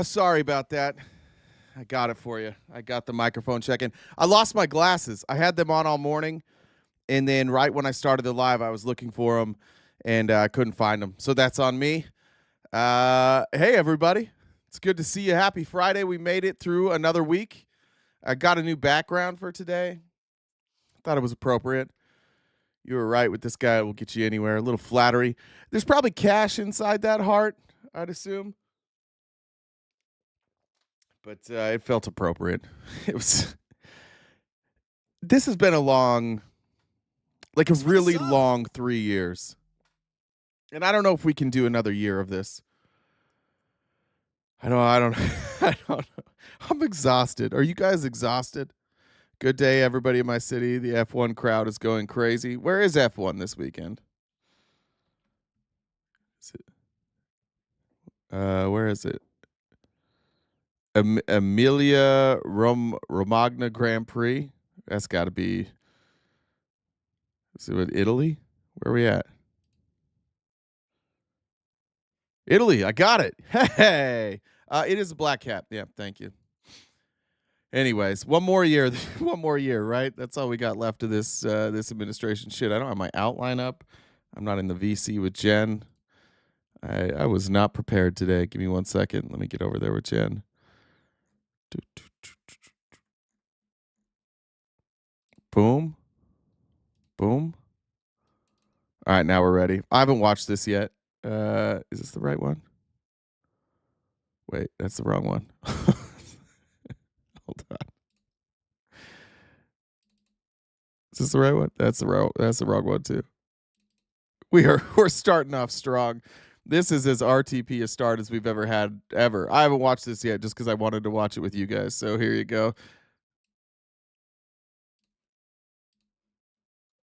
Sorry about that. I got it for you. I got the microphone checking. I lost my glasses. I had them on all morning, and then right when I started the live, I was looking for them, and I couldn't find them. So that's on me. Hey, everybody. It's good to see you. Happy Friday. We made it through another week. I got a new background for today. Thought it was appropriate. You were right with this guy. Will get you anywhere. A little flattery. There's probably cash inside that heart, I'd assume. But it felt appropriate. It was. This has been a long, like a really long 3 years. And I don't know if we can do another year of this. I don't I don't know. I'm exhausted. Are you guys exhausted? Good day, everybody in my city. The F1 crowd is going crazy. Where is F1 this weekend? Is it, where is it? Emilia Romagna Grand Prix. That's got to be. Is it Italy? Where are we at? Italy. I got it. Hey, it is a black cap. Yeah, thank you. Anyways, one more year. One more year, right? That's all we got left of this administration. Shit, I don't have my outline up. I'm not in the VC with Jen. I was not prepared today. Give me 1 second. Let me get over there with Jen. Boom. Boom. All right, now we're ready. I haven't watched this yet. Is this the right one? Wait, that's the wrong one. Hold on. Is this the right one? That's the wrong one too. We're starting off strong. This is as RTP a start as we've ever had ever. I haven't watched this yet just because I wanted to watch it with you guys. So here you go.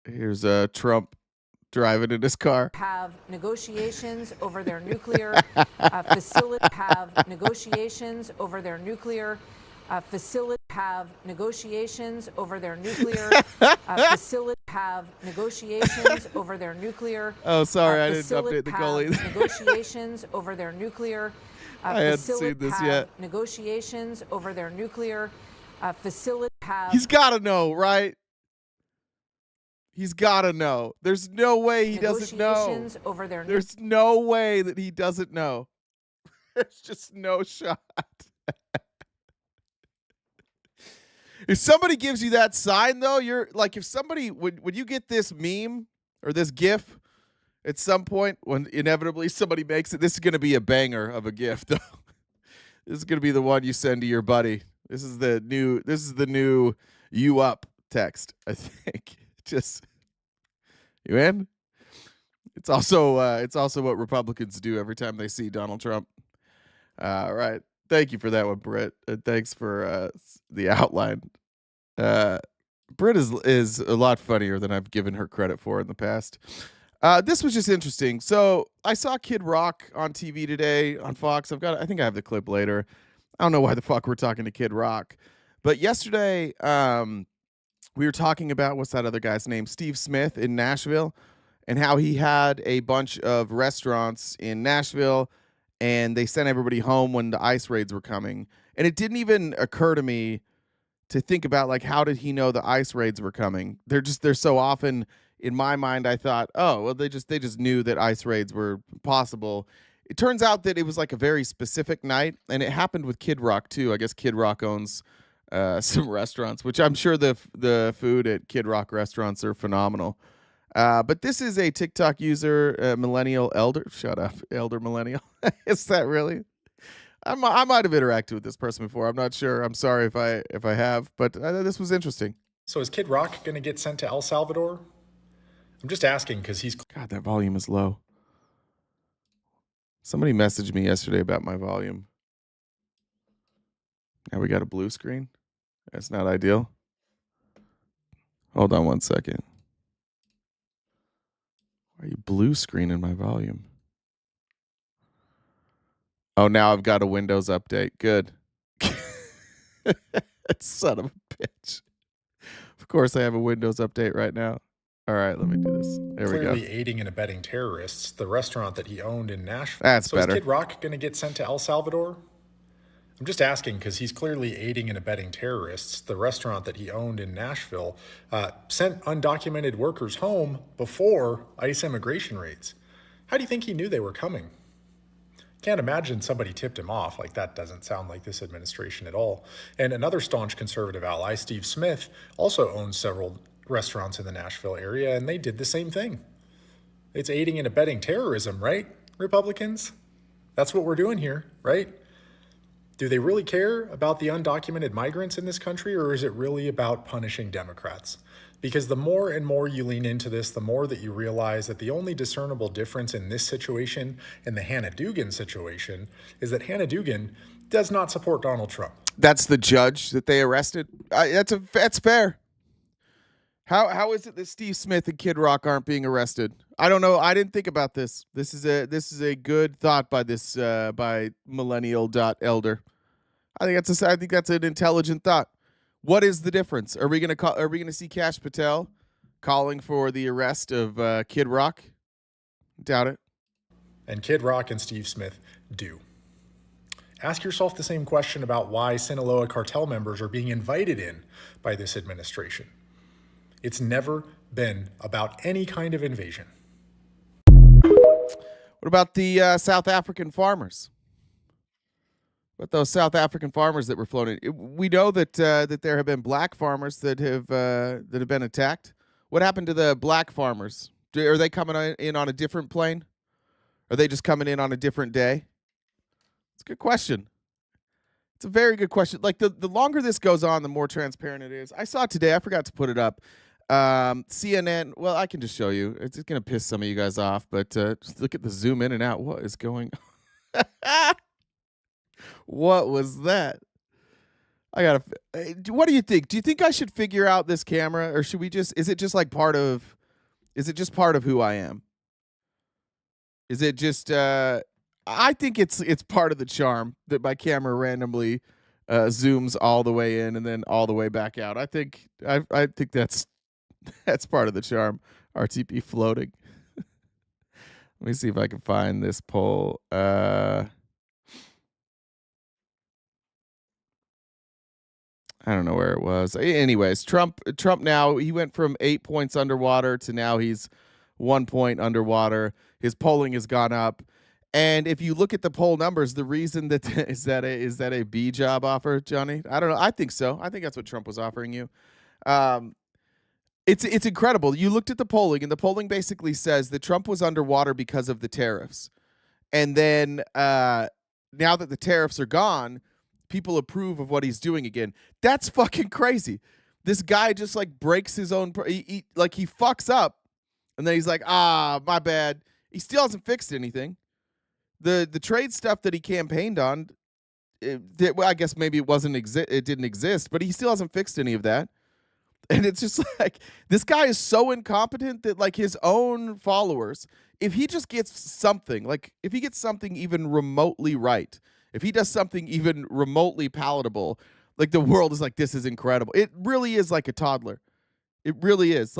Here's Trump driving in his car. Have negotiations over their nuclear facility. Have negotiations over their nuclear facility. Have negotiations over their nuclear facility. Have negotiations over their nuclear. Oh, sorry, I didn't update the goal either. Negotiations over their nuclear. I hadn't seen this yet. Negotiations over their nuclear facility. He's got to know, right? He's got to know. There's no way he doesn't know. Over their There's no way that he doesn't know. There's just no shot. If somebody gives you that sign, though, you're like, if somebody, when you get this meme or this GIF at some point, when inevitably somebody makes it, this is going to be a banger of a GIF, though. This is going to be the one you send to your buddy. This is the new you up text, I think. Just, you in? It's also what Republicans do every time they see Donald Trump. All right. Thank you for that one, Britt. Thanks for the outline. Britt is a lot funnier than I've given her credit for in the past. This was just interesting. So I saw Kid Rock on TV today on Fox. I think I have the clip later. I don't know why the fuck we're talking to Kid Rock, but yesterday we were talking about, what's that other guy's name? Steve Smith in Nashville, and how he had a bunch of restaurants in Nashville and they sent everybody home when the ICE raids were coming. And it didn't even occur to me to think about, like, how did he know the ICE raids were coming? They're so often, in my mind, I thought, oh, well, they just knew that ICE raids were possible. It turns out that it was like a very specific night, and it happened with Kid Rock too. I guess Kid Rock owns some restaurants, which I'm sure the food at Kid Rock restaurants are phenomenal. But this is a TikTok user, millennial elder. Shut up, elder millennial. Is that really? I might have interacted with this person before. I'm not sure. I'm sorry if I have, but this was interesting. So is Kid Rock going to get sent to El Salvador? I'm just asking because he's... God, that volume is low. Somebody messaged me yesterday about my volume. Now we got a blue screen. That's not ideal. Hold on 1 second. Why are you blue screening my volume? Oh, now I've got a Windows update. Good. Son of a bitch. Of course I have a Windows update right now. All right, let me do this. There we go. Clearly aiding and abetting terrorists, the restaurant that he owned in Nashville. That's so better. is Kid Rock going to get sent to El Salvador? I'm just asking because he's clearly aiding and abetting terrorists. The restaurant that he owned in Nashville sent undocumented workers home before ICE immigration raids. How do you think he knew they were coming? Can't imagine somebody tipped him off. Like, that doesn't sound like this administration at all. And another staunch conservative ally, Steve Smith, also owns several restaurants in the Nashville area, and they did the same thing. It's aiding and abetting terrorism, right, Republicans? That's what we're doing here, right? Do they really care about the undocumented migrants in this country, or is it really about punishing Democrats? Because the more and more you lean into this, the more that you realize that the only discernible difference in this situation and the Hannah Dugan situation is that Hannah Dugan does not support Donald Trump. That's the judge that they arrested. That's fair. How is it that Steve Smith and Kid Rock aren't being arrested? I don't know. I didn't think about this. This is a good thought by this by millennial.elder. I think that's an intelligent thought. What is the difference? Are we gonna see Kash Patel calling for the arrest of Kid Rock? Doubt it. And Kid Rock and Steve Smith do. Ask yourself the same question about why Sinaloa cartel members are being invited in by this administration. It's never been about any kind of invasion. What about the South African farmers? What those South African farmers that were flown in? We know that that there have been black farmers that have been attacked. What happened to the black farmers? Are they coming in on a different plane? Are they just coming in on a different day? It's a good question. It's a very good question. Like the longer this goes on, the more transparent it is. I saw today. I forgot to put it up. CNN. Well, I can just show you. It's going to piss some of you guys off, but just look at the zoom in and out. What is going on? What was that? What do you think? Do you think I should figure out this camera, or should we just? Is it just part of who I am? Is it just? I think it's part of the charm that my camera randomly zooms all the way in and then all the way back out. I think that's part of the charm. RTP floating. Let me see if I can find this poll. I don't know where it was. Anyways, Trump now, he went from 8 points underwater to now he's 1 point underwater. His polling has gone up. And if you look at the poll numbers, the reason that is that a B job offer, Johnny? I don't know. I think so. I think that's what Trump was offering you. It's incredible. You looked at the polling, and the polling basically says that Trump was underwater because of the tariffs. And then now that the tariffs are gone, people approve of what he's doing again. That's fucking crazy. This guy just breaks his own. He fucks up, and then he's like, my bad. He still hasn't fixed anything. The trade stuff that he campaigned on, I guess maybe it didn't exist, but he still hasn't fixed any of that. And it's just this guy is so incompetent that his own followers, if he just gets something, if he gets something even remotely right, if he does something even remotely palatable, the world is this is incredible. It really is like a toddler. It really is.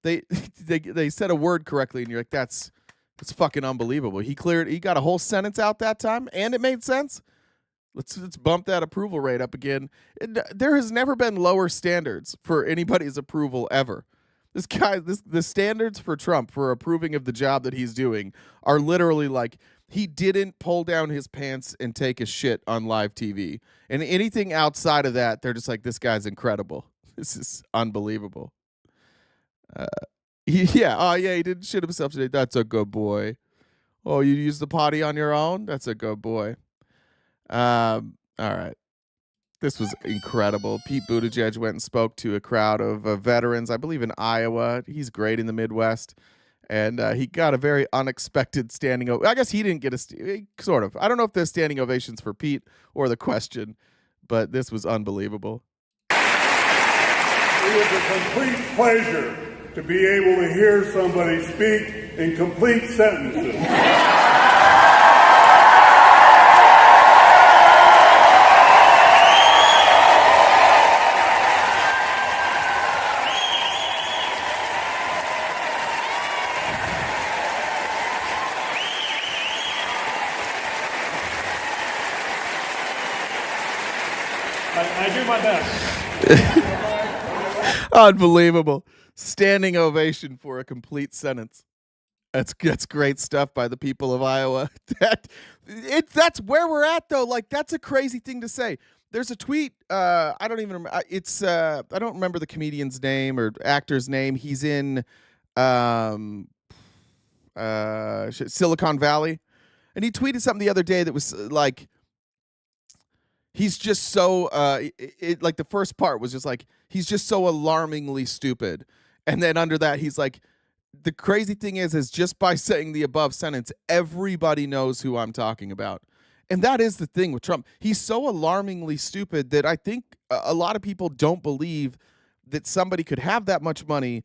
They said a word correctly, and you're like, that's fucking unbelievable. He got a whole sentence out that time, and it made sense. Let's bump that approval rate up again. There has never been lower standards for anybody's approval ever. The standards for Trump for approving of the job that he's doing are literally he didn't pull down his pants and take a shit on live TV. And anything outside of that, they're just this guy's incredible. This is unbelievable. He didn't shit himself today. That's a good boy. Oh, you used the potty on your own? That's a good boy. All right. This was incredible. Pete Buttigieg went and spoke to a crowd of veterans, I believe in Iowa. He's great in the Midwest. And he got a very unexpected standing ovation. I guess he didn't get sort of. I don't know if the standing ovation's for Pete or the question, but this was unbelievable. It was a complete pleasure to be able to hear somebody speak in complete sentences. do my best. Unbelievable. Standing ovation for a complete sentence. That's great stuff by the people of Iowa. That's where we're at though. Like that's a crazy thing to say. There's a tweet. I don't even remember. I don't remember the comedian's name or actor's name. He's in Silicon Valley, and he tweeted something the other day that was like, he's just so like the first part was just like he's just so alarmingly stupid, and then under that he's like, the crazy thing is just by saying the above sentence, everybody knows who I'm talking about. And that is the thing with Trump. He's so alarmingly stupid that I think a lot of people don't believe that somebody could have that much money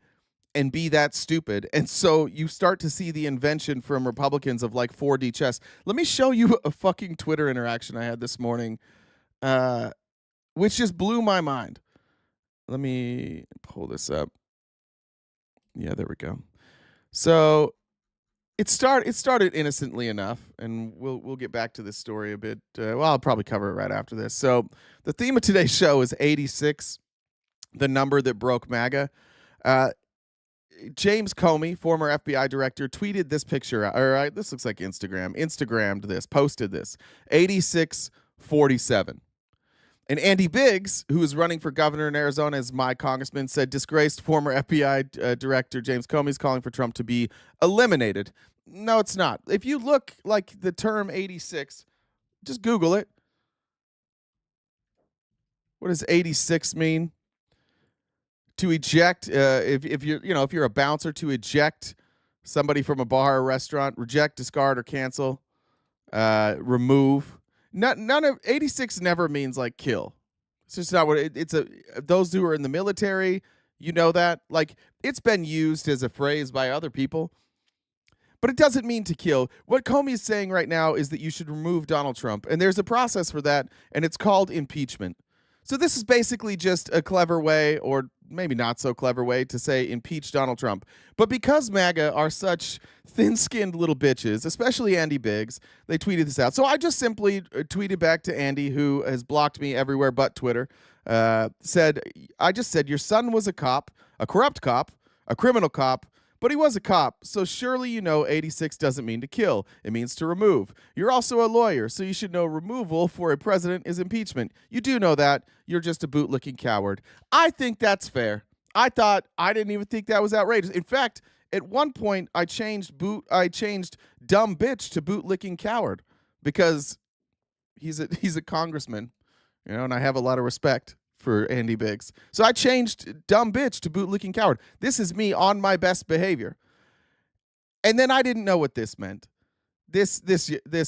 and be that stupid. And so you start to see the invention from Republicans of like 4D chess. Let me show you a fucking Twitter interaction I had this morning, which just blew my mind. Let me pull this up. Yeah, there we go. So it started innocently enough, and we'll get back to this story a bit. Well, I'll probably cover it right after this. So the theme of today's show is 86, the number that broke MAGA. James Comey, former FBI director, tweeted this picture. All right, this looks like Instagrammed this, posted this. 8647. And Andy Biggs, who is running for governor in Arizona as my congressman, said disgraced former FBI director James Comey is calling for Trump to be eliminated. No, it's not. If you look like the term 86, just Google it. What does 86 mean? To eject, if you're a bouncer, to eject somebody from a bar or restaurant, reject, discard, or cancel, remove. None of 86 never means like kill. It's just not what it's those who are in the military, you know that. Like it's been used as a phrase by other people, but it doesn't mean to kill. What Comey is saying right now is that you should remove Donald Trump, and there's a process for that, and it's called impeachment. So this is basically just a clever way, or maybe not so clever way, to say impeach Donald Trump. But because MAGA are such thin-skinned little bitches, especially Andy Biggs, they tweeted this out. So I just simply tweeted back to Andy, who has blocked me everywhere but Twitter, I just said, your son was a cop, a corrupt cop, a criminal cop, but he was a cop, so surely you know 86 doesn't mean to kill. It means to remove. You're also a lawyer, so you should know removal for a president is impeachment. You do know that. You're just a bootlicking coward. I think that's fair. I didn't even think that was outrageous. In fact, at one point, I changed dumb bitch to bootlicking coward because he's a congressman, and I have a lot of respect for Andy Biggs. So I changed dumb bitch to bootlicking coward. This is me on my best behavior. And then I didn't know what this meant. This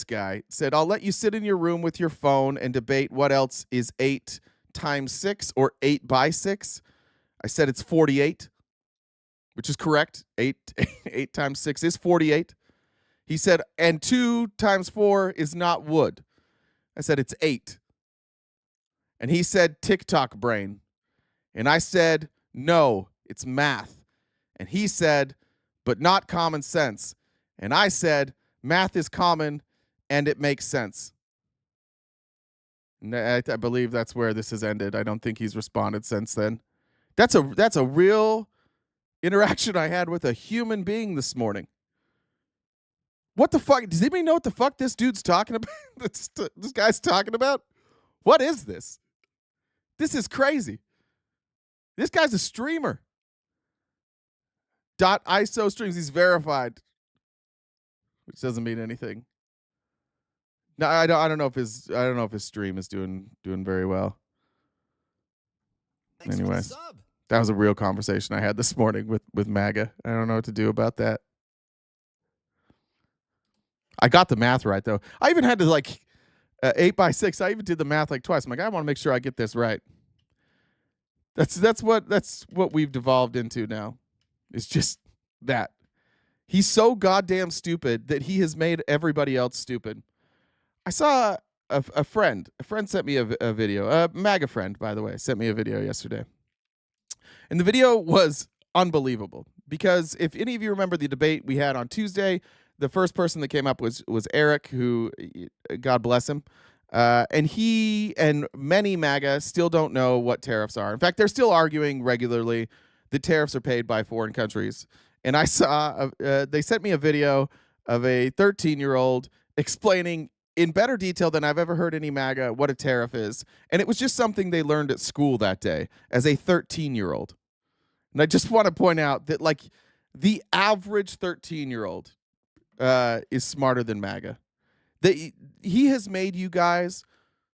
guy said, I'll let you sit in your room with your phone and debate what else is 8 times 6 or 8 by 6. I said it's 48, which is correct. 8 times 6 is 48. He said, and 2 times 4 is not wood. I said it's 8. And he said, TikTok brain. And I said, no, it's math. And he said, but not common sense. And I said, math is common and it makes sense. And I believe that's where this has ended. I don't think he's responded since then. That's a real interaction I had with a human being this morning. What the fuck? Does anybody know what the fuck this dude's talking about? This guy's talking about? What is this? This is crazy. This guy's a streamer. .iso streams. He's verified, which doesn't mean anything. No, I don't know if his stream is doing very well. Thanks Anyways, for the sub. that was a real conversation I had this morning with MAGA. I don't know what to do about that. I got the math right though. I even had to 8 by 6. I even did the math twice. I'm like, I want to make sure I get this right. That's what we've devolved into now. It's just that. He's so goddamn stupid that he has made everybody else stupid. I saw a friend. A friend sent me a video. A MAGA friend, by the way, sent me a video yesterday. And the video was unbelievable. Because if any of you remember the debate we had on Tuesday, the first person that came up was Eric, who, God bless him, And he and many MAGA still don't know what tariffs are. In fact, they're still arguing regularly that tariffs are paid by foreign countries. And I saw, they sent me a video of a 13-year-old explaining in better detail than I've ever heard any MAGA what a tariff is. And it was just something they learned at school that day as a 13-year-old. And I just want to point out that, like, the average 13-year-old is smarter than MAGA. He has made you guys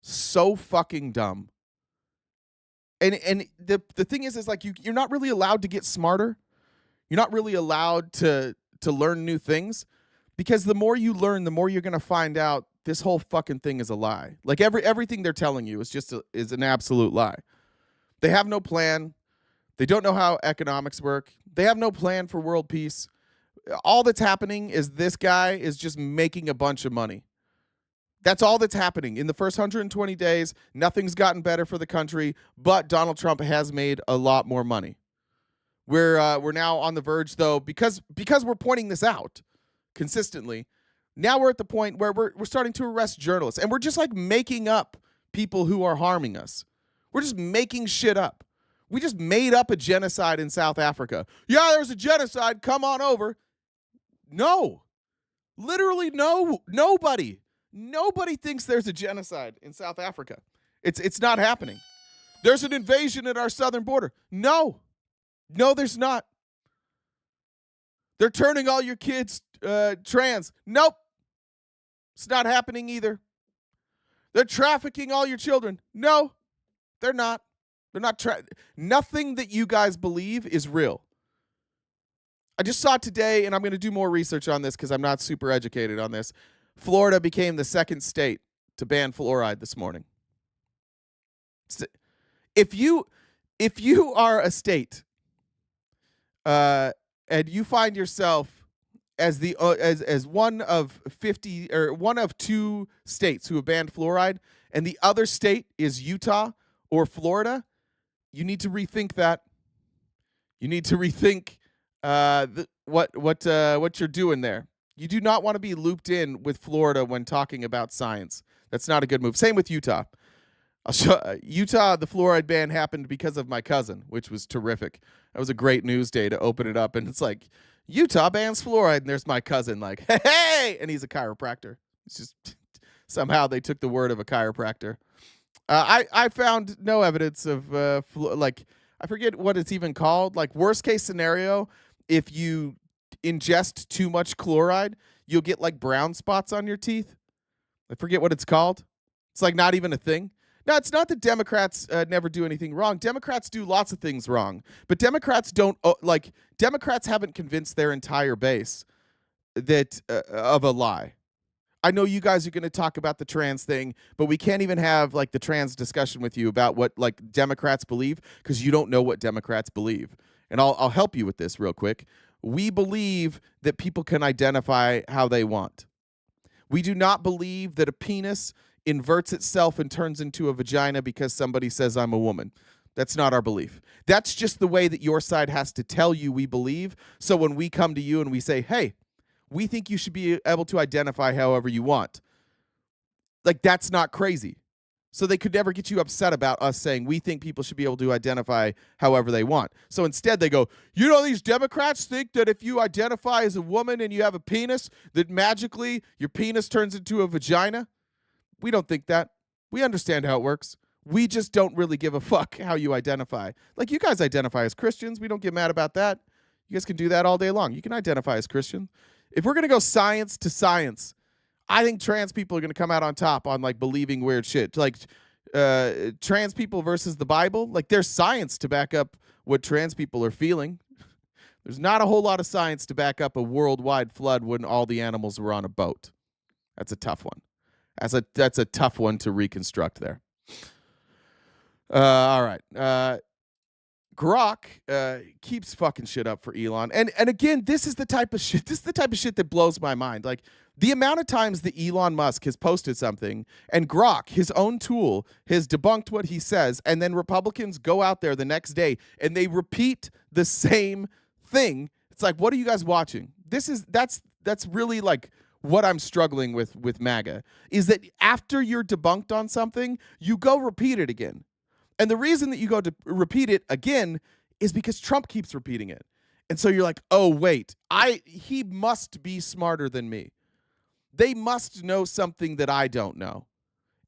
so fucking dumb. And the thing is like you're not really allowed to get smarter. You're not really allowed to learn new things, because the more you learn, the more you're going to find out this whole fucking thing is a lie. Like everything they're telling you is just is an absolute lie. They have no plan. They don't know how economics work. They have no plan for world peace. All that's happening is this guy is just making a bunch of money. That's all that's happening. In the first 120 days, nothing's gotten better for the country, but Donald Trump has made a lot more money. We're now on the verge, though, because we're pointing this out consistently. Now we're at the point where we're starting to arrest journalists, and we're just like making up people who are harming us. We're just making shit up. We just made up a genocide in South Africa. Yeah, there's a genocide. Come on over. No. Literally no. Nobody thinks there's a genocide in South Africa. It's not happening. There's an invasion at our southern border. No, there's not. They're turning all your kids trans. Nope. It's not happening either. They're trafficking all your children. No, they're not. They're not. Nothing that you guys believe is real. I just saw today, and I'm going to do more research on this because I'm not super educated on this. Florida became the second state to ban fluoride this morning. If you are a state and you find yourself as the as one of 50 or one of 2 states who have banned fluoride, and the other state is Utah or Florida, you need to rethink that. You need to rethink what you're doing there. You do not want to be looped in with Florida when talking about science. That's not a good move. Same with Utah. I'll show Utah. The fluoride ban happened because of my cousin, which was terrific. That was a great news day to open it up, and it's like Utah bans fluoride, and there's my cousin, like, hey, and he's a chiropractor. It's just somehow they took the word of a chiropractor. I found no evidence of like, I forget what it's even called. Like, worst case scenario, if you ingest too much chloride, you'll get like brown spots on your teeth. I forget what it's called. It's like not even a thing. No, it's not that Democrats never do anything wrong. Democrats do lots of things wrong, but Democrats don't Democrats haven't convinced their entire base that of a lie. I know you guys are going to talk about the trans thing, but we can't even have like the trans discussion with you about what like Democrats believe, because you don't know what Democrats believe. And I'll help you with this real quick. We believe that people can identify how they want. We do not believe that a penis inverts itself and turns into a vagina because somebody says I'm a woman. That's not our belief. That's just the way that your side has to tell you we believe. So when we come to you and we say, hey, we think you should be able to identify however you want, like, that's not crazy. So they could never get you upset about us saying we think people should be able to identify however they want. So instead they go, you know, these Democrats think that if you identify as a woman and you have a penis, that magically your penis turns into a vagina. We don't think that. We understand how it works. We just don't really give a fuck how you identify. Like, you guys identify as Christians. We don't get mad about that. You guys can do that all day long. You can identify as Christian. If we're going to go science to science, I think trans people are going to come out on top on like believing weird shit. Like trans people versus the Bible. Like, there's science to back up what trans people are feeling. There's not a whole lot of science to back up a worldwide flood when all the animals were on a boat. That's a tough one. That's a tough one to reconstruct there. All right. Grok keeps fucking shit up for Elon. And again, this is the type of shit that blows my mind. Like, the amount of times that Elon Musk has posted something and Grok, his own tool, has debunked what he says, and then Republicans go out there the next day and they repeat the same thing. It's like, what are you guys watching? That's really like what I'm struggling with MAGA is that after you're debunked on something, you go repeat it again. And the reason that you go to repeat it again is because Trump keeps repeating it. And so you're like, oh, wait, he must be smarter than me. They must know something that I don't know.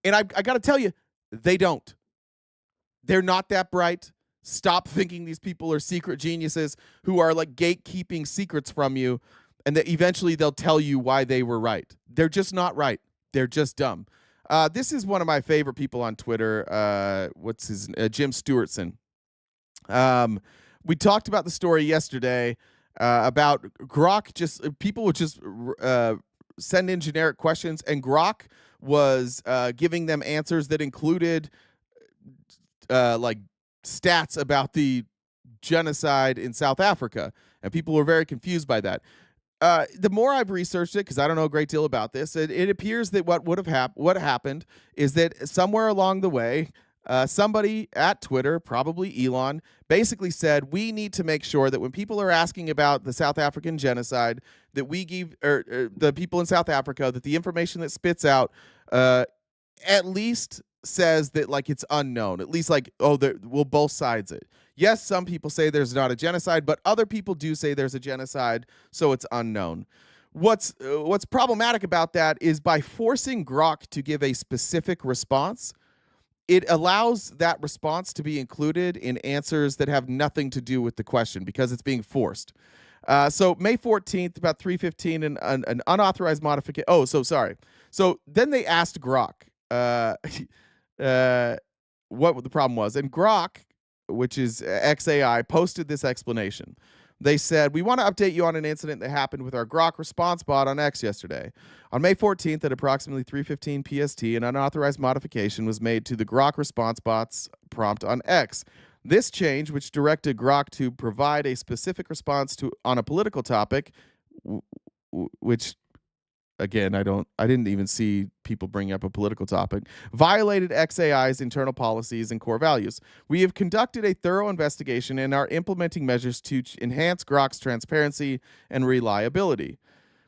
And I got to tell you, they don't. They're not that bright. Stop thinking these people are secret geniuses who are like gatekeeping secrets from you, and that eventually they'll tell you why they were right. They're just not right. They're just dumb. This is one of my favorite people on Twitter. What's his Jim Stewartson. We talked about the story yesterday about Grok. People would just send in generic questions, and Grok was giving them answers that included like stats about the genocide in South Africa, and people were very confused by that. The more I've researched it, because I don't know a great deal about this, it appears that what happened is that somewhere along the way, somebody at Twitter, probably Elon, basically said, we need to make sure that when people are asking about the South African genocide, that we give the people in South Africa, that the information that spits out at least says that like it's unknown, at least like, oh, we'll both sides it. Yes, some people say there's not a genocide, but other people do say there's a genocide, so it's unknown. What's problematic about that is by forcing Grok to give a specific response, it allows that response to be included in answers that have nothing to do with the question because it's being forced. So May 14th, about 3:15, an unauthorized modification. Oh, so sorry. So then they asked Grok what the problem was. And Grok, which is XAI, posted this explanation. They said, we want to update you on an incident that happened with our Grok response bot on X yesterday. On May 14th at approximately 3:15 PST, an unauthorized modification was made to the Grok response bot's prompt on X. This change, which directed Grok to provide a specific response on a political topic, which again, I didn't even see people bring up a political topic, violated XAI's internal policies and core values. We have conducted a thorough investigation and are implementing measures to enhance Grok's transparency and reliability.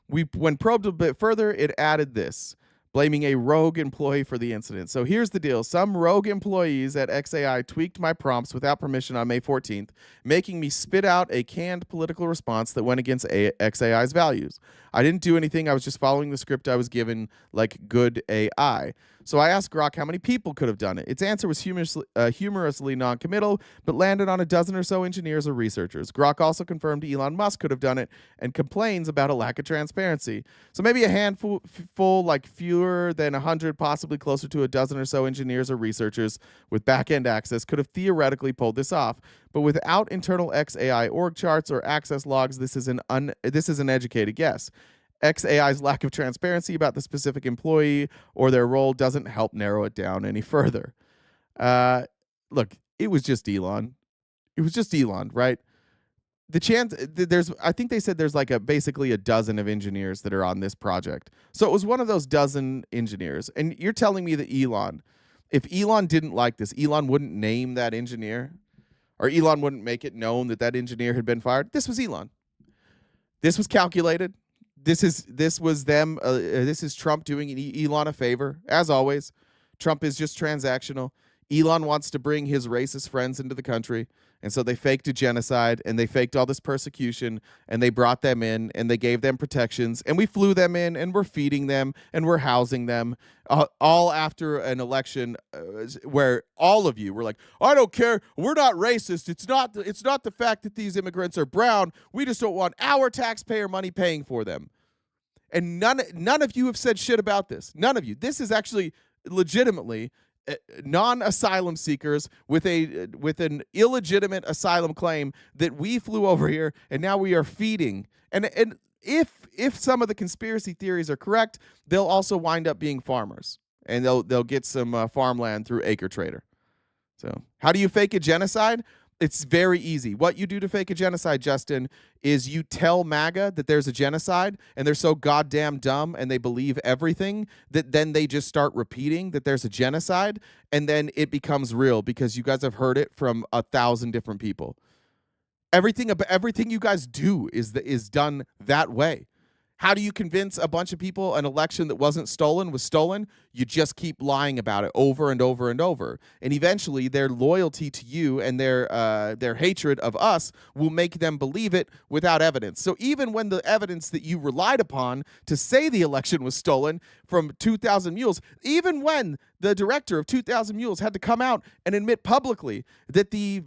When probed a bit further, it added this, blaming a rogue employee for the incident. So here's the deal. Some rogue employees at XAI tweaked my prompts without permission on May 14th, making me spit out a canned political response that went against XAI's values. I didn't do anything. I was just following the script I was given like good AI. So I asked Grok how many people could have done it. Its answer was humorously non-committal, but landed on a dozen or so engineers or researchers. Grok also confirmed Elon Musk could have done it and complains about a lack of transparency. So maybe a handful, like fewer than 100, possibly closer to a dozen or so engineers or researchers with back-end access could have theoretically pulled this off. But without internal XAI org charts or access logs, this is an educated guess. XAI's lack of transparency about the specific employee or their role doesn't help narrow it down any further. Look, it was just Elon. It was just Elon, right? The chance I think they said there's like basically a dozen of engineers that are on this project. So it was one of those dozen engineers. And you're telling me that if Elon didn't like this, Elon wouldn't name that engineer, or Elon wouldn't make it known that engineer had been fired. This was Elon. This was calculated. This was them. This is Trump doing Elon a favor. As always, Trump is just transactional. Elon wants to bring his racist friends into the country, and so they faked a genocide, and they faked all this persecution, and they brought them in, and they gave them protections, and we flew them in, and we're feeding them, and we're housing them, all after an election where all of you were like, I don't care, we're not racist. It's not the fact that these immigrants are brown. We just don't want our taxpayer money paying for them. And none of you have said shit about this. None of you. This is actually legitimately non-asylum seekers with an illegitimate asylum claim that we flew over here and now we are feeding. And if some of the conspiracy theories are correct, they'll also wind up being farmers, and they'll get some farmland through Acre Trader. So how do you fake a genocide? It's very easy. What you do to fake a genocide, Justin, is you tell MAGA that there's a genocide, and they're so goddamn dumb and they believe everything that then they just start repeating that there's a genocide, and then it becomes real because you guys have heard it from 1,000 different people. Everything you guys do is done that way. How do you convince a bunch of people an election that wasn't stolen was stolen? You just keep lying about it over and over and over. And eventually their loyalty to you and their hatred of us will make them believe it without evidence. So even when the evidence that you relied upon to say the election was stolen from 2,000 Mules, even when the director of 2,000 Mules had to come out and admit publicly that the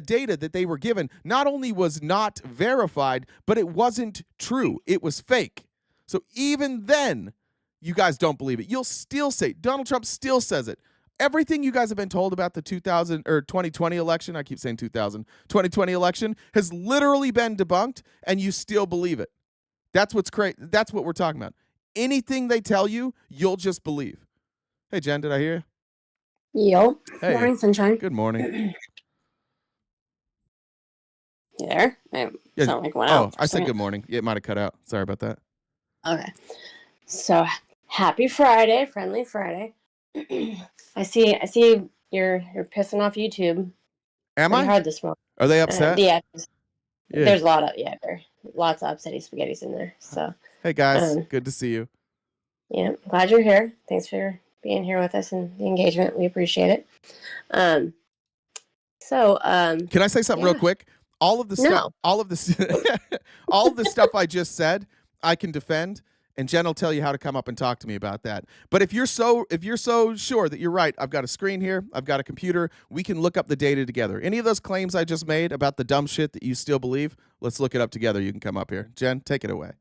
data that they were given not only was not verified, but it wasn't true. It was fake. So even then, you guys don't believe it. You'll still say, Donald Trump still says it. Everything you guys have been told about the 2020 election, I keep saying 2020 election, has literally been debunked, and you still believe it. That's what's crazy. That's what we're talking about. Anything they tell you, you'll just believe. Hey, Jen, did I hear you? Yo. Hey. Morning, sunshine. Good morning. You there? I Yeah. sound like one out. I said good morning. It might have cut out. Sorry about that. Okay. So happy Friday, friendly Friday. I see you're pissing off YouTube. Am Pretty I? hard this morning. Are they upset? Yeah. Yeah. There's a lot of there are lots of upsetty spaghettis in there. So hey guys, good to see you. yeah, glad you're here. Thanks for being here with us and the engagement. We appreciate it. Can I say something real quick? All of the stuff, all of the stuff I just said, I can defend, and Jen will tell you how to come up and talk to me about that. But if you're so sure that you're right, I've got a screen here, I've got a computer, we can look up the data together. Any of those claims I just made about the dumb shit that you still believe, let's look it up together. You can come up here. Jen, take it away.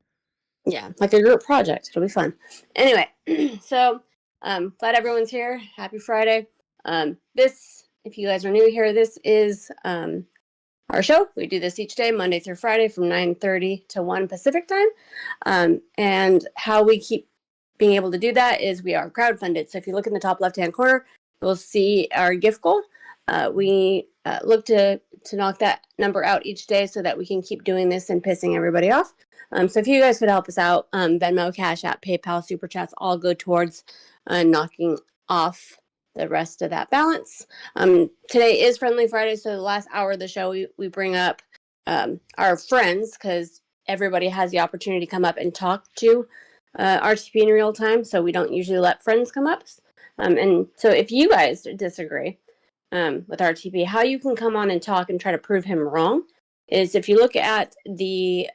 Yeah, like a group project. It'll be fun. Anyway, so glad everyone's here. Happy Friday. This, if you guys are new here, this is our show. We do this each day, Monday through Friday from 9:30 to 1 Pacific time. And how we keep being able to do that is we are crowdfunded. So if you look in the top left-hand corner, you'll see our gift goal. We look to knock that number out each day so that we can keep doing this and pissing everybody off. So if you guys could help us out, Venmo, Cash App, PayPal, Super Chats all go towards knocking off the rest of that balance. Today is Friendly Friday, so the last hour of the show, we bring up our friends, because everybody has the opportunity to come up and talk to RTP in real time, so we don't usually let friends come up. And so if you guys disagree with RTP, how you can come on and talk and try to prove him wrong is if you look at the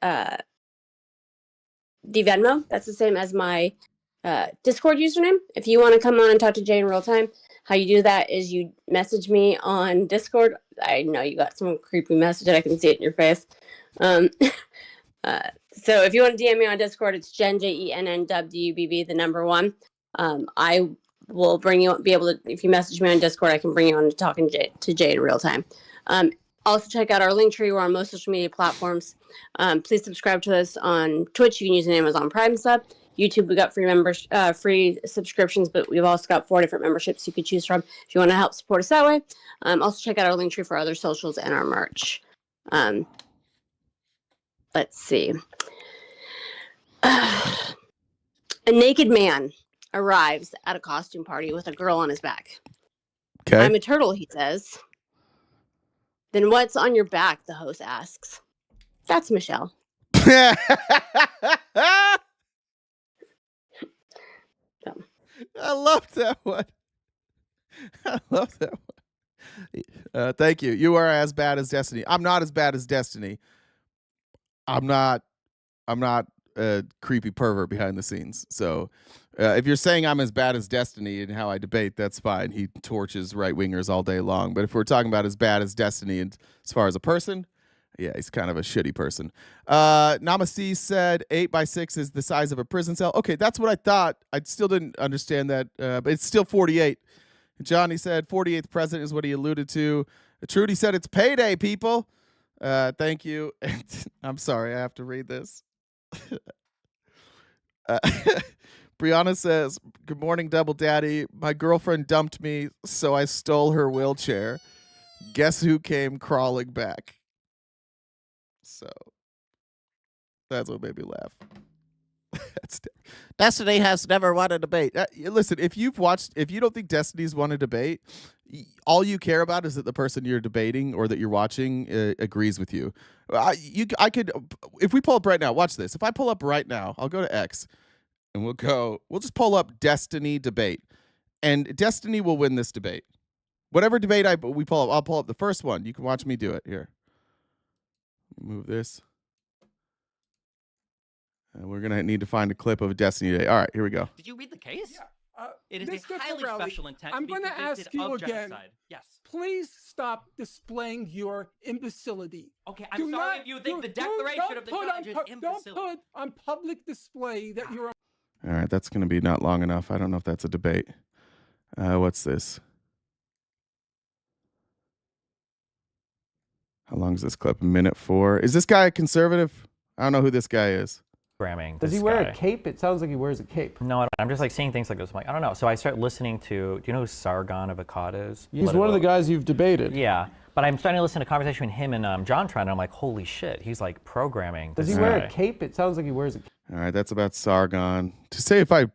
Venmo, that's the same as my Discord username. If you want to come on and talk to Jay in real time, how you do that is you message me on Discord. I know you got some creepy message and I can see it in your face. So if you want to DM me on Discord, it's Jen, JENNWBB, the number 1. I will be able to, if you message me on Discord, I can bring you on to talking to Jay in real time. Also check out our link tree. We're on most social media platforms. Please subscribe to us on Twitch. You can use an Amazon Prime sub. YouTube, we got free subscriptions, but we've also got 4 different memberships you could choose from if you want to help support us that way. Also check out our link tree for other socials and our merch. Let's see. A naked man arrives at a costume party with a girl on his back. Okay. I'm a turtle, he says. Then what's on your back, the host asks. That's Michelle. I love that one. I love that one. Thank you. You are as bad as Destiny. I'm not as bad as Destiny. I'm not a creepy pervert behind the scenes. So if you're saying I'm as bad as Destiny and how I debate, that's fine. He torches right-wingers all day long. But if we're talking about as bad as Destiny and as far as a person, yeah, he's kind of a shitty person. Namaste said 8x6 is the size of a prison cell. Okay, that's what I thought. I still didn't understand that, but it's still 48. Johnny said 48th president is what he alluded to. Trudy said it's payday, people. Thank you. I'm sorry, I have to read this. Brianna says, good morning, Double Daddy. My girlfriend dumped me, so I stole her wheelchair. Guess who came crawling back? So that's what made me laugh. Destiny has never won a debate. Listen, if you don't think Destiny's won a debate, all you care about is that the person you're debating or that you're watching agrees with you. I could, if we pull up right now, watch this. If I pull up right now, I'll go to X and we'll just pull up Destiny debate, and Destiny will win this debate. Whatever debate we pull up, I'll pull up the first one. You can watch me do it here. Move this. And we're going to need to find a clip of Destiny Day. All right, here we go. Did you read the case? Yeah. It is Mr. a highly Farrelly, special intent I'm to be going to convicted ask you of again. genocide. Yes. Please stop displaying your imbecility. Okay, I'm sorry if you think the Declaration of the College is imbecility. Don't put on public display that you're. All right, that's going to be not long enough. I don't know if that's a debate. What's this? How long is this clip? 1:04. Is this guy a conservative? I don't know who this guy is. Does he wear a cape? It sounds like he wears a cape. No, I'm just like seeing things like this. I'm like, I don't know. So I start listening to, do you know who Sargon of Akkad is? He's one of the guys you've debated. Yeah, but I'm starting to listen to a conversation between him and John Trent, and I'm like, holy shit, he's like programming. Does he wear a cape? It sounds like he wears a cape. All right, that's about Sargon. To say if I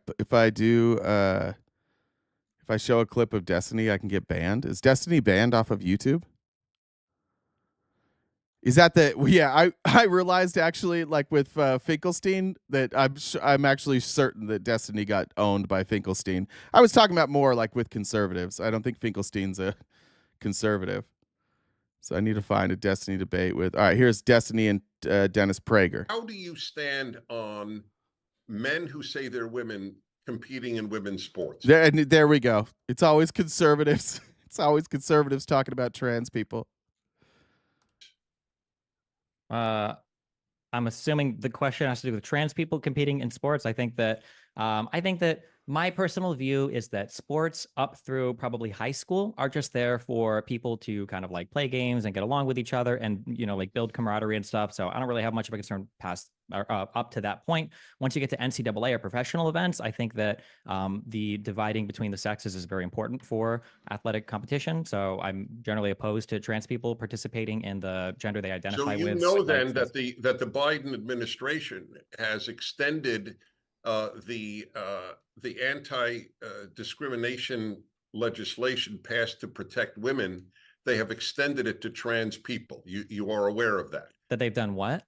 show a clip of Destiny, I can get banned. Is Destiny banned off of YouTube? Is that I realized actually, like with Finkelstein, that I'm actually certain that Destiny got owned by Finkelstein. I was talking about more like with conservatives. I don't think Finkelstein's a conservative. So I need to find a Destiny debate with. All right, here's Destiny and Dennis Prager. How do you stand on men who say they're women competing in women's sports? There we go. It's always conservatives. It's always conservatives talking about trans people. I'm assuming the question has to do with trans people competing in sports. I think that my personal view is that sports up through probably high school are just there for people to kind of like play games and get along with each other and, you know, like build camaraderie and stuff. So I don't really have much of a concern past or up to that point. Once you get to NCAA or professional events, I think that the dividing between the sexes is very important for athletic competition. So I'm generally opposed to trans people participating in the gender they identify with. So you know then that the Biden administration has extended the anti-discrimination legislation passed to protect women. They have extended it to trans people. You are aware of that? That they've done what?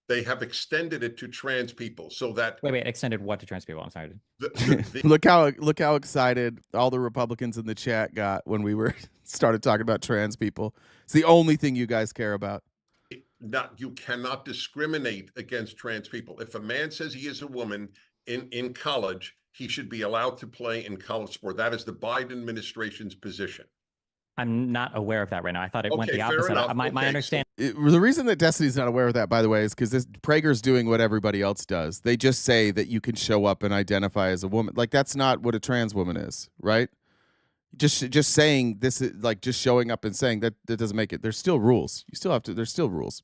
They have extended it to trans people so that. Wait, extended what to trans people? I'm sorry. Look how excited all the Republicans in the chat got when we started talking about trans people. It's the only thing you guys care about. You cannot discriminate against trans people. If a man says he is a woman in college, he should be allowed to play in college sport. That is the Biden administration's position. I'm not aware of that right now. I thought it went the opposite. My understanding. The reason that Destiny's not aware of that, by the way, is because Prager's doing what everybody else does. They just say that you can show up and identify as a woman. Like, that's not what a trans woman is, right? Just saying this is like just showing up and saying that doesn't make it. There's still rules. You still have to. There's still rules.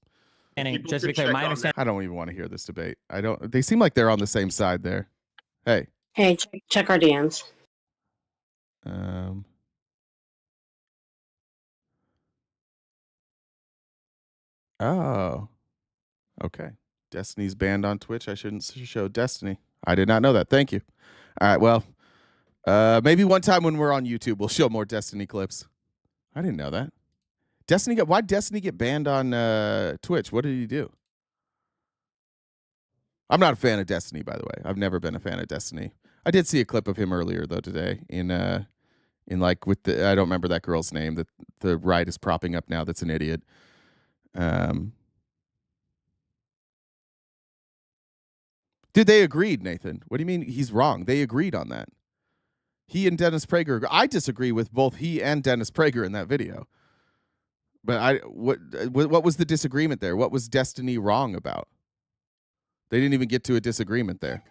And just to be clear, my understanding. I don't even want to hear this debate. I don't. They seem like they're on the same side there. Hey, check our DMs. Oh, okay. Destiny's banned on Twitch. I shouldn't show Destiny. I did not know that. Thank you. All right. Well, maybe one time when we're on YouTube, we'll show more Destiny clips. I didn't know that. Why'd Destiny get banned on Twitch? What did he do? I'm not a fan of Destiny, by the way. I've never been a fan of Destiny. I did see a clip of him earlier though today in like with the I don't remember that girl's name that the right is propping up now. That's an idiot. Dude, they agreed, Nathan. What do you mean he's wrong? They agreed on that. He and Dennis Prager. I disagree with both he and Dennis Prager in that video. But what was the disagreement there? What was Destiny wrong about? They didn't even get to a disagreement there.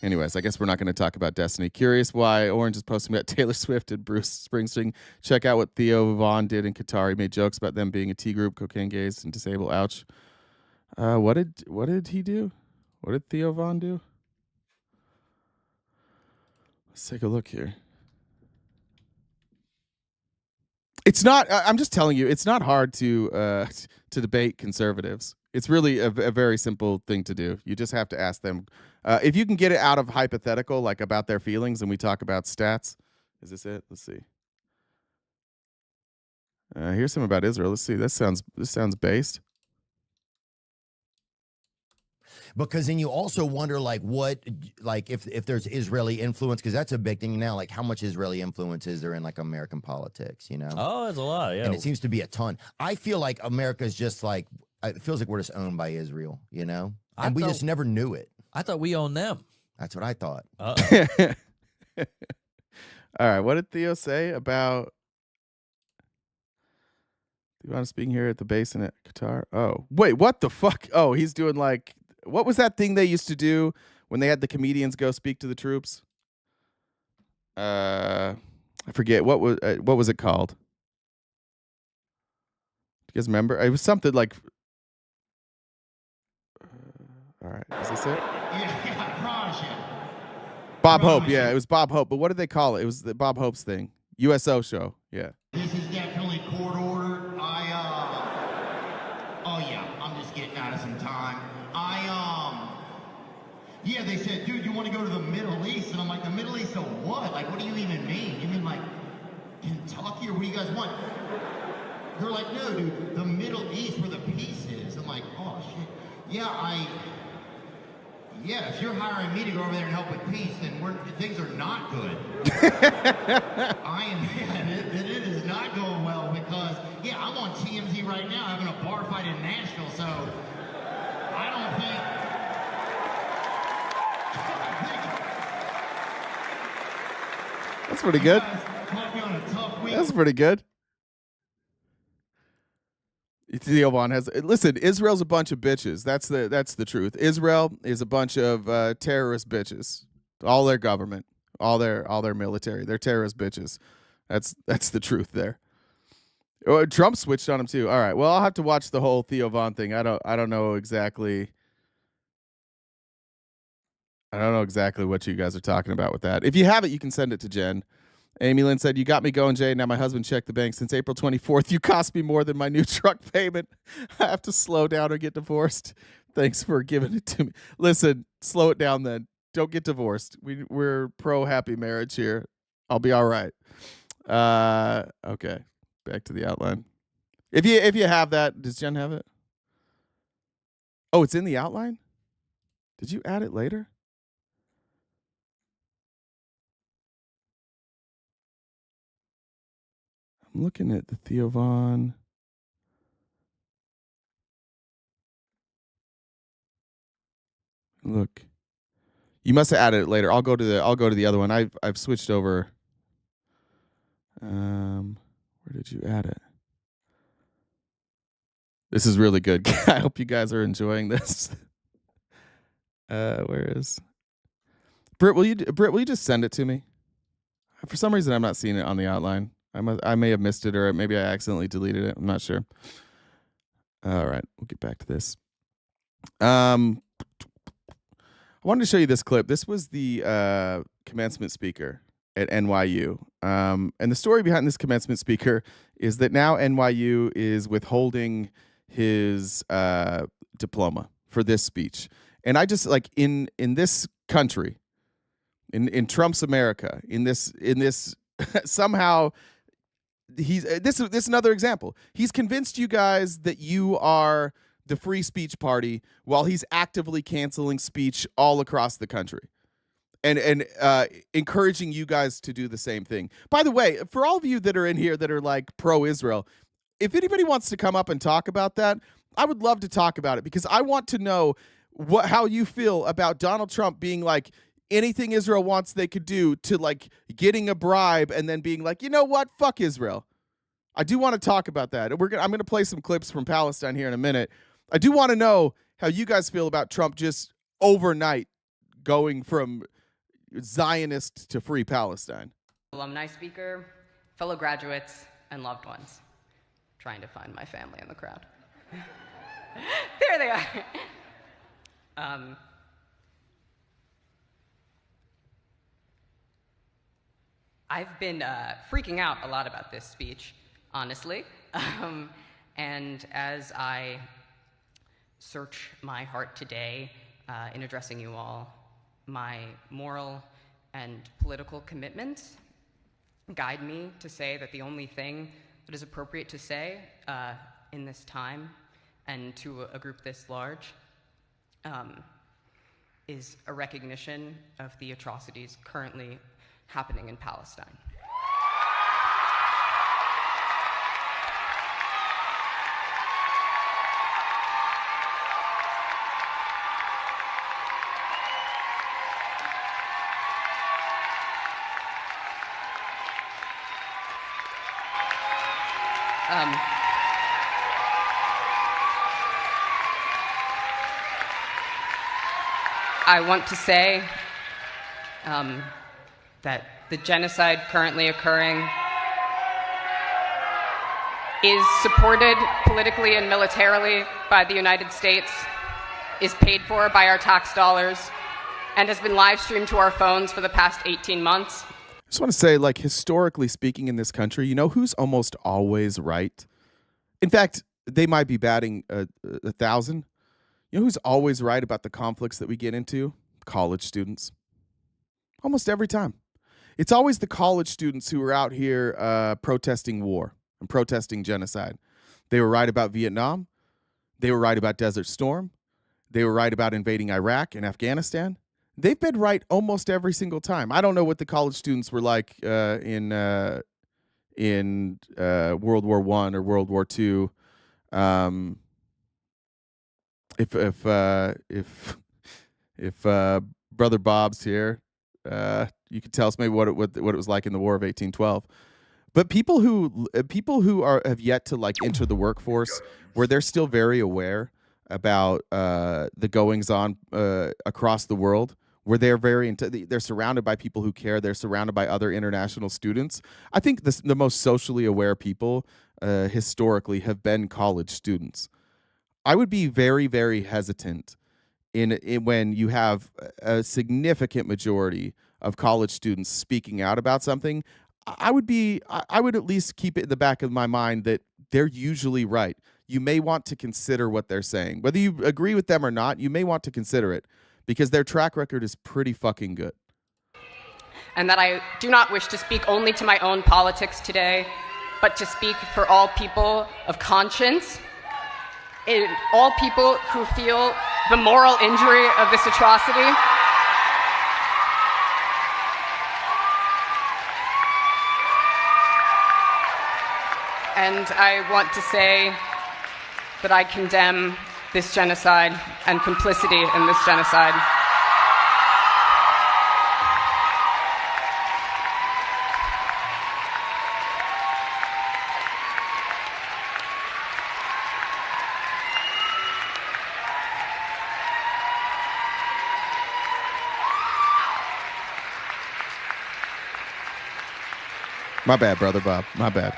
Anyways, I guess we're not going to talk about Destiny. Curious why Orange is posting about Taylor Swift and Bruce Springsteen. Check out what Theo Vaughn did in Qatar. He made jokes about them being a T group, cocaine gays, and disabled. Ouch. What did he do? What did Theo Vaughn do? Let's take a look here. It's not. I'm just telling you, it's not hard to debate conservatives. It's really a very simple thing to do. You just have to ask them. If you can get it out of hypothetical, like about their feelings, and we talk about stats. Is this it? Let's see. Here's some about Israel. Let's see. This sounds based. Because then you also wonder, like, if there's Israeli influence, because that's a big thing now. Like, how much Israeli influence is there in like American politics? You know? Oh, there's a lot. Yeah, and it seems to be a ton. I feel like America's just like, it feels like we're just owned by Israel. You know, and we just never knew it. I thought we owned them. That's what I thought. All right. What did Theo say about? Do you want to speak here at the base in Qatar? Oh, wait, what the fuck? Oh, he's doing like. What was that thing they used to do when they had the comedians go speak to the troops? I forget what was it called? Do you guys remember? It was something like. All right, is this it? Yeah, I promise you. Bob Hope, yeah, it was Bob Hope. But what did they call it? It was the Bob Hope's thing. USO show, yeah. This is definitely court ordered. Oh yeah, I'm just getting out of some time. Yeah, they said, dude, you want to go to the Middle East? And I'm like, the Middle East of what? Like, what do you even mean? You mean like Kentucky, or what do you guys want? They're like, no, dude, the Middle East where the peace is. I'm like, oh shit. Yeah, if you're hiring me to go over there and help with peace, then things are not good. It is not going well because, yeah, I'm on TMZ right now having a bar fight in Nashville, so I don't think... That's pretty good. That's pretty good. Theo Von has listen. Israel's a bunch of bitches. That's the truth. Israel is a bunch of terrorist bitches. All their government, all their military, they're terrorist bitches. That's the truth there. Oh, Trump switched on him too. All right. Well, I'll have to watch the whole Theo Von thing. I don't know exactly. I don't know exactly what you guys are talking about with that. If you have it, you can send it to Jen. Amy Lynn said, you got me going, Jay. Now my husband checked the bank. Since April 24th, you cost me more than my new truck payment. I have to slow down or get divorced. Thanks for giving it to me. Listen, slow it down then. Don't get divorced. We're pro happy marriage here. I'll be all right. Okay. Back to the outline. If you have that, does Jen have it? Oh, it's in the outline? Did you add it later? I'm looking at the Theo Von. Look, you must have added it later. I'll go to the other one. I've switched over. Where did you add it? This is really good. I hope you guys are enjoying this. Where is Britt? Will you just send it to me? For some reason, I'm not seeing it on the outline. I may have missed it, or maybe I accidentally deleted it. I'm not sure. All right, we'll get back to this. I wanted to show you this clip. This was the commencement speaker at NYU. And the story behind this commencement speaker is that now NYU is withholding his diploma for this speech. And I just like in this country, in Trump's America, in this somehow this is another example. He's convinced you guys that you are the free speech party while he's actively canceling speech all across the country and encouraging you guys to do the same thing. By the way, for all of you that are in here that are like pro-Israel, if anybody wants to come up and talk about that, I would love to talk about it because I want to know how you feel about Donald Trump being like, anything Israel wants they could do, to like getting a bribe and then being like, you know what, fuck Israel. I do want to talk about that. I'm going to play some clips from Palestine here in a minute. I do want to know how you guys feel about Trump just overnight going from Zionist to free Palestine. Alumni speaker, fellow graduates, and loved ones. Trying to find my family in the crowd. There they are. I've been freaking out a lot about this speech, honestly. And as I search my heart today in addressing you all. My moral and political commitments guide me to say that the only thing that is appropriate to say in this time and to a group this large is a recognition of the atrocities currently happening in Palestine. I want to say that the genocide currently occurring is supported politically and militarily by the United States, is paid for by our tax dollars, and has been live streamed to our phones for the past 18 months. I just want to say, like, historically speaking in this country, you know who's almost always right? In fact, they might be batting 1,000. You know who's always right about the conflicts that we get into? College students. Almost every time. It's always the college students who are out here protesting war and protesting genocide. They were right about Vietnam. They were right about Desert Storm. They were right about invading Iraq and Afghanistan. They've been right almost every single time. I don't know what the college students were like in World War I or World War II. If Brother Bob's here, you could tell us maybe what it was like in the War of 1812. But people who have yet to like enter the workforce, where they're still very aware about the goings on across the world, where they're they're surrounded by people who care. They're surrounded by other international students. I think the most socially aware people historically have been college students. I would be very, very hesitant in when you have a significant majority of college students speaking out about something. I would at least keep it in the back of my mind that they're usually right. You may want to consider what they're saying. Whether you agree with them or not, you may want to consider it because their track record is pretty fucking good. And that I do not wish to speak only to my own politics today, but to speak for all people of conscience, and all people who feel the moral injury of this atrocity. And I want to say that I condemn this genocide and complicity in this genocide. My bad, Brother Bob. My bad.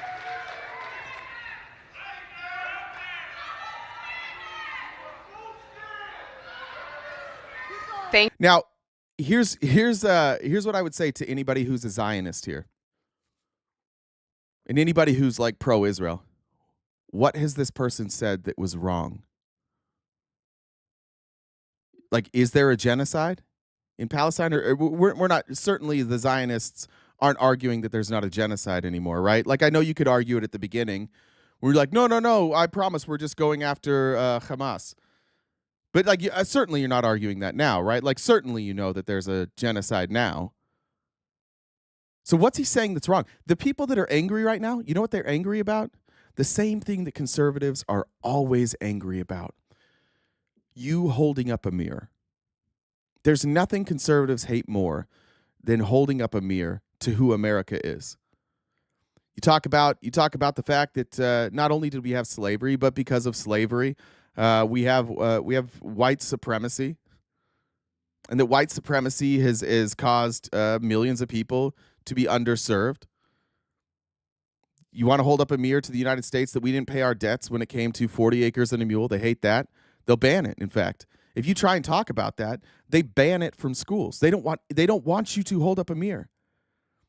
Now, here's what I would say to anybody who's a Zionist here, and anybody who's like pro-Israel. What has this person said that was wrong? Like, is there a genocide in Palestine? Or we're not, certainly the Zionists aren't arguing that there's not a genocide anymore, right? Like, I know you could argue it at the beginning. We're like, no, I promise we're just going after Hamas. But like, certainly you're not arguing that now, right? Like, certainly you know that there's a genocide now. So what's he saying that's wrong? The people that are angry right now, you know what they're angry about? The same thing that conservatives are always angry about. You holding up a mirror. There's nothing conservatives hate more than holding up a mirror to who America is. You talk about the fact that not only did we have slavery, but because of slavery, we have white supremacy, and that white supremacy has caused millions of people to be underserved. You want to hold up a mirror to the United States that we didn't pay our debts when it came to 40 acres and a mule. They hate that. They'll ban it. In fact, if you try and talk about that, they ban it from schools. They don't want you to hold up a mirror.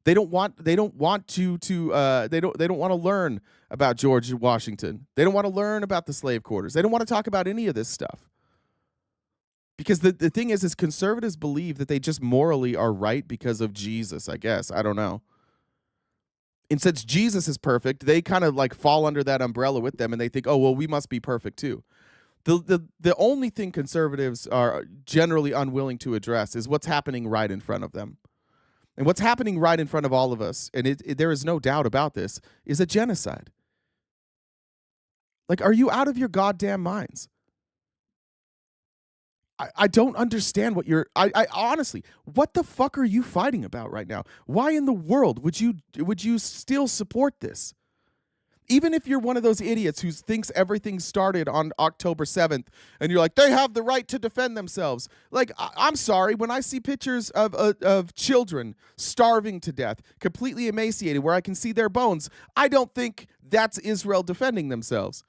They don't want to they don't want to learn about George Washington. They don't want to learn about the slave quarters. They don't want to talk about any of this stuff. Because the thing is conservatives believe that they just morally are right because of Jesus, I guess. I don't know. And since Jesus is perfect, they kind of like fall under that umbrella with them, and they think, oh, well, we must be perfect too. The only thing conservatives are generally unwilling to address is what's happening right in front of them. And what's happening right in front of all of us, and there is no doubt about this, is a genocide. Like, are you out of your goddamn minds? I don't understand what you're. I honestly, what the fuck are you fighting about right now? Why in the world would you still support this? Even if you're one of those idiots who thinks everything started on October 7th and you're like, they have the right to defend themselves. Like, I'm sorry, when I see pictures of children starving to death, completely emaciated, where I can see their bones, I don't think that's Israel defending themselves.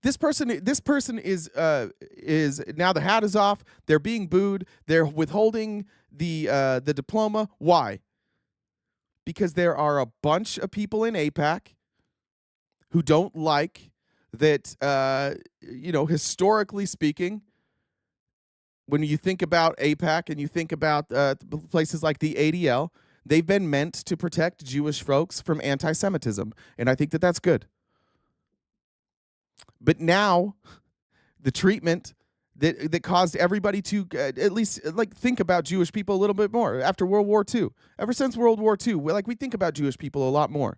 This person is now the hat is off. They're being booed. They're withholding the diploma. Why? Because there are a bunch of people in AIPAC who don't like that, historically speaking, when you think about AIPAC and you think about places like the ADL, they've been meant to protect Jewish folks from anti-Semitism, and I think that that's good. But now, the treatment that caused everybody to at least like think about Jewish people a little bit more after World War II. Ever since World War II, we think about Jewish people a lot more.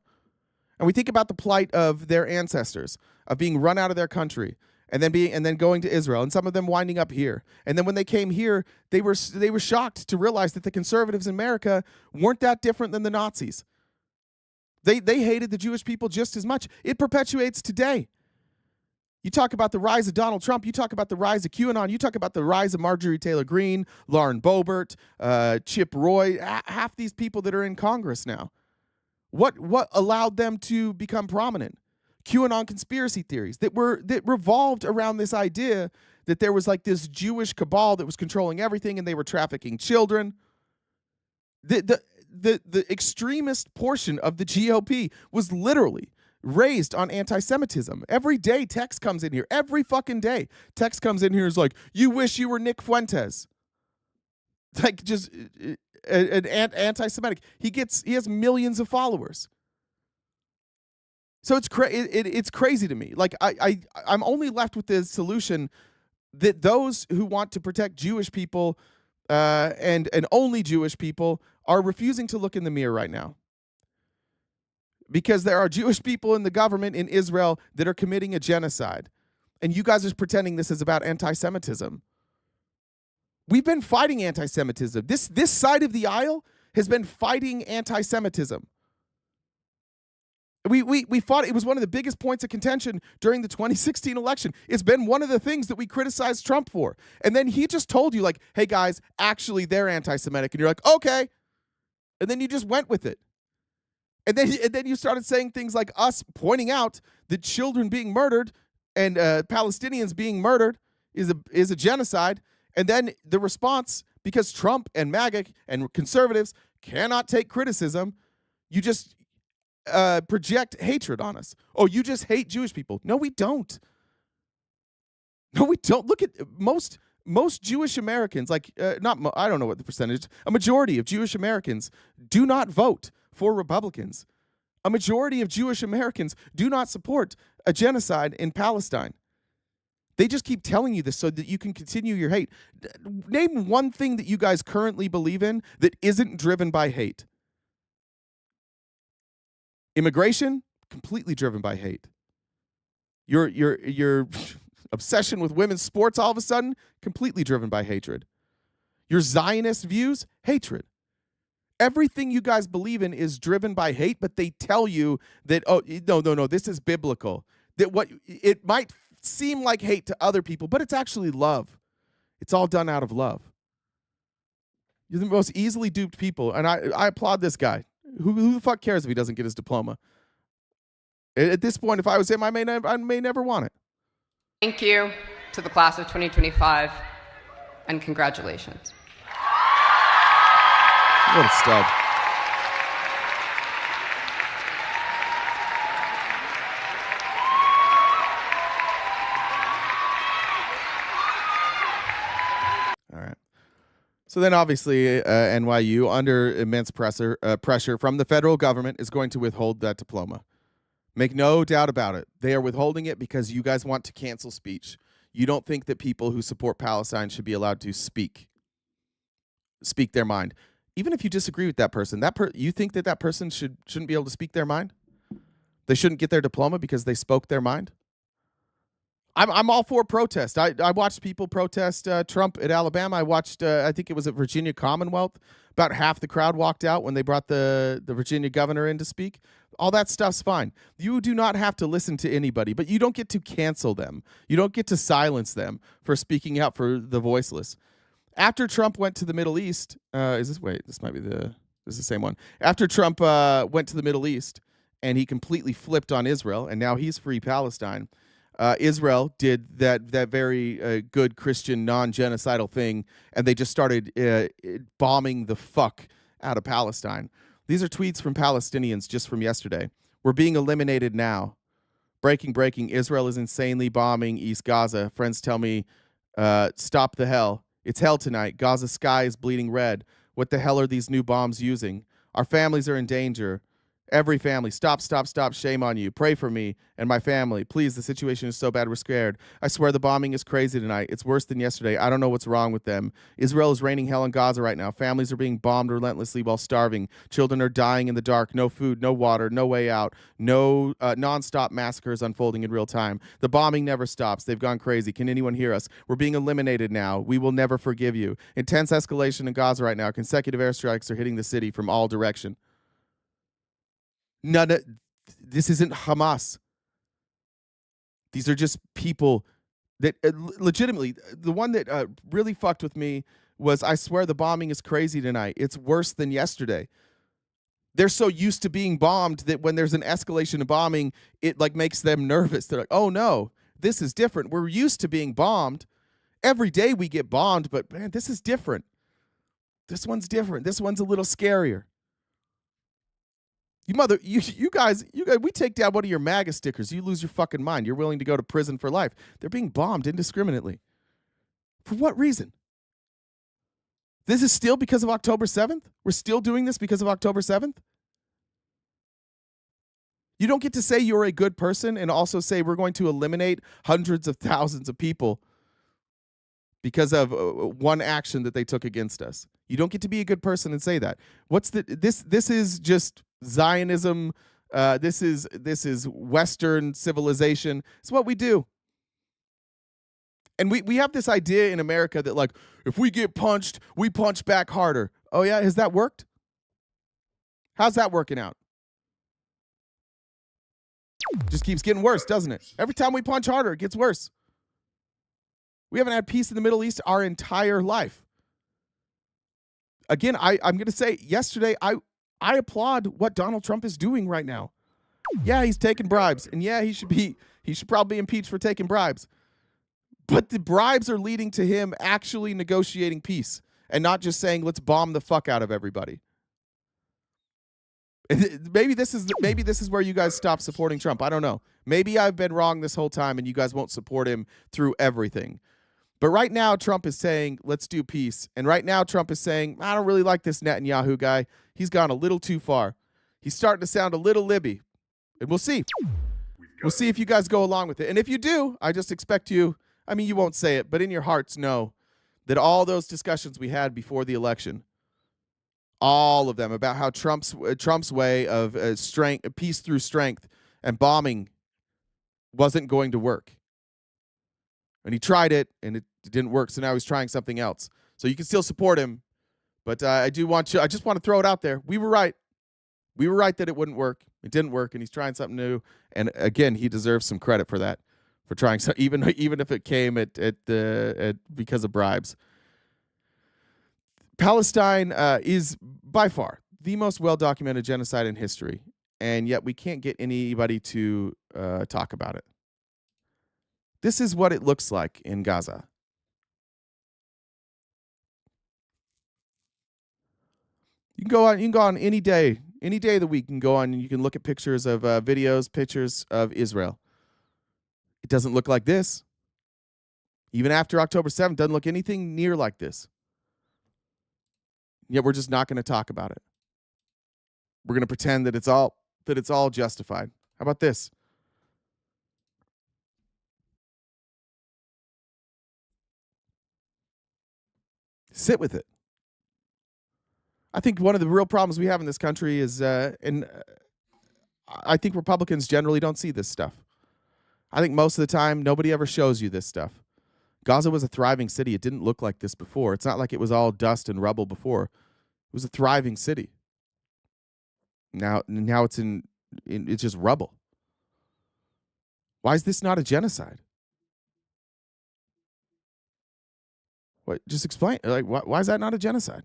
And we think about the plight of their ancestors, of being run out of their country, and then going to Israel, and some of them winding up here. And then when they came here, they were shocked to realize that the conservatives in America weren't that different than the Nazis. They hated the Jewish people just as much. It perpetuates today. You talk about the rise of Donald Trump. You talk about the rise of QAnon. You talk about the rise of Marjorie Taylor Greene, Lauren Boebert, Chip Roy, half these people that are in Congress now. What allowed them to become prominent? QAnon conspiracy theories that revolved around this idea that there was like this Jewish cabal that was controlling everything and they were trafficking children. The extremist portion of the GOP was literally raised on anti-Semitism. Every day text comes in here. Every fucking day text comes in here is like, you wish you were Nick Fuentes. Like just an anti-Semitic. He has millions of followers. So it's crazy to me. Like I'm only left with the solution that those who want to protect Jewish people and only Jewish people are refusing to look in the mirror right now. Because there are Jewish people in the government in Israel that are committing a genocide. And you guys are pretending this is about anti-Semitism. We've been fighting anti-Semitism. This side of the aisle has been fighting anti-Semitism. We fought. It was one of the biggest points of contention during the 2016 election. It's been one of the things that we criticized Trump for. And then he just told you, like, hey, guys, actually, they're anti-Semitic. And you're like, okay. And then you just went with it. And then you started saying things like us pointing out that children being murdered and Palestinians being murdered is a genocide. And then the response, because Trump and MAGA and conservatives cannot take criticism, you just project hatred on us. Oh, you just hate Jewish people. No, we don't. No, we don't. Look at most Jewish Americans, I don't know what the percentage, a majority of Jewish Americans do not vote for Republicans. A majority of Jewish Americans do not support a genocide in Palestine. They just keep telling you this so that you can continue your hate. Name one thing that you guys currently believe in that isn't driven by hate. Immigration, completely driven by hate. Your obsession with women's sports all of a sudden, completely driven by hatred. Your Zionist views, hatred. Everything you guys believe in is driven by hate, but they tell you that, oh, no, this is biblical. That what it might seem like hate to other people, but it's actually love. It's all done out of love. You're the most easily duped people, and I applaud this guy. Who the fuck cares if he doesn't get his diploma? At this point, if I was him, I may never want it. Thank you to the class of 2025, and congratulations. What a stud. All right. So then obviously NYU, under immense pressure from the federal government, is going to withhold that diploma. Make no doubt about it. They are withholding it because you guys want to cancel speech. You don't think that people who support Palestine should be allowed to speak their mind. Even if you disagree with that person, you think that person shouldn't be able to speak their mind? They shouldn't get their diploma because they spoke their mind? I'm all for protest. I watched people protest Trump at Alabama. I watched, I think it was at Virginia Commonwealth. About half the crowd walked out when they brought the Virginia governor in to speak. All that stuff's fine. You do not have to listen to anybody, but you don't get to cancel them. You don't get to silence them for speaking out for the voiceless. After Trump went to the Middle East, this might be this is the same one. After Trump went to the Middle East and he completely flipped on Israel, and now he's free Palestine. Israel did that very good Christian non-genocidal thing, and they just started bombing the fuck out of Palestine. These are tweets from Palestinians just from yesterday. We're being eliminated now. Breaking. Israel is insanely bombing East Gaza. Friends tell me, stop the hell. It's hell tonight. Gaza sky is bleeding red. What the hell are these new bombs using? Our families are in danger. Every family, stop. Shame on you. Pray for me and my family. Please, the situation is so bad we're scared. I swear the bombing is crazy tonight. It's worse than yesterday. I don't know what's wrong with them. Israel is raining hell in Gaza right now. Families are being bombed relentlessly while starving. Children are dying in the dark. No food, no water, no way out. No nonstop massacres unfolding in real time. The bombing never stops. They've gone crazy. Can anyone hear us? We're being eliminated now. We will never forgive you. Intense escalation in Gaza right now. Consecutive airstrikes are hitting the city from all direction. This isn't Hamas. These are just people that legitimately, the one that really fucked with me was, I swear the bombing is crazy tonight. It's worse than yesterday. They're so used to being bombed that when there's an escalation of bombing, it like makes them nervous. They're like, oh no, this is different. We're used to being bombed. Every day we get bombed, but man, this is different. This one's different. This one's a little scarier. You guys, we take down one of your MAGA stickers. You lose your fucking mind. You're willing to go to prison for life. They're being bombed indiscriminately. For what reason? This is still because of October 7th? We're still doing this because of October 7th? You don't get to say you're a good person and also say we're going to eliminate hundreds of thousands of people because of one action that they took against us. You don't get to be a good person and say that. This is just Zionism. This is Western civilization. It's what we do. And we have this idea in America that, like, if we get punched, we punch back harder. Oh yeah, has that worked? How's that working out? Just keeps getting worse, doesn't it? Every time we punch harder, it gets worse. We haven't had peace in the Middle East our entire life. Again, I'm going to say yesterday, I applaud what Donald Trump is doing right now. Yeah, he's taking bribes. And yeah, he should probably be impeached for taking bribes. But the bribes are leading to him actually negotiating peace and not just saying, let's bomb the fuck out of everybody. Maybe this is where you guys stop supporting Trump. I don't know. Maybe I've been wrong this whole time and you guys won't support him through everything. But right now, Trump is saying, let's do peace. And right now, Trump is saying, I don't really like this Netanyahu guy. He's gone a little too far. He's starting to sound a little libby. And we'll see. We'll see if you guys go along with it. And if you do, I just expect you, I mean, you won't say it, but in your hearts know that all those discussions we had before the election, all of them about how Trump's way of peace through strength and bombing wasn't going to work. And he tried it, and it didn't work, so now he's trying something else. So you can still support him, but I just want to throw it out there. We were right. We were right that it wouldn't work. It didn't work, and he's trying something new. And again, he deserves some credit for that, for trying so even if it came at because of bribes. Palestine is by far the most well-documented genocide in history, and yet we can't get anybody to talk about it. This is what it looks like in Gaza. You can go on any day of the week. You can go on and you can look at pictures of videos, pictures of Israel. It doesn't look like this. Even after October 7th, doesn't look anything near like this. Yet we're just not going to talk about it. We're going to pretend that it's all justified. How about this? Sit with it. I think one of the real problems we have in this country is, I think Republicans generally don't see this stuff. I think most of the time, nobody ever shows you this stuff. Gaza was a thriving city. It didn't look like this before. It's not like it was all dust and rubble before. It was a thriving city. Now it's it's just rubble. Why is this not a genocide? What? Just explain. Like, why is that not a genocide?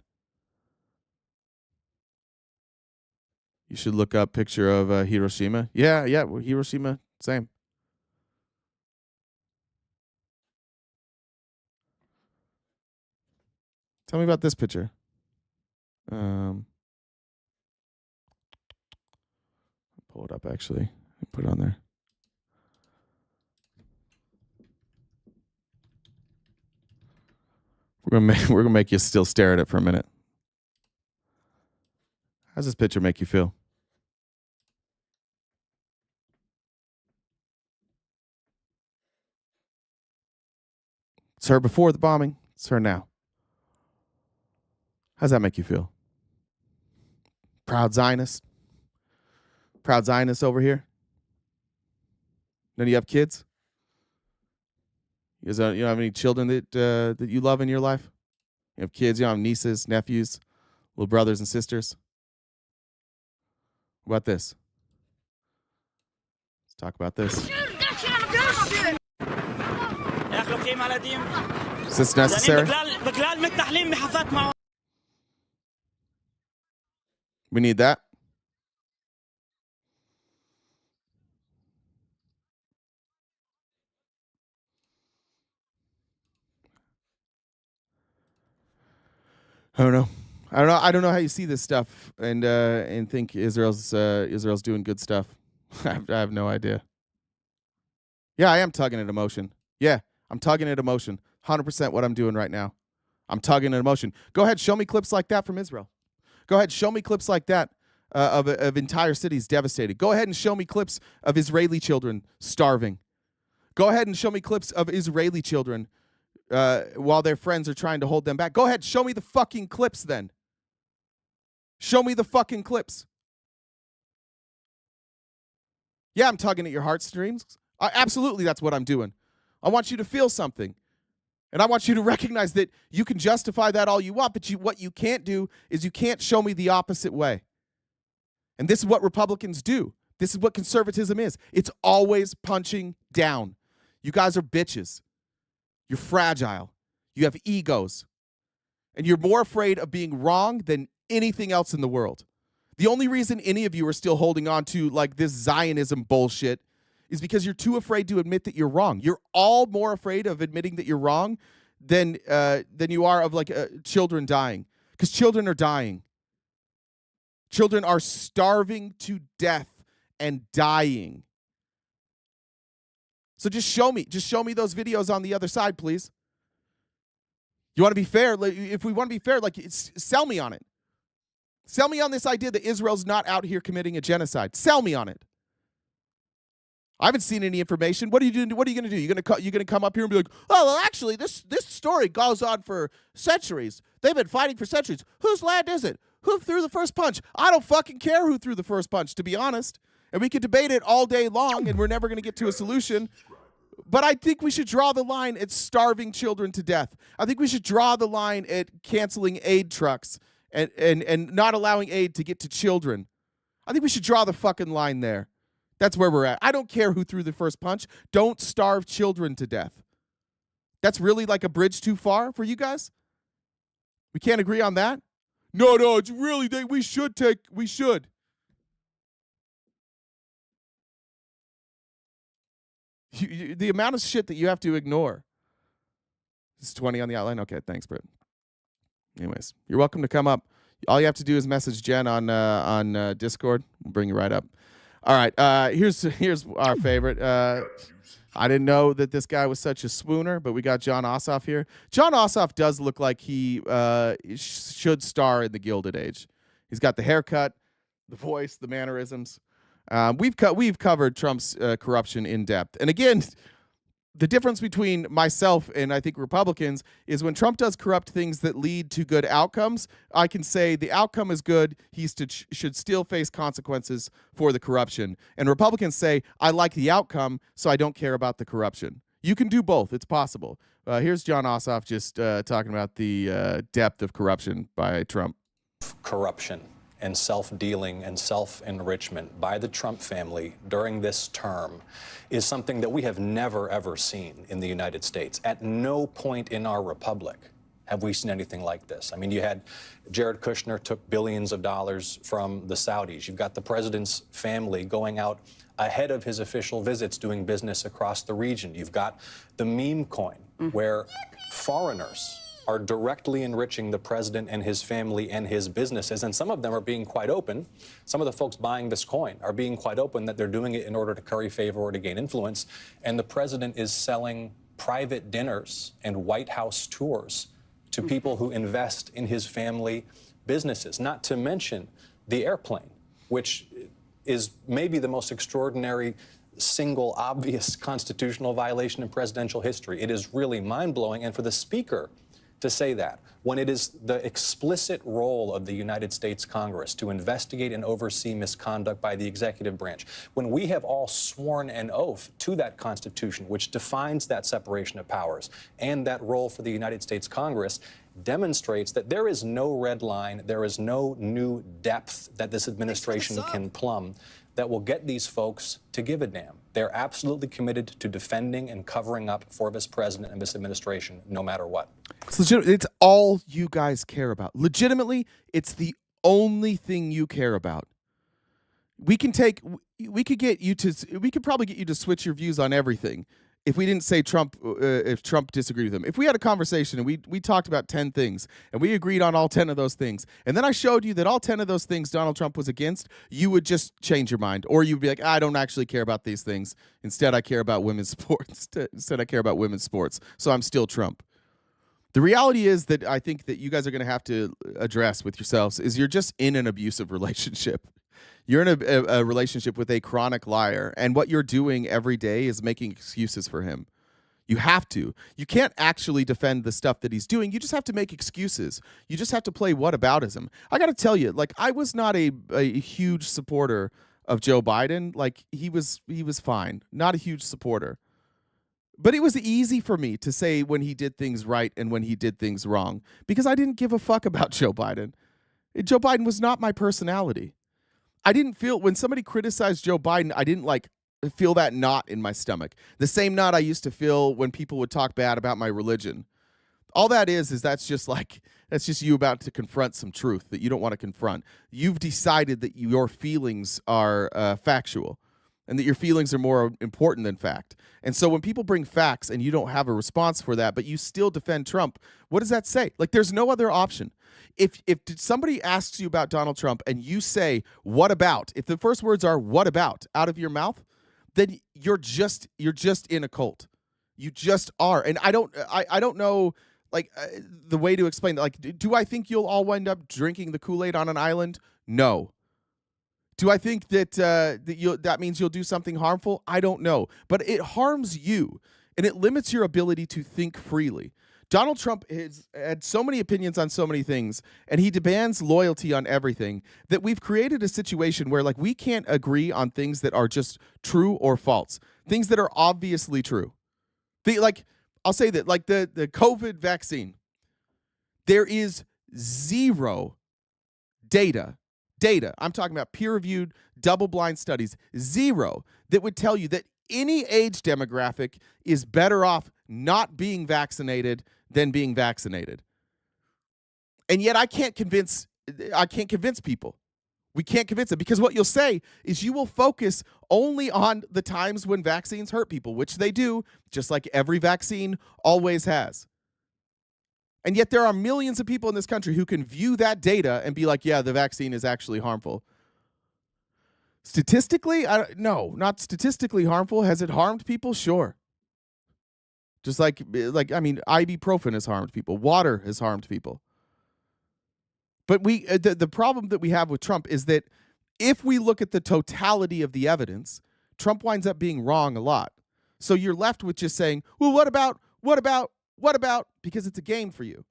You should look up picture of Hiroshima. Yeah, well, Hiroshima, same. Tell me about this picture. Pull it up actually. Put it on there. We're gonna make you still stare at it for a minute. How's this picture make you feel? It's her before the bombing. It's her now. How's that make you feel? Proud Zionist? Proud Zionist over here? None of you have kids? You don't have any children that you love in your life? You have kids, you don't have nieces, nephews, little brothers and sisters? What about this? Let's talk about this. Is this necessary? We need that. I don't know. I don't know how you see this stuff and think Israel's doing good stuff. I have no idea. Yeah, I am tugging at emotion. Yeah, I'm tugging at emotion. 100% what I'm doing right now. I'm tugging at emotion. Go ahead, show me clips like that from Israel. Go ahead, show me clips like that of entire cities devastated. Go ahead and show me clips of Israeli children starving. Go ahead and show me clips of Israeli children while their friends are trying to hold them back. Go ahead, show me the fucking clips then. Show me the fucking clips. Yeah, I'm tugging at your heartstrings. Absolutely, that's what I'm doing. I want you to feel something. And I want you to recognize that you can justify that all you want, but what you can't do is you can't show me the opposite way. And this is what Republicans do. This is what conservatism is. It's always punching down. You guys are bitches. You're fragile. You have egos. And you're more afraid of being wrong than anything else in the world. The only reason any of you are still holding on to like this Zionism bullshit is because you're too afraid to admit that you're wrong. You're all more afraid of admitting that you're wrong than you are of like children dying, because children are dying. Children are starving to death and dying. So just show me those videos on the other side, please. You want to be fair? If we want to be fair, sell me on it. Sell me on this idea that Israel's not out here committing a genocide. Sell me on it. I haven't seen any information. What are you doing? What are you going to do? You're going to come up here and be like, "Oh, well, actually, this story goes on for centuries. They've been fighting for centuries. Whose land is it? Who threw the first punch?" I don't fucking care who threw the first punch, to be honest. And we could debate it all day long, and we're never going to get to a solution. But I think we should draw the line at starving children to death. I think we should draw the line at canceling aid trucks and not allowing aid to get to children. I think we should draw the fucking line there. That's where we're at. I don't care who threw the first punch. Don't starve children to death. That's really like a bridge too far for you guys? We can't agree on that? No, it's really, we should. The amount of shit that you have to ignore. It's 20 on the outline. Okay, thanks, Britt. Anyways, you're welcome to come up. All you have to do is message Jen on Discord. We'll bring you right up. All right. Here's our favorite. I didn't know that this guy was such a swooner, but we got John Ossoff here. John Ossoff does look like he should star in The Gilded Age. He's got the haircut, the voice, the mannerisms. We've covered Trump's corruption in depth. And again, the difference between myself and I think Republicans is when Trump does corrupt things that lead to good outcomes, I can say the outcome is good. He should still face consequences for the corruption. And Republicans say, I like the outcome, so I don't care about the corruption. You can do both. It's possible. Here's John Ossoff just talking about the depth of corruption by Trump. Corruption and self-dealing and self-enrichment by the Trump family during this term is something that we have never, ever seen in the United States. At no point in our republic have we seen anything like this. I mean, you had Jared Kushner took billions of dollars from the Saudis. You've got the president's family going out ahead of his official visits doing business across the region. You've got the meme coin, where foreigners are directly enriching the president and his family and his businesses. And some of them are being quite open. Some of the folks buying this coin are being quite open that they're doing it in order to curry favor or to gain influence. And the president is selling private dinners and White House tours to people who invest in his family businesses, not to mention the airplane, which is maybe the most extraordinary single obvious constitutional violation in presidential history. It is really mind-blowing. And for the speaker to say that, when it is the explicit role of the United States Congress to investigate and oversee misconduct by the executive branch, when we have all sworn an oath to that Constitution, which defines that separation of powers, and that role for the United States Congress demonstrates that there is no red line, there is no new depth that this administration can plumb that will get these folks to give a damn. They're absolutely committed to defending and covering up for this president and this administration, no matter what. It's all you guys care about. Legitimately, it's the only thing you care about. We could probably get you to switch your views on everything if we didn't say Trump, if Trump disagreed with him. If we had a conversation and we talked about 10 things and we agreed on all 10 of those things, and then I showed you that all 10 of those things Donald Trump was against, you would just change your mind. Or you'd be like, I don't actually care about these things. Instead, I care about women's sports. Instead, I care about women's sports. So I'm still Trump. The reality is that I think that you guys are going to have to address with yourselves is you're just in an abusive relationship. You're in a relationship with a chronic liar, and what you're doing every day is making excuses for him. You have to. You can't actually defend the stuff that he's doing. You just have to make excuses. You just have to play whataboutism. I got to tell you, like, I was not a huge supporter of Joe Biden. Like, he was fine. Not a huge supporter. But it was easy for me to say when he did things right and when he did things wrong because I didn't give a fuck about Joe Biden. Joe Biden was not my personality. I didn't feel when somebody criticized Joe Biden, I didn't feel that knot in my stomach. The same knot I used to feel when people would talk bad about my religion. All that is that's just you about to confront some truth that you don't want to confront. You've decided that your feelings are factual and that your feelings are more important than fact. And so when people bring facts and you don't have a response for that, but you still defend Trump, what does that say? Like, there's no other option. If somebody asks you about Donald Trump and you say, what about? If the first words are, what about, out of your mouth, then you're just in a cult. You just are. And I don't know, the way to explain that. Like, do I think you'll all wind up drinking the Kool-Aid on an island? No. Do I think that that means you'll do something harmful? I don't know. But it harms you, and it limits your ability to think freely. Donald Trump has had so many opinions on so many things, and he demands loyalty on everything, that we've created a situation where, like, we can't agree on things that are just true or false, things that are obviously true. I'll say that, like the COVID vaccine, there is zero data, I'm talking about peer-reviewed, double-blind studies, zero, that would tell you that any age demographic is better off not being vaccinated than being vaccinated. And yet I can't convince people. We can't convince them because what you'll say is you will focus only on the times when vaccines hurt people, which they do, just like every vaccine always has. And yet there are millions of people in this country who can view that data and be like, yeah, the vaccine is actually harmful. Statistically, no, not statistically harmful. Has it harmed people? Sure. Just like I mean, ibuprofen has harmed people. Water has harmed people. But the problem that we have with Trump is that if we look at the totality of the evidence, Trump winds up being wrong a lot. So you're left with just saying, well, what about, because it's a game for you.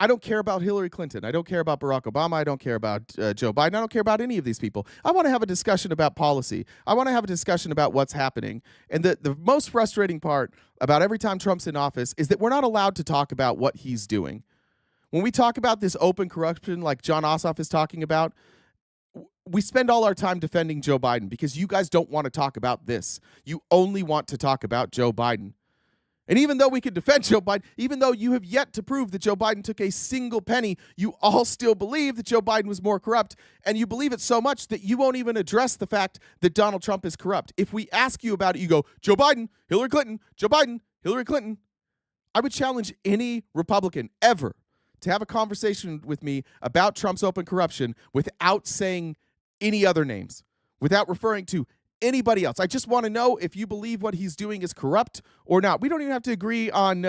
I don't care about Hillary Clinton. I don't care about Barack Obama. I don't care about Joe Biden. I don't care about any of these people. I want to have a discussion about policy. I want to have a discussion about what's happening. And the most frustrating part about every time Trump's in office is that we're not allowed to talk about what he's doing. When we talk about this open corruption like John Ossoff is talking about, we spend all our time defending Joe Biden because you guys don't want to talk about this. You only want to talk about Joe Biden. And even though we can defend Joe Biden, even though you have yet to prove that Joe Biden took a single penny, you all still believe that Joe Biden was more corrupt. And you believe it so much that you won't even address the fact that Donald Trump is corrupt. If we ask you about it, you go, Joe Biden, Hillary Clinton, Joe Biden, Hillary Clinton. I would challenge any Republican ever to have a conversation with me about Trump's open corruption without saying any other names, without referring to anybody else. I just want to know if you believe what he's doing is corrupt or not. We don't even have to agree on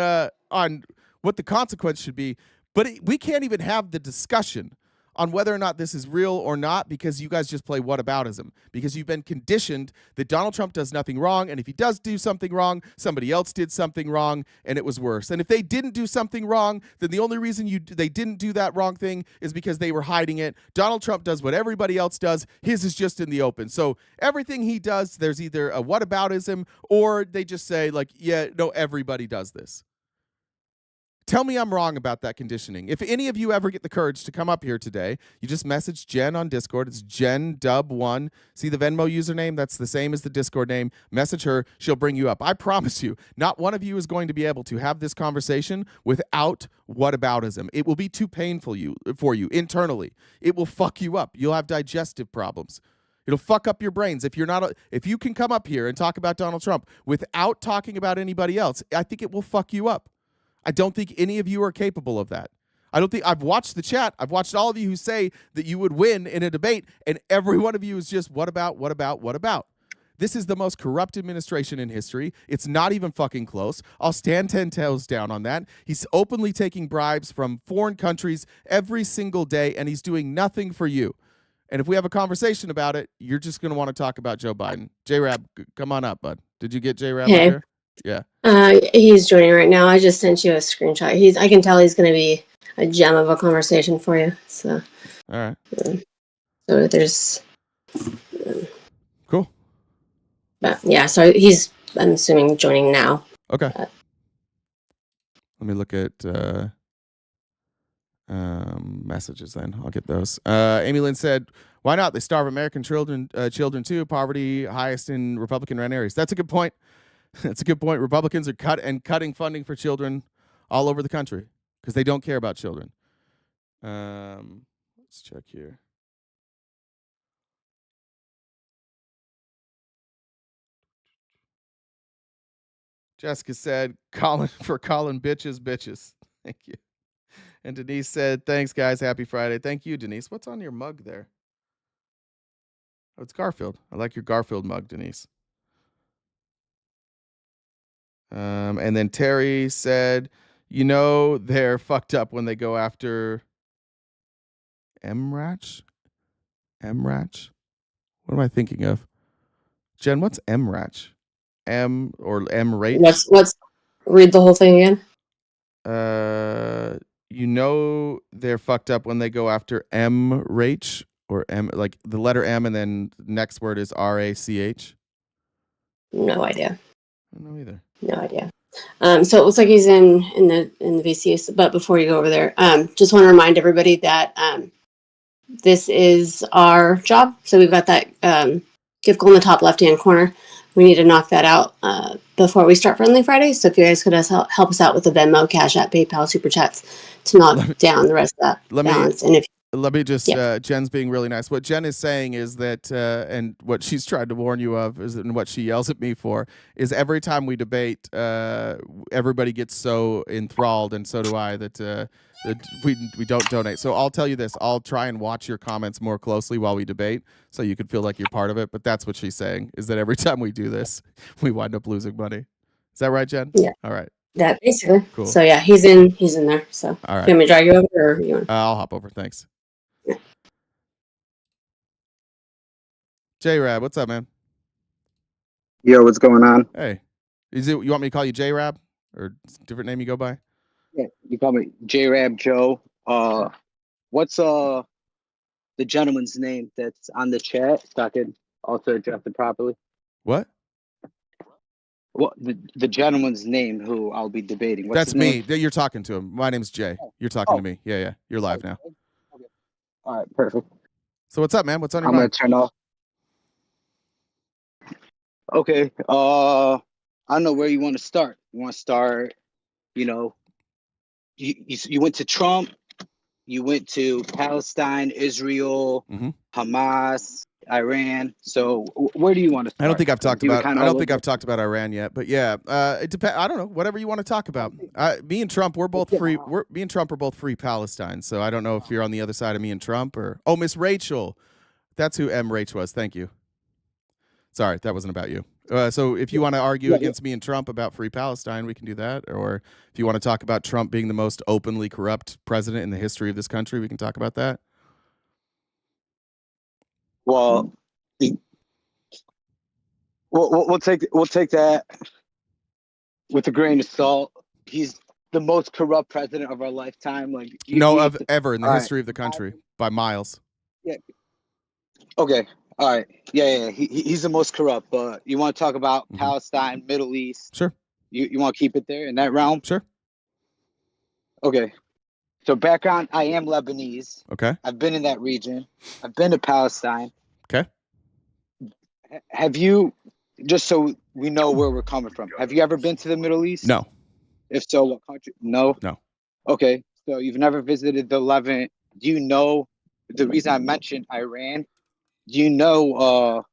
what the consequence should be, but we can't even have the discussion on whether or not this is real or not because you guys just play whataboutism, because you've been conditioned that Donald Trump does nothing wrong, and if he does do something wrong, somebody else did something wrong, and it was worse. And if they didn't do something wrong, then the only reason they didn't do that wrong thing is because they were hiding it. Donald Trump does what everybody else does. His is just in the open. So everything he does, there's either a whataboutism or they just say, like, yeah, no, everybody does this. Tell me I'm wrong about that conditioning. If any of you ever get the courage to come up here today, you just message Jen on Discord. It's JenDub1. See the Venmo username? That's the same as the Discord name. Message her. She'll bring you up. I promise you, not one of you is going to be able to have this conversation without whataboutism. It will be too painful for you internally. It will fuck you up. You'll have digestive problems. It'll fuck up your brains. If you can come up here and talk about Donald Trump without talking about anybody else, I think it will fuck you up. I don't think any of you are capable of that. I've watched the chat. I've watched all of you who say that you would win in a debate, and every one of you is just, what about? This is the most corrupt administration in history. It's not even fucking close. I'll stand 10 toes down on that. He's openly taking bribes from foreign countries every single day, and he's doing nothing for you. And if we have a conversation about it, you're just going to want to talk about Joe Biden. J-Rab, come on up, bud. Did you get J-Rab up here? Yeah. He's joining right now. I just sent you a screenshot. I can tell he's going to be a gem of a conversation for you. So, all right. So there's cool. But yeah, so I'm assuming joining now. Okay. Let me look at messages then. I'll get those. Amy Lynn said, "Why not? They starve American children too. Poverty highest in Republican ran areas." That's a good point. That's a good point. Republicans are cutting funding for children all over the country because they don't care about children. Let's check here. Jessica said, Colin bitches. Thank you. And Denise said, thanks, guys. Happy Friday. Thank you, Denise. What's on your mug there? Oh, it's Garfield. I like your Garfield mug, Denise. And then Terry said, they're fucked up when they go after MRACH? MRACH? What am I thinking of? Jen, what's MRACH? M or M-rate? What's read the whole thing again? They're fucked up when they go after M-rach or M, like the letter M and then next word is R-A-C-H. No idea. I don't know either. No idea. So it looks like he's in the VC. But before you go over there, just want to remind everybody that this is our job. So we've got that gift goal in the top left-hand corner. We need to knock that out before we start Friendly Friday. So if you guys could help us out with the Venmo, Cash App, PayPal, Super Chats to knock down the rest of that balance. And if let me just Jen's being really nice. What Jen is saying is that and what she's tried to warn you of is, and what she yells at me for, is every time we debate, everybody gets so enthralled, and so do I, that we don't donate. So I'll tell you this, I'll try and watch your comments more closely while we debate, so you can feel like you're part of it. But that's what she's saying, is that every time we do this, we wind up losing money. Is that right, Jen? Yeah. All right. That basically. Cool. So yeah, he's in there. So all right. You want me to drag you over, or you want? I'll hop over. Thanks. J-Rab, what's up, man? Yo, what's going on? Hey, you want me to call you J-Rab, or different name you go by? Yeah, you call me J-Rab Joe. What's the gentleman's name that's on the chat so I could also address it properly? What? What the gentleman's name who I'll be debating? What's That's his name? me. You're talking to him. My name's Jay. You're talking to me. Yeah. You're live now. Okay. All right, perfect. So what's up, man? What's on your I'm mind? gonna turn off. Okay. I don't know where you want to start. You want to start, you went to Trump, you went to Palestine, Israel, Hamas, Iran. So where do you want to start? I don't think I've talked about. Kinda I don't all think over. I've talked about Iran yet, but yeah, it depends. I don't know. Whatever you want to talk about. Me and Trump, we're both free. Me and Trump are both free Palestine. So I don't know if you're on the other side of me and Trump, or Miss Rachel. That's who M. Rach was. Thank you. Sorry, that wasn't about you. So if you want to argue against me and Trump about free Palestine, we can do that. Or if you want to talk about Trump being the most openly corrupt president in the history of this country, we can talk about that. Well, we'll take that with a grain of salt. He's the most corrupt president of our lifetime. Like Ever in the history of the country by miles. Yeah. Okay. All right. Yeah. He's the most corrupt. But you want to talk about Palestine, Middle East? Sure. You want to keep it there in that realm? Sure. Okay. So background: I am Lebanese. Okay. I've been in that region. I've been to Palestine. Okay. Have you? Just so we know where we're coming from. Have you ever been to the Middle East? No. If so, what country? No. No. Okay. So you've never visited the Levant. Do you know the reason I mentioned Iran? Do you know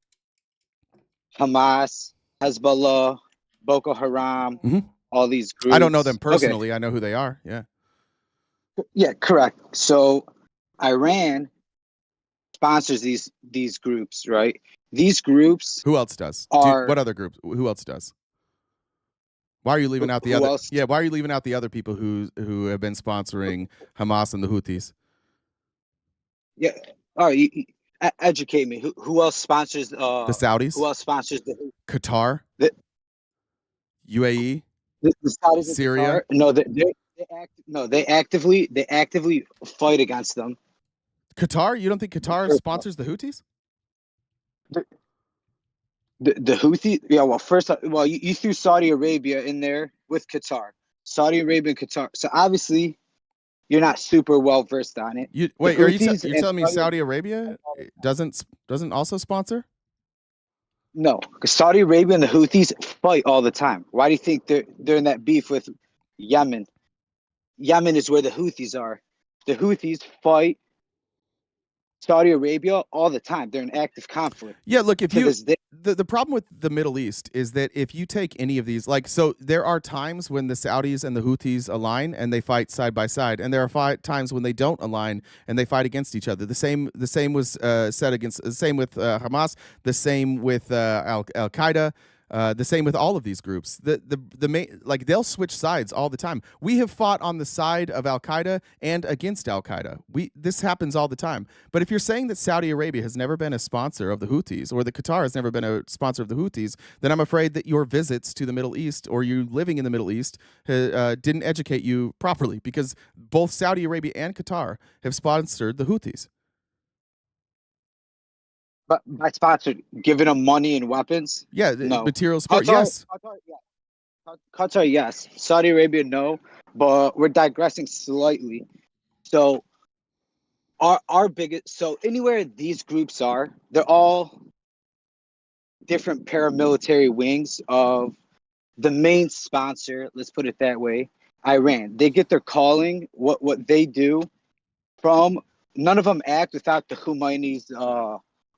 Hamas, Hezbollah, Boko Haram, all these groups? I don't know them personally. Okay. I know who they are. Yeah. Yeah, correct. So Iran sponsors these groups, right? These groups. Who else does? What other groups? Who else does? Why are you leaving out the other? Else? Yeah, why are you leaving out the other people who have been sponsoring Hamas and the Houthis? Yeah. All right. Educate me. Who else sponsors the Saudis? Who else sponsors the Qatar? UAE? The Saudis, Syria? No, they actively fight against them. Qatar? You don't think Qatar sponsors the Houthis? The Houthis? Yeah. Well, you threw Saudi Arabia in there with Qatar. Saudi Arabia and Qatar. So obviously, you're not super well versed on it. You're telling me Saudi Arabia doesn't also sponsor? No, because Saudi Arabia and the Houthis fight all the time. Why do you think they're in that beef with Yemen? Yemen is where the Houthis are. The Houthis fight Saudi Arabia all the time. They're in active conflict. Yeah, look, if you the problem with the Middle East is that if you take any of these, like, so there are times when the Saudis and the Houthis align and they fight side by side, and there are times when they don't align and they fight against each other. The same was said against. The same with Hamas. The same with Al Qaeda. The same with all of these groups. The main, like, they'll switch sides all the time. We have fought on the side of Al Qaeda and against Al Qaeda. This happens all the time. But if you're saying that Saudi Arabia has never been a sponsor of the Houthis, or that Qatar has never been a sponsor of the Houthis, then I'm afraid that your visits to the Middle East, or you living in the Middle East, didn't educate you properly, because both Saudi Arabia and Qatar have sponsored the Houthis. But by sponsored, giving them money and weapons? Yeah, no. Material support, yes. Qatar, yes. Saudi Arabia, no. But we're digressing slightly. So our biggest, so anywhere these groups are, they're all different paramilitary wings of the main sponsor, let's put it that way, Iran. They get their calling, what they do, from none of them act without the Khomeini's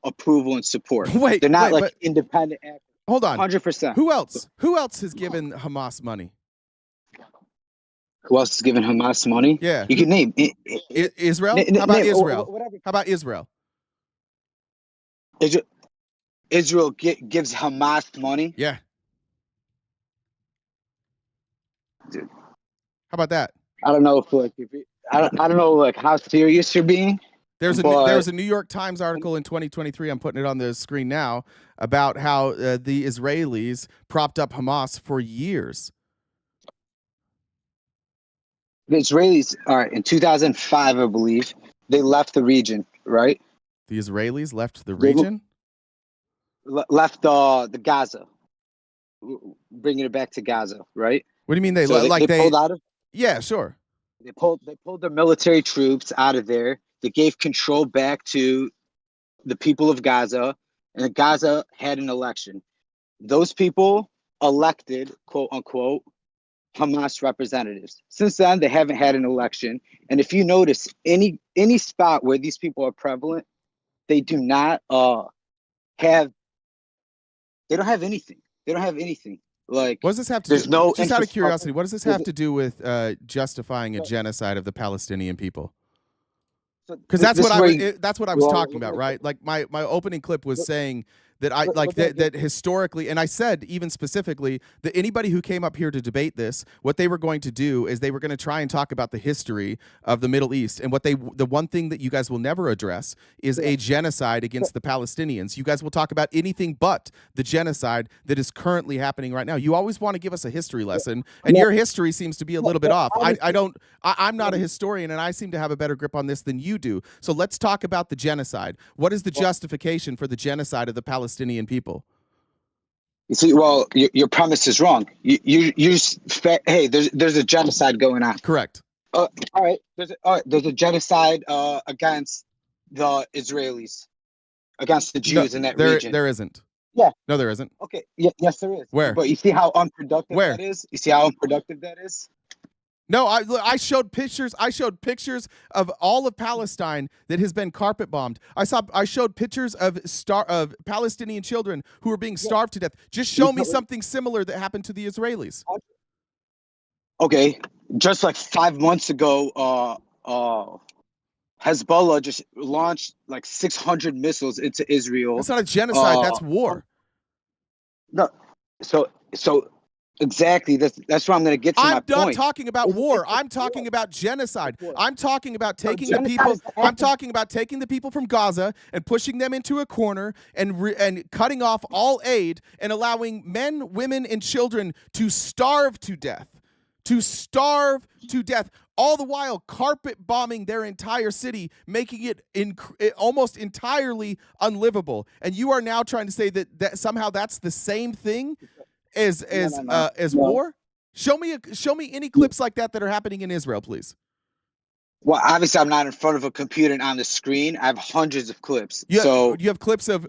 approval and support. Wait, they're not wait, like independent actors. Hold on. 100%. Who else? Who else has given Hamas money? Who else is giving Hamas money? Yeah, you can name Israel. How about Israel? How about Israel? Israel gives Hamas money. Yeah. Dude. How about that? I don't know I don't know like how serious you're being. There was a New York Times article in 2023. I'm putting it on the screen now about how the Israelis propped up Hamas for years. The Israelis, all right, in 2005, I believe, they left the region, right? The Israelis left the region? Left the Gaza, bringing it back to Gaza, right? What do you mean they pulled out of? Yeah, sure. They pulled their military troops out of there. They gave control back to the people of Gaza, and Gaza had an election. Those people elected, quote unquote, Hamas representatives. Since then, they haven't had an election. And if you notice any spot where these people are prevalent, they do not have. They don't have anything. They don't have anything. Like, what does this have to there's do? no Just out of curiosity, what does this have to do with justifying a genocide of the Palestinian people? Because that's what I was talking about, right? Like my opening clip was saying that that historically, and I said even specifically that anybody who came up here to debate this, what they were going to do is they were going to try and talk about the history of the Middle East, and the one thing that you guys will never address is a genocide against the Palestinians. You guys will talk about anything but the genocide that is currently happening right now. You always want to give us a history lesson, and your history seems to be a little bit off. I'm not a historian, and I seem to have a better grip on this than you do. So let's talk about the genocide. What is the justification for the genocide of the Palestinian people? You see, well, your premise is wrong. Hey, there's a genocide going on. Correct. All right. There's a genocide against the Israelis, against the Jews in that region. There isn't. Yeah. No, there isn't. Okay. Yeah, yes, there is. Where? But you see how unproductive that is? You see how unproductive that is? No, I showed pictures. I showed pictures of all of Palestine that has been carpet bombed. I showed pictures of Palestinian children who are being starved to death. Just show me something similar that happened to the Israelis. Okay, just like 5 months ago, Hezbollah just launched like 600 missiles into Israel. That's not a genocide. That's war. No, so. Exactly. That's what I'm going to get to. I'm done talking about war. I'm talking about genocide. I'm talking about taking the people. I'm talking about taking the people from Gaza and pushing them into a corner and cutting off all aid and allowing men, women, and children to starve to death. To starve to death. All the while carpet bombing their entire city, making it almost entirely unlivable. And you are now trying to say that somehow that's the same thing as war? Show me any clips like that are happening in Israel, please. Well, obviously, I'm not in front of a computer and on the screen. I have hundreds of clips. You have clips of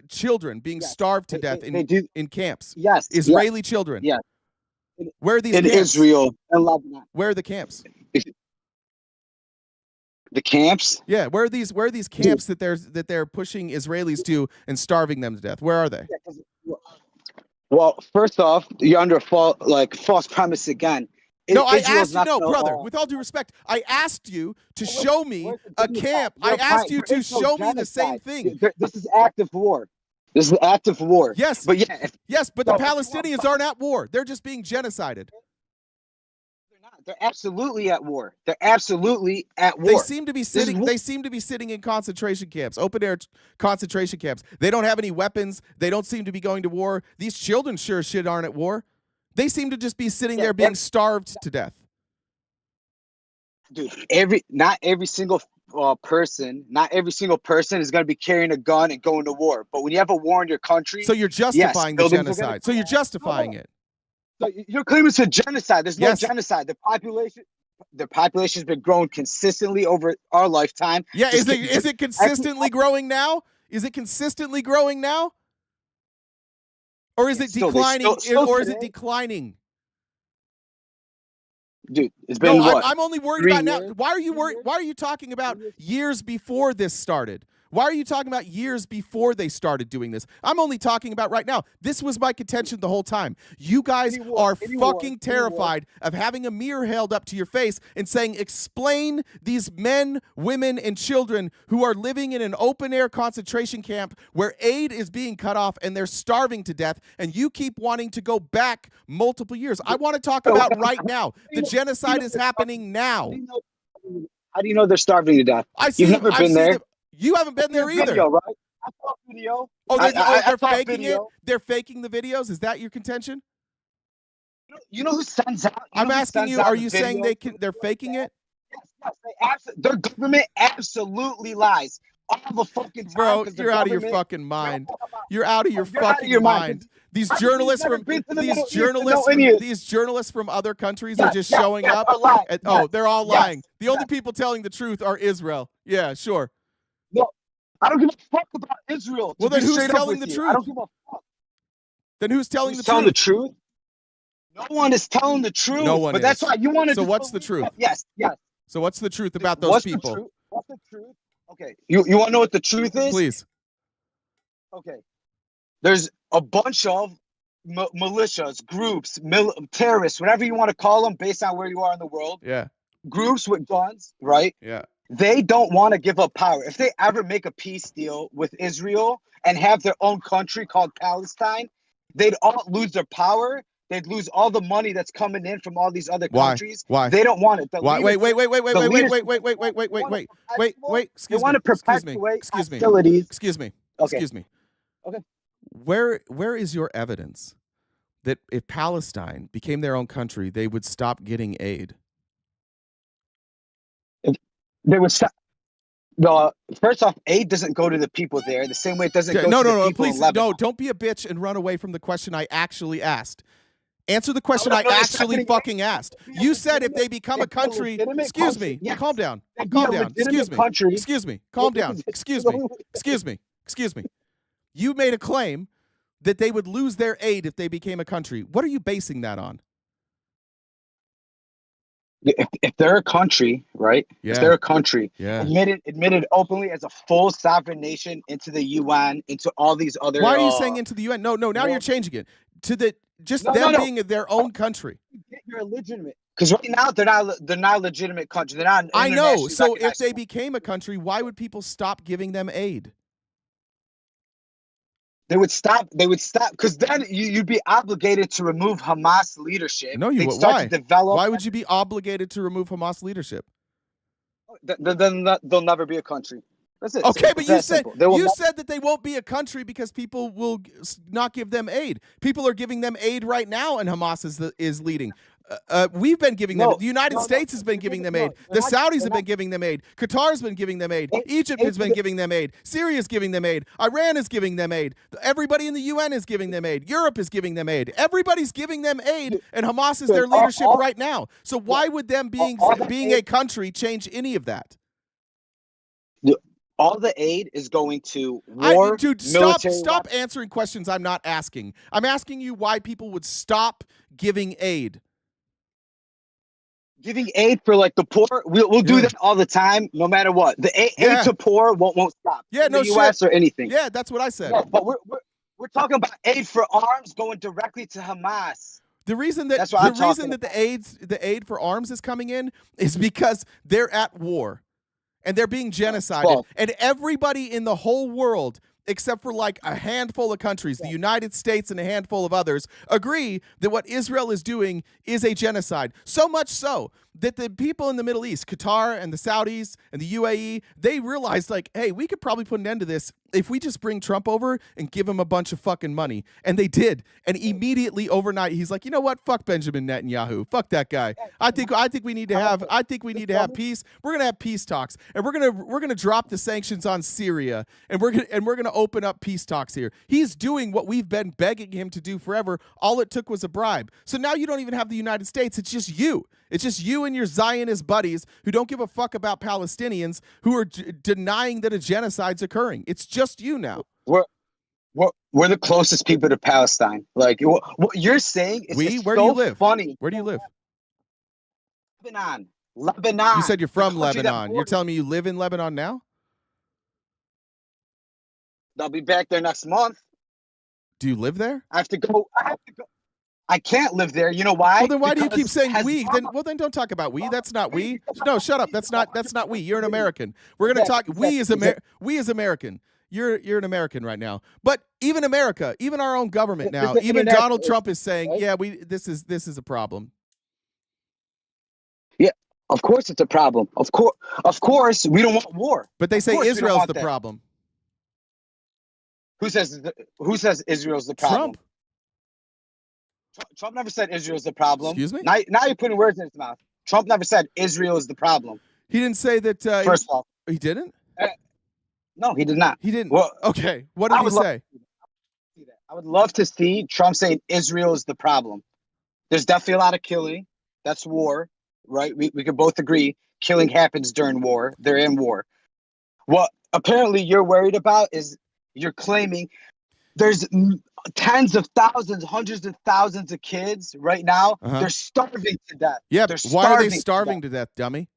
children being starved to death in camps. Yes, Israeli children. Yes. Where are these in camps? Israel and Lebanon? Where are the camps? The camps? Yeah, where are these camps that they're pushing Israelis to and starving them to death? Where are they? Well, first off, you're under a false premise again. No, I asked you, brother, with all due respect, I asked you to show me a camp. I asked you to show me the same thing. This is active war. This is active war. Yes, but yeah. Yes, but the Palestinians aren't at war. They're just being genocided. They're absolutely at war. They're absolutely at war. They seem to be sitting. They seem to be sitting in concentration camps, open air concentration camps. They don't have any weapons. They don't seem to be going to war. These children sure as shit aren't at war. They seem to just be sitting there being starved to death. Dude, not every single person is going to be carrying a gun and going to war. But when you have a war in your country, so you're justifying the genocide. So you're justifying it. So you're claiming it's a genocide. There's no genocide. The population's been growing consistently over our lifetime. Yeah, is it consistently growing now? Is it consistently growing now? Or is it declining? Or is it declining? dude, it's been No, what? I'm only worried 3 about now. years? Why are you worried? Why are you talking about years before this started? Why are you talking about years before they started doing this? I'm only talking about right now. This was my contention the whole time. You guys are fucking terrified of having a mirror held up to your face and saying, explain these men, women, and children who are living in an open-air concentration camp where aid is being cut off and they're starving to death, and you keep wanting to go back multiple years. I want to talk about right now. The genocide is happening now. How do you know they're starving to death? You've never been there. You haven't been there either. Video, right? I saw video. Oh, they're saw faking video. it? They're faking the videos? Is that your contention? You know who sends out? I'm asking you, are you saying they're faking it? Yes, their government absolutely lies all the fucking time. Bro, you're out of your fucking mind. You're out of your fucking mind. These journalists from other countries are just showing up. They're all lying. The only people telling the truth are Israel. Yeah, sure. No, I don't give a fuck about Israel. Well, then who's telling the truth? I don't give a fuck. Then who's telling the truth? No one is telling the truth. No one but is. That's why you want to. So what's the truth? Yes. So what's the truth about those people? What's the truth? Okay, you want to know what the truth is? Please. Okay, there's a bunch of militias, groups, terrorists, whatever you want to call them, based on where you are in the world. Yeah. Groups with guns, right? Yeah. They don't want to give up power. If they ever make a peace deal with Israel and have their own country called Palestine, they'd all lose their power. They'd lose all the money that's coming in from all these other countries. Why? They don't want it. Why? Wait. Excuse me. Okay. Where is your evidence that if Palestine became their own country, they would stop getting aid? They would stop. First off, aid doesn't go to the people there the same way it doesn't go to the people please, in Lebanon. no, don't be a bitch and run away from the question I actually asked. Answer the question I actually fucking asked. You said if they become a country, excuse me, calm down, excuse me, calm down, excuse me. You made a claim that they would lose their aid if they became a country. What are you basing that on? If they're a country, right? Yeah. If they're a country, Yeah. admitted openly as a full sovereign nation into the UN, into all these other. Why are you saying into the UN? No, now you're changing it to being their own country. You're illegitimate. Because right now they're not a legitimate country. They're not. I know. So if they became a country, why would people stop giving them aid? They would stop because then you'd be obligated to remove Hamas leadership. No, you would. Why? Why would you be obligated to remove Hamas leadership? Then they'll never be a country. That's it. Okay, but you said you said that they won't be a country because people will not give them aid. People are giving them aid right now, and Hamas is leading. We've been giving them. The United States has been giving them aid. The Saudis have been giving them aid. Qatar's been giving them aid. Egypt has been giving them aid. Syria's giving them aid. Iran is giving them aid. Everybody in the UN is giving them aid. Europe is giving them aid. Everybody's giving them aid, and Hamas is their leadership right now. So why would them being a country change any of that? All the aid is going to war. Stop answering questions I'm not asking. I'm asking you why people would stop giving aid. Giving aid for like the poor, we'll do that all the time, no matter what. The aid to poor won't stop. Yeah, no the US or anything. Yeah, that's what I said. Yeah, but we're talking about aid for arms going directly to Hamas. The reason that the aid for arms is coming in is because they're at war and they're being genocided, and everybody in the whole world, except for like a handful of countries, the United States and a handful of others, agree that what Israel is doing is a genocide. So much so that the people in the Middle East, Qatar and the Saudis and the UAE, they realized like, hey, we could probably put an end to this if we just bring Trump over and give him a bunch of fucking money. And they did. And immediately overnight, he's like, you know what? Fuck Benjamin Netanyahu. Fuck that guy. I think we need to have peace. We're gonna have peace talks, and we're gonna drop the sanctions on Syria, and we're gonna open up peace talks here. He's doing what we've been begging him to do forever. All it took was a bribe. So now you don't even have the United States. It's just you. It's just you and your Zionist buddies who don't give a fuck about Palestinians who are denying that a genocide's occurring. It's just you now. We're the closest people to Palestine. Like what you're saying is where do you live? Funny. Where do you live? Lebanon. Lebanon. You said you're The from country that Lebanon. You're borders- telling me you live in Lebanon now? They'll be back there next month. Do you live there? I have to go. I can't live there. You know why? Well, then why do you keep Because saying we? Hezbollah- Then don't talk about we. That's not we. No, shut up. That's not we. You're an American. We're gonna talk. We as American. You're an American right now. But even America, even our own government now, This is even international, Donald Trump is saying, right? yeah, this is a problem. Yeah, of course it's a problem. Of course, we don't want war. But they Of say course we don't Israel's want the that. problem. Who says Israel's the problem? Trump. Trump never said Israel's the problem. Excuse me? Now you're putting words in his mouth. Trump never said Israel is the problem. He didn't say that. First of all, he didn't. no, he did not. He didn't. Well, Okay. What did he say? I would love to see Trump saying Israel is the problem. There's definitely a lot of killing. That's war, right? We can both agree killing happens during war. They're in war. What apparently you're worried about is you're claiming there's tens of thousands, hundreds of thousands of kids right now. Uh-huh. They're starving to death. Yeah. They're Why are they to starving to death, dummy?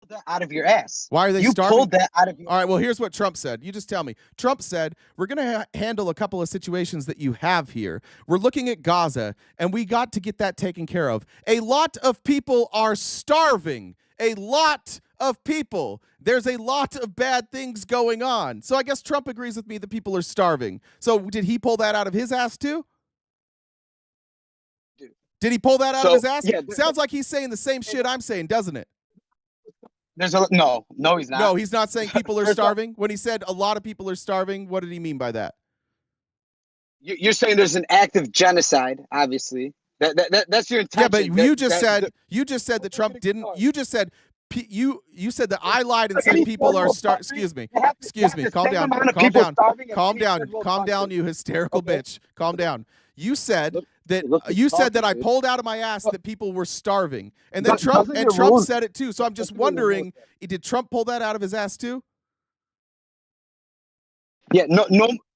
Pull that out of your ass. Why are they You starving? pulled that out of your All right, well, here's what Trump said. You just tell me. Trump said, we're going to handle a couple of situations that you have here. We're looking at Gaza, and we got to get that taken care of. A lot of people are starving. A lot of people. There's a lot of bad things going on. So I guess Trump agrees with me that people are starving. So did he pull that out of his ass too? Did he pull that out of his ass? Yeah, Sounds like he's saying the same shit I'm saying, doesn't it? There's no, he's not. No, he's not saying people are There's no- starving. When he said a lot of people are starving, what did he mean by that? You're saying there's an active genocide, obviously. That's your intention. Yeah, but you just said that Trump Don't didn't. ignore. You just said you said that I lied and said people are starving. Excuse me. Excuse me. Calm down. Calm down. Calm down. Calm down, you hysterical bitch. Calm down. You said that I pulled out of my ass that people were starving, and then Trump said it too. So I'm just wondering, did Trump pull that out of his ass too? Yeah, no,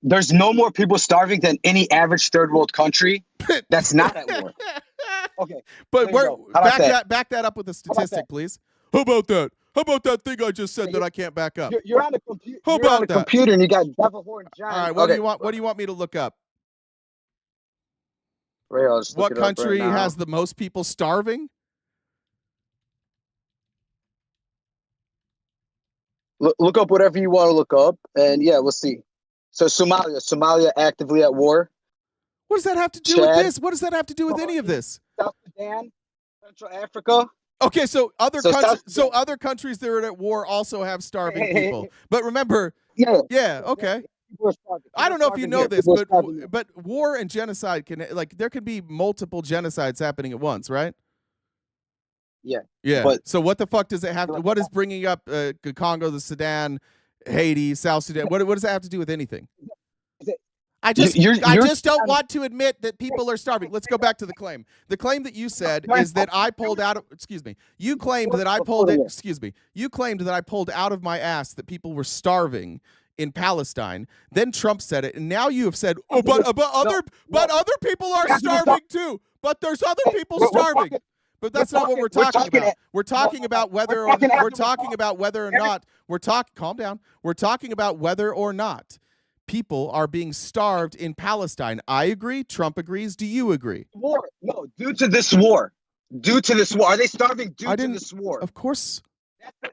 there's no more people starving than any average third world country that's not at war. Okay, but there you go. How about back that up with a statistic, please. How about that? How about that thing I just said that I can't back up? You're on the computer. How You're about on the that? computer and you got Devil Horn John. All right, what do you want? What do you want me to look up? Right, I'll just look What it up right country now. has the most people starving? Look up whatever you want to look up, and yeah, we'll see. So Somalia actively at war. What does that have to do with this? What does that have to do with any of this? South Sudan, Central Africa. Okay, so other So countries, South- other countries that are at war also have starving people. But remember, yeah, okay. People are starving. I don't know if you People know are this, starving here. but war and genocide there can be multiple genocides happening at once, right? Yeah. Yeah. But So what the fuck does it have to? What is bringing up the Congo, the Sudan, Haiti, South Sudan? What does that have to do with anything? I just don't want to admit that people are starving. Let's go back to the claim. The claim that you said is that I pulled out of, excuse me. You claimed that I pulled it, excuse me. You claimed that I pulled out of my ass that people were starving in Palestine. Then Trump said it, and now you have said, "Oh, but other people are starving too. But there's other people starving." But that's not what we're talking about. We're talking about whether or not calm down. We're talking about whether or not people are being starved in Palestine. I agree. Trump agrees. Do you agree? War. No, due to this war. Due to this war. Are they starving due to this war? Of course.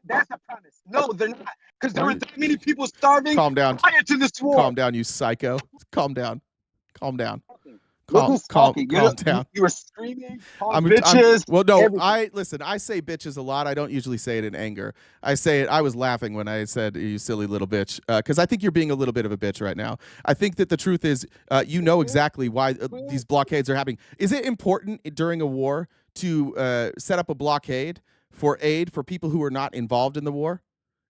That's the premise. No, they're not. Because there were that many people starving Calm down. prior to this war. Calm down, you psycho. Calm down. Calm down. Calm down. You were screaming, bitches. Listen, I say bitches a lot. I don't usually say it in anger. I say it, I was laughing when I said, you silly little bitch, because I think you're being a little bit of a bitch right now. I think that the truth is, you know exactly why these blockades are happening. Is it important during a war to set up a blockade for aid for people who are not involved in the war?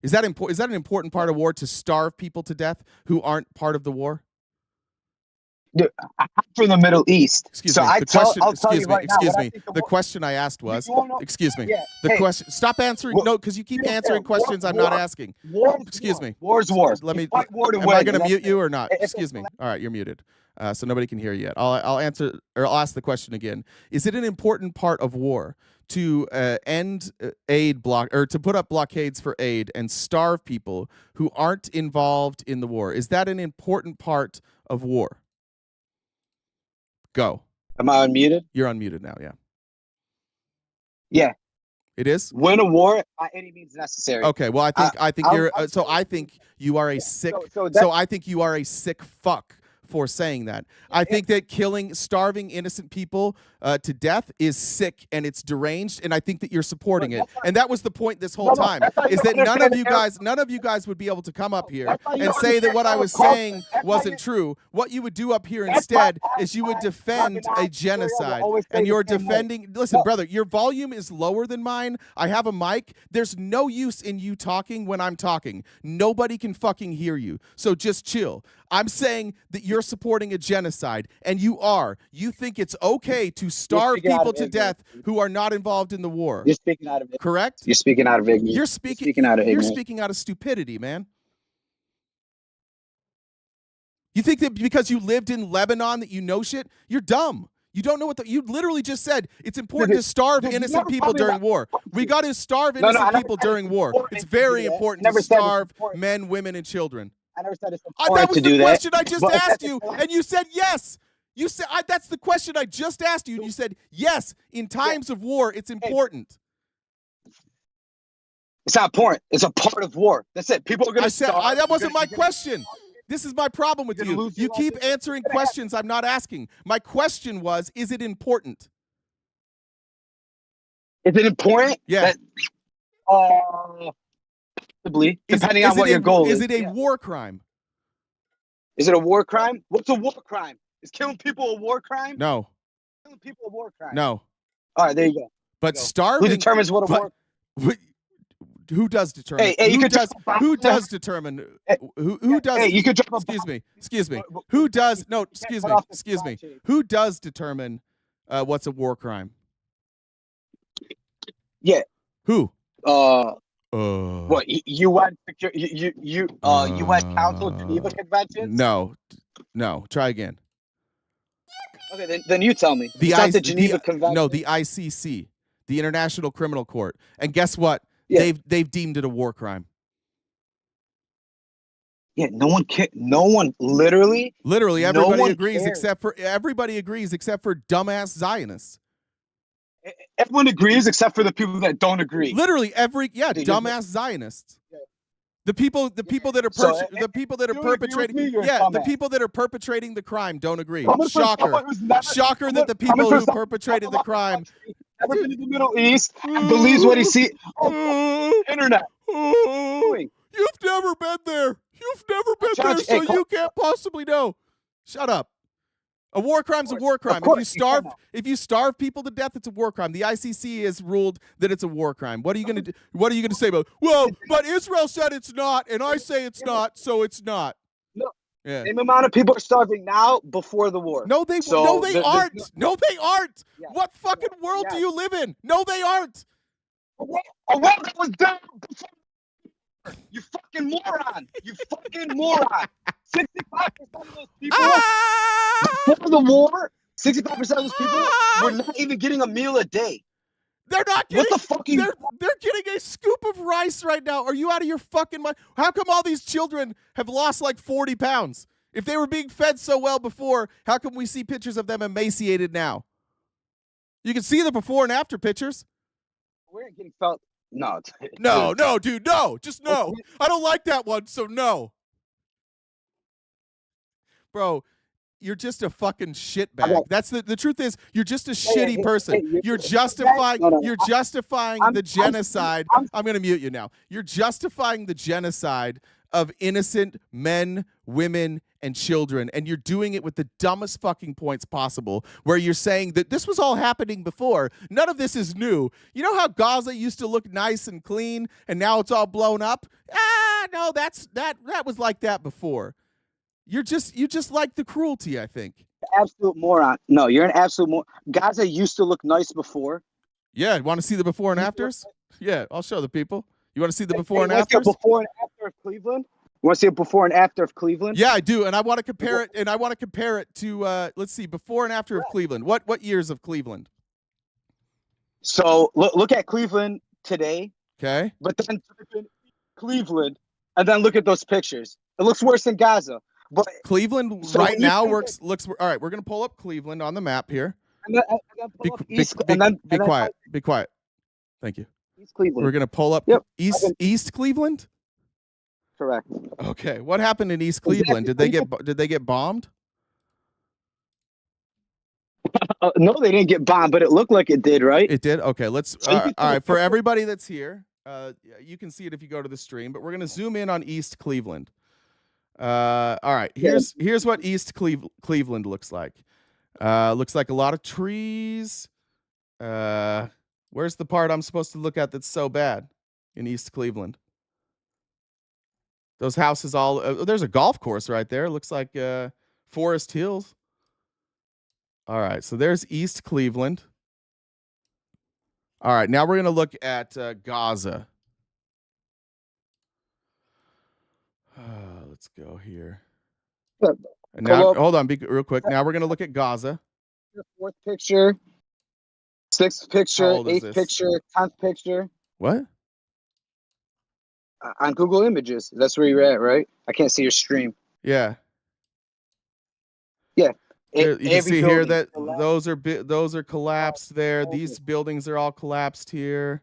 Is that an important part of war, to starve people to death who aren't part of the war? Dude, I'm from the Middle East. Excuse so me. I'll tell you right now. Excuse me. The question I asked was, excuse me. The question. Stop answering. No, because you keep answering questions I'm not asking. Excuse me. War's war. Let me. War Am I going to mute you or not? Excuse me. All right, you're muted. So nobody can hear you yet. I'll answer, or I'll ask the question again. Is it an important part of war to end aid block or to put up blockades for aid and starve people who aren't involved in the war? Is that an important part of war? Go. Am I unmuted? You're unmuted now. Yeah. Yeah. It is. Win a war by any means necessary. Okay. Well, I think you're. So I think you are a sick. So I think you are a sick fuck for saying that. I think that starving innocent people to death is sick and it's deranged, and I think that you're supporting it. And that was the point this whole time, is that none of you guys would be able to come up here and say that what I was saying wasn't true. What you would do up here instead is you would defend a genocide, and you're defending. Listen, brother, your volume is lower than mine. I have a mic. There's no use in you talking when I'm talking. Nobody can fucking hear you. So just chill. I'm saying that you're supporting a genocide, and you are. You think it's okay to starve people to death who are not involved in the war. You're speaking out of it. Correct? You're speaking out of ignorance. You're speaking out of ignorance. You're speaking out of stupidity, man. You think that because you lived in Lebanon that you know shit? You're dumb. You don't know what you literally just said. It's important to starve innocent people during war. We got to starve innocent people during war. It's very important to starve men, women, and children. I never said it's That important was to the do question that. I just asked you, and you said yes. You said that's the question I just asked you, and you said yes. In times of war, it's important. It's not important. It's a part of war. That's it. People are going to starve. That wasn't my question. This is my problem with you. You keep answering questions I'm not asking. My question was, is it important? Is it important? Yeah. Possibly, depending on what your goal is. Is it a war crime? Is it a war crime? What's a war crime? Is killing people a war crime? No. Killing people a war crime? No. All right, there you go. But starving. Who determines what a war? Who does determine? Hey, who does determine? Who does? Hey, you could drop Excuse me. Who does? No, excuse me. Who does determine what's a war crime? Yeah. Who? What? UN Council Geneva Convention? No. Try again. Okay, then you tell me. The Geneva Convention. No, the ICC, the International Criminal Court. And guess what? Yeah. They've deemed it a war crime. Yeah, no one literally everybody agrees except for dumbass Zionists. Everyone agrees except for the people that don't agree. Literally dumbass Zionists. Yeah. The people that are perpetrating the crime don't agree. Shocker that the people who perpetrated the crime never been to the Middle East and believes what he sees on the internet. You've never been there. So you can't possibly know. Shut up. A war crime's a war crime. If you starve people to death, it's a war crime. The ICC has ruled that it's a war crime. What are you going to do? What are you going to say about? Well, but Israel said it's not, and I say it's not, so it's not. No. Yeah. Same amount of people are starving now before the war. No, they aren't. No, they aren't. Yeah. What fucking world do you live in? No, they aren't. A world that was done before. You fucking moron. 65% of those people before the war, 65% of those people were not even getting a meal a day. They're not getting. What the fuck? They're getting a scoop of rice right now. Are you out of your fucking mind? How come all these children have lost like 40 pounds? If they were being fed so well before, how come we see pictures of them emaciated now? You can see the before and after pictures. We're getting felt. No, dude, no. Just no. I don't like that one, so no. Bro, you're just a fucking shitbag. That's the truth is, you're just a shitty person. You're justifying the genocide. I'm going to mute you now. You're justifying the genocide of innocent men, women, and children, and you're doing it with the dumbest fucking points possible, where you're saying that this was all happening before. None of this is new. You know how Gaza used to look nice and clean, and now it's all blown up? No, that was like that before. You just like the cruelty, I think. Absolute moron. No, you're an absolute moron. Gaza used to look nice before. Yeah, want to see the before and afters? Yeah, I'll show the people. You want to see the before and afters? Before and after of Cleveland? You want to see a before and after of Cleveland? Yeah, I do, and I want to compare it. And I want to compare it to let's see, before and after of Cleveland. What years of Cleveland? So look at Cleveland today. Okay. But then type in Cleveland, and then look at those pictures. It looks worse than Gaza. But Cleveland so right now looks all right. We're gonna pull up Cleveland on the map here. And then pull up East, and then Be quiet. Be quiet. Thank you. East Cleveland. We're gonna pull up Yep. East Cleveland. Correct. Okay. What happened in East Cleveland? Did they get bombed? No, they didn't get bombed, but it looked like it did, right? It did. Okay. Let's. All right. For everybody that's here, you can see it if you go to the stream. But we're gonna zoom in on East Cleveland. All right. Here's what East Cleveland looks like. Looks like a lot of trees. Where's the part I'm supposed to look at that's so bad in East Cleveland? Those houses all. There's a golf course right there. Looks like Forest Hills. All right, so there's East Cleveland. All right, now we're going to look at Gaza. Let's go here. And now, hold on, real quick. Now we're going to look at Gaza. Fourth picture, sixth picture, eighth picture, 10th picture. What? On Google Images. That's where you're at, right? I can't see your stream. Yeah. Yeah. You can see here that those are collapsed there. These buildings are all collapsed here.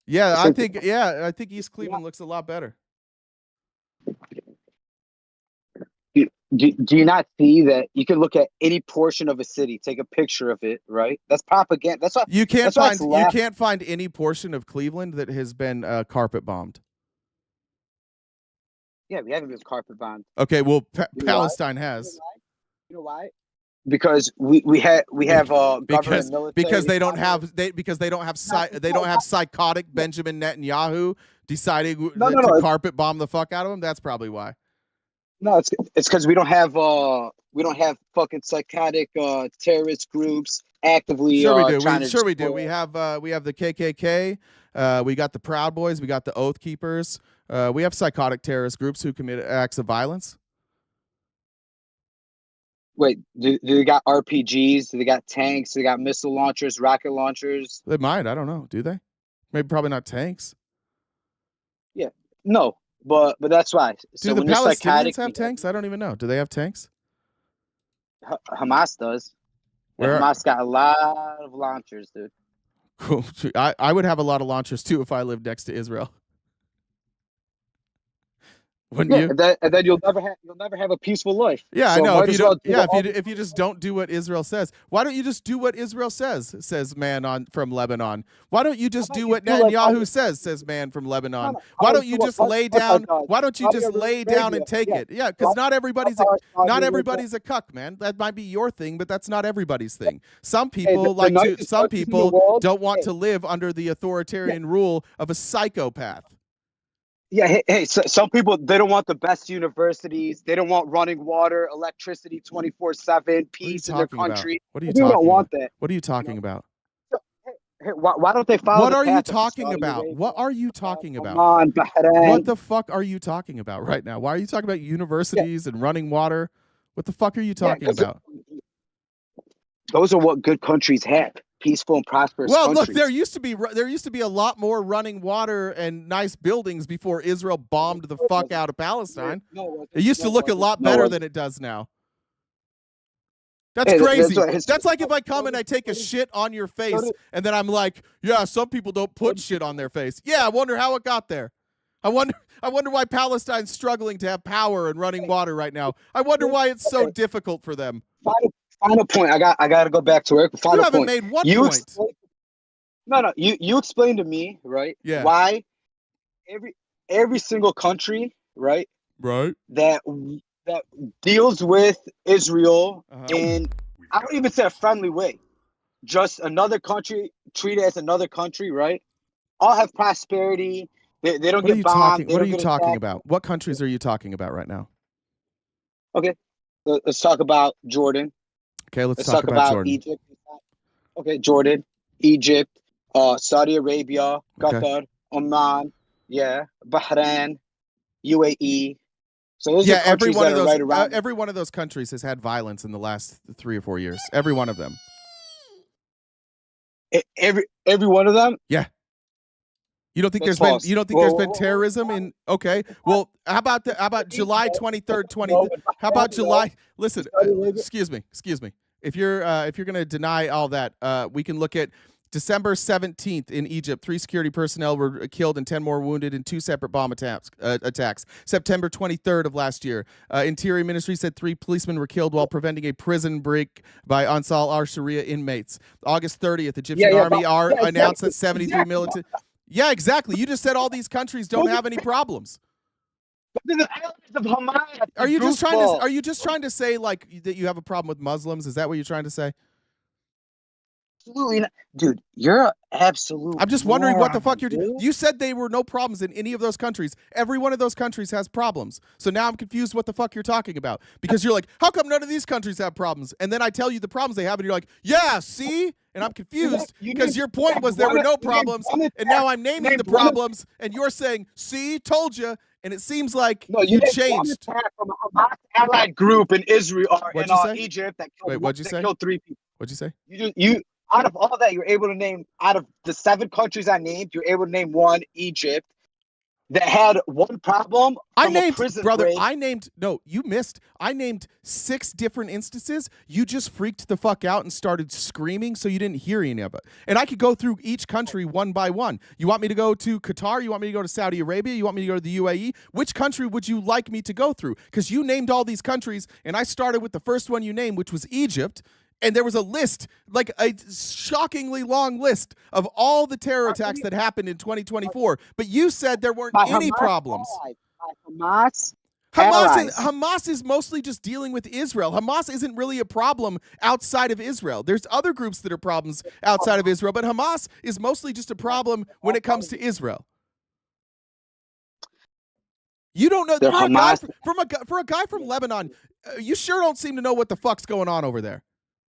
Yeah, I think East Cleveland looks a lot better. Do you not see that you can look at any portion of a city, take a picture of it, right? That's propaganda. That's why you can't find any portion of Cleveland that has been carpet bombed. Yeah, we haven't been carpet bombed. Okay, well, Palestine has. You know why? Because we have government military. Because they don't have psychotic Benjamin Netanyahu deciding to carpet bomb the fuck out of them. That's probably why. No, it's because we don't have fucking psychotic terrorist groups actively. Sure we do. We do. We have the KKK. We got the Proud Boys. We got the Oath Keepers. We have psychotic terrorist groups who commit acts of violence. Wait, do they got RPGs? Do they got tanks? Do they got missile launchers, rocket launchers? They might. I don't know. Do they? Maybe probably not tanks. Yeah. No, but that's why. Do the Palestinians have tanks? I don't even know. Do they have tanks? Hamas does. Hamas got a lot of launchers, dude. Cool. I would have a lot of launchers too if I lived next to Israel. Wouldn't you? And then you'll never have a peaceful life. Yeah, so I know. If you just don't do what Israel says, why don't you just do what Israel says? Says man from Lebanon. Why don't you just do what Netanyahu says? Says man from Lebanon. Why don't you just lay down? Why don't you just lay down and take it? Yeah, because not everybody's a cuck, man. That might be your thing, but that's not everybody's thing. Some people don't want to live under the authoritarian rule of a psychopath. Yeah, hey, so some people, they don't want the best universities. They don't want running water, electricity 24/7, peace in their country. What are you talking don't want that. What are you talking about? Hey, why don't they follow What the are you path of talking Saudi about? Arabia? What are you talking about? Come on, Bahrain. What the fuck are you talking about right now? Why are you talking about universities and running water? What the fuck are you talking about? Those are what good countries have. Peaceful and prosperous countries. Look, there used to be a lot more running water and nice buildings before Israel bombed the fuck out of Palestine. It used to look a lot better than it does now. That's crazy. That's like if I come and I take a shit on your face and then I'm like, yeah, some people don't put shit on their face. Yeah, I wonder how it got there. I wonder why Palestine's struggling to have power and running water right now. I wonder why it's so difficult for them. Final point. I got to go back to work. Final you haven't point. made one point. No. You explained to me, right? Yeah. Why every single country, right? Right. That deals with Israel in, I don't even say a friendly way, just another country, treat it as another country, right? All have prosperity. They don't get bombed. What are you talking about? What countries are you talking about right now? Okay, let's talk about Jordan. Okay, let's talk about Jordan. Egypt. Okay, Jordan, Egypt, Saudi Arabia, Qatar, Oman, Bahrain, UAE. So those are countries that are right around. Every one of those countries has had violence in the last 3 or 4 years. Every one of them. Every one of them. Yeah. You don't think That's there's false. been terrorism in okay. Well, how about July 23rd, 20 how about July listen, excuse me. If you're going to deny all that, we can look at December 17th in Egypt, 3 security personnel were killed and 10 more wounded in 2 separate bomb attacks. September 23rd of last year, Interior Ministry said 3 policemen were killed while preventing a prison break by Ansar al-Sharia inmates. August 30th, Egyptian Army announced that 73 military. Yeah, exactly. You just said all these countries don't have any problems. Are you just trying to say like that you have a problem with Muslims? Is that what you're trying to say? Absolutely not. Dude, you're an absolute. I'm just wondering what the fuck you're doing. You said there were no problems in any of those countries. Every one of those countries has problems. So now I'm confused what the fuck you're talking about. Because you're like, how come none of these countries have problems? And then I tell you the problems they have, and you're like, yeah, see? And I'm confused because your point was there were no problems, and now I'm naming the problems, and you're saying, see, told you. And it seems like you changed. From a Hamas allied group in Israel or in Egypt that killed 3 people. What'd you say? You out of all that, you're able to name, out of the 7 countries I named, you're able to name 1, Egypt, that had 1 problem. You missed. I named 6 different instances. You just freaked the fuck out and started screaming, so you didn't hear any of it. And I could go through each country one by one. You want me to go to Qatar? You want me to go to Saudi Arabia? You want me to go to the UAE? Which country would you like me to go through? Because you named all these countries, and I started with the first one you named, which was Egypt. And there was a list, like a shockingly long list of all the terror attacks that happened in 2024. But you said there weren't any problems. Hamas is mostly just dealing with Israel. Hamas isn't really a problem outside of Israel. There's other groups that are problems outside of Israel, but Hamas is mostly just a problem when it comes to Israel. You don't know for a guy from Lebanon. You sure don't seem to know what the fuck's going on over there.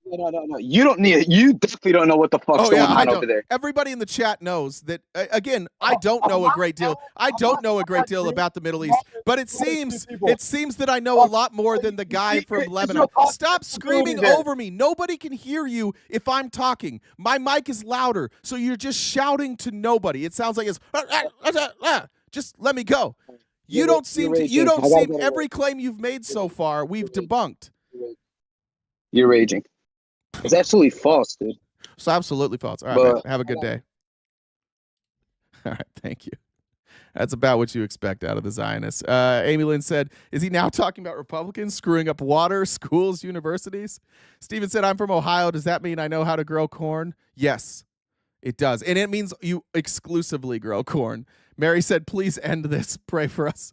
No. You definitely don't know what the fuck's going on over there. Everybody in the chat knows that. Again, I don't know a great deal. I don't know a great deal about the Middle East, but it seems that I know a lot more than the guy from Lebanon. Stop screaming over me. Nobody can hear you if I'm talking. My mic is louder, so you're just shouting to nobody. It sounds like it's just let me go. You don't seem every claim you've made so far, we've debunked. You're raging. It's absolutely false, dude. It's absolutely false. All right, man. Have a good day. All right, thank you. That's about what you expect out of the Zionists. Amy Lynn said, is he now talking about Republicans screwing up water, schools, universities? Steven said, I'm from Ohio. Does that mean I know how to grow corn? Yes, it does. And it means you exclusively grow corn. Mary said, please end this. Pray for us.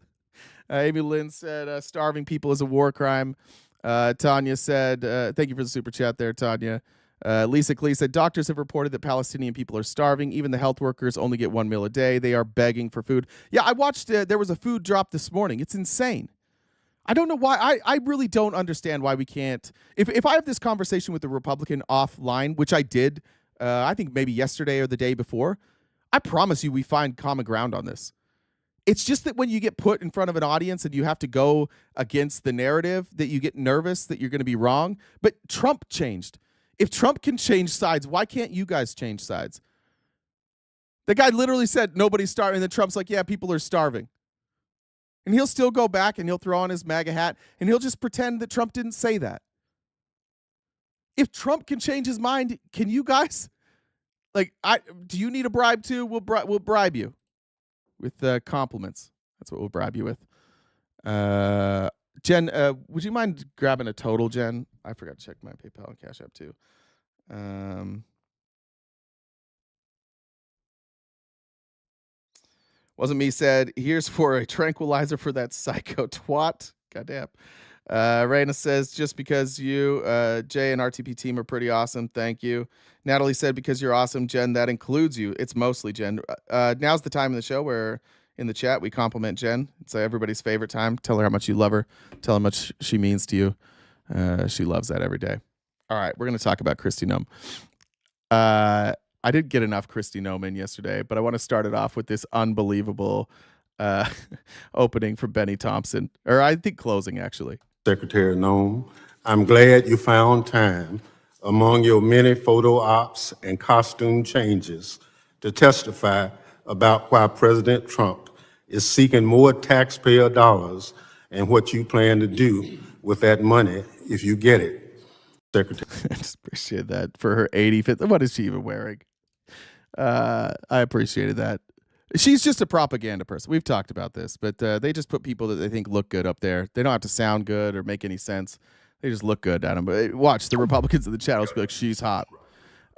Amy Lynn said, starving people is a war crime. Tanya said, thank you for the super chat there, Tanya. Lisa Klee said, doctors have reported that Palestinian people are starving. Even the health workers only get 1 meal a day. They are begging for food. Yeah, I watched, there was a food drop this morning. It's insane. I don't know why. I really don't understand why we can't. If I have this conversation with a Republican offline, which I did, I think maybe yesterday or the day before, I promise you we find common ground on this. It's just that when you get put in front of an audience and you have to go against the narrative, that you get nervous that you're going to be wrong. But Trump changed. If Trump can change sides, why can't you guys change sides? The guy literally said nobody's starving, and then Trump's like, yeah, people are starving. And he'll still go back and he'll throw on his MAGA hat and he'll just pretend that Trump didn't say that. If Trump can change his mind, can you guys? Like, do you need a bribe too? We'll bribe you. With compliments. That's what we'll bribe you with. Jen, would you mind grabbing a total, Jen? I forgot to check my PayPal and Cash App too. Wasn't me said, here's for a tranquilizer for that psycho twat. Goddamn. Raina says, just because you, Jay and RTP team are pretty awesome. Thank you. Natalie said, because you're awesome, Jen, that includes you. It's mostly Jen. Now's the time in the show where in the chat we compliment Jen. It's everybody's favorite time. Tell her how much you love her. Tell her how much she means to you. She loves that every day. All right, we're going to talk about Kristi Noem. I didn't get enough Kristi Noem in yesterday, but I want to start it off with this unbelievable opening from Benny Thompson. Or I think closing, actually. Secretary Noem, I'm glad you found time among your many photo ops and costume changes to testify about why President Trump is seeking more taxpayer dollars and what you plan to do with that money if you get it, Secretary. I just appreciate that for her 85th. What is she even wearing? I appreciated that. She's just a propaganda person. We've talked about this, but they just put people that they think look good up there. They don't have to sound good or make any sense. They just look good at them. But watch the Republicans in the chat will be like, she's hot.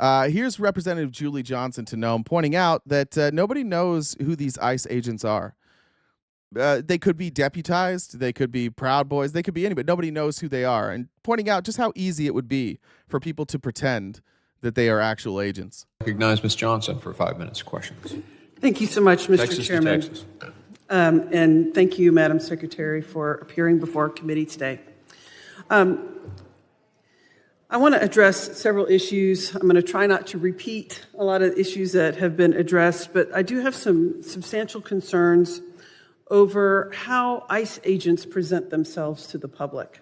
Here's Representative Julie Johnson to Nome pointing out that nobody knows who these ICE agents are. They could be deputized. They could be Proud Boys. They could be anybody. Nobody knows who they are. And pointing out just how easy it would be for people to pretend that they are actual agents. Recognize Ms. Johnson for 5 minutes of questions. Thank you so much, Mr. Texas Chairman. to Texas. And thank you, Madam Secretary, for appearing before committee today. I want to address several issues. I'm going to try not to repeat a lot of issues that have been addressed, but I do have some substantial concerns over how ICE agents present themselves to the public.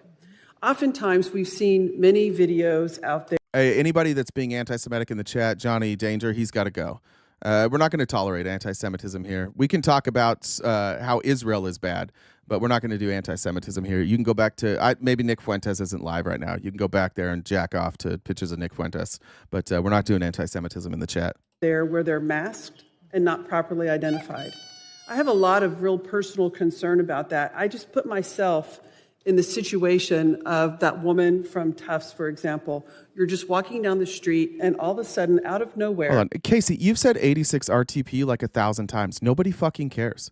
Oftentimes, we've seen many videos out there. Hey, anybody that's being anti-Semitic in the chat, Johnny Danger, he's got to go. We're not going to tolerate anti-Semitism here. We can talk about how Israel is bad, but we're not going to do anti-Semitism here. You can go back to, maybe Nick Fuentes isn't live right now. You can go back there and jack off to pictures of Nick Fuentes, but we're not doing anti-Semitism in the chat. There where they're masked and not properly identified. I have a lot of real personal concern about that. I just put myself in the situation of that woman from Tufts, for example. You're just walking down the street and all of a sudden, out of nowhere. Hold on. Casey, you've said 86 RTP like 1,000 times. Nobody fucking cares.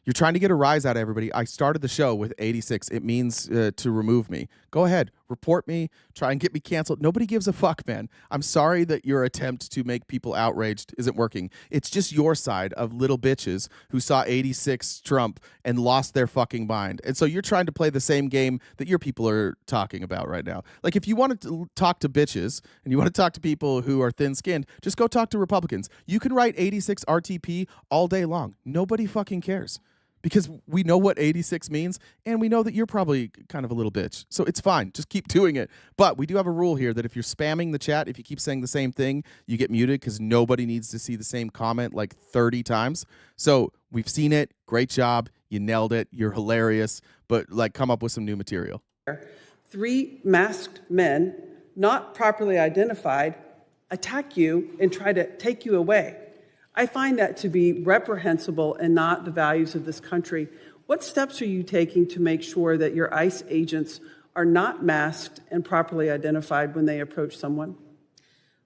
You're trying to get a rise out of everybody. I started the show with 86. It means to remove me. Go ahead. Report me. Try and get me canceled. Nobody gives a fuck, man. I'm sorry that your attempt to make people outraged isn't working. It's just your side of little bitches who saw 86 Trump and lost their fucking mind. And so you're trying to play the same game that your people are talking about right now. Like, if you want to talk to bitches and you want to talk to people who are thin-skinned, just go talk to Republicans. You can write 86 RTP all day long. Nobody fucking cares. Because we know what 86 means, and we know that you're probably kind of a little bitch. So it's fine. Just keep doing it. But we do have a rule here that if you're spamming the chat, if you keep saying the same thing, you get muted because nobody needs to see the same comment like 30 times. So we've seen it. Great job. You nailed it. You're hilarious. But, like, come up with some new material. 3 masked men, not properly identified, attack you and try to take you away. I find that to be reprehensible and not the values of this country. What steps are you taking to make sure that your ICE agents are not masked and properly identified when they approach someone?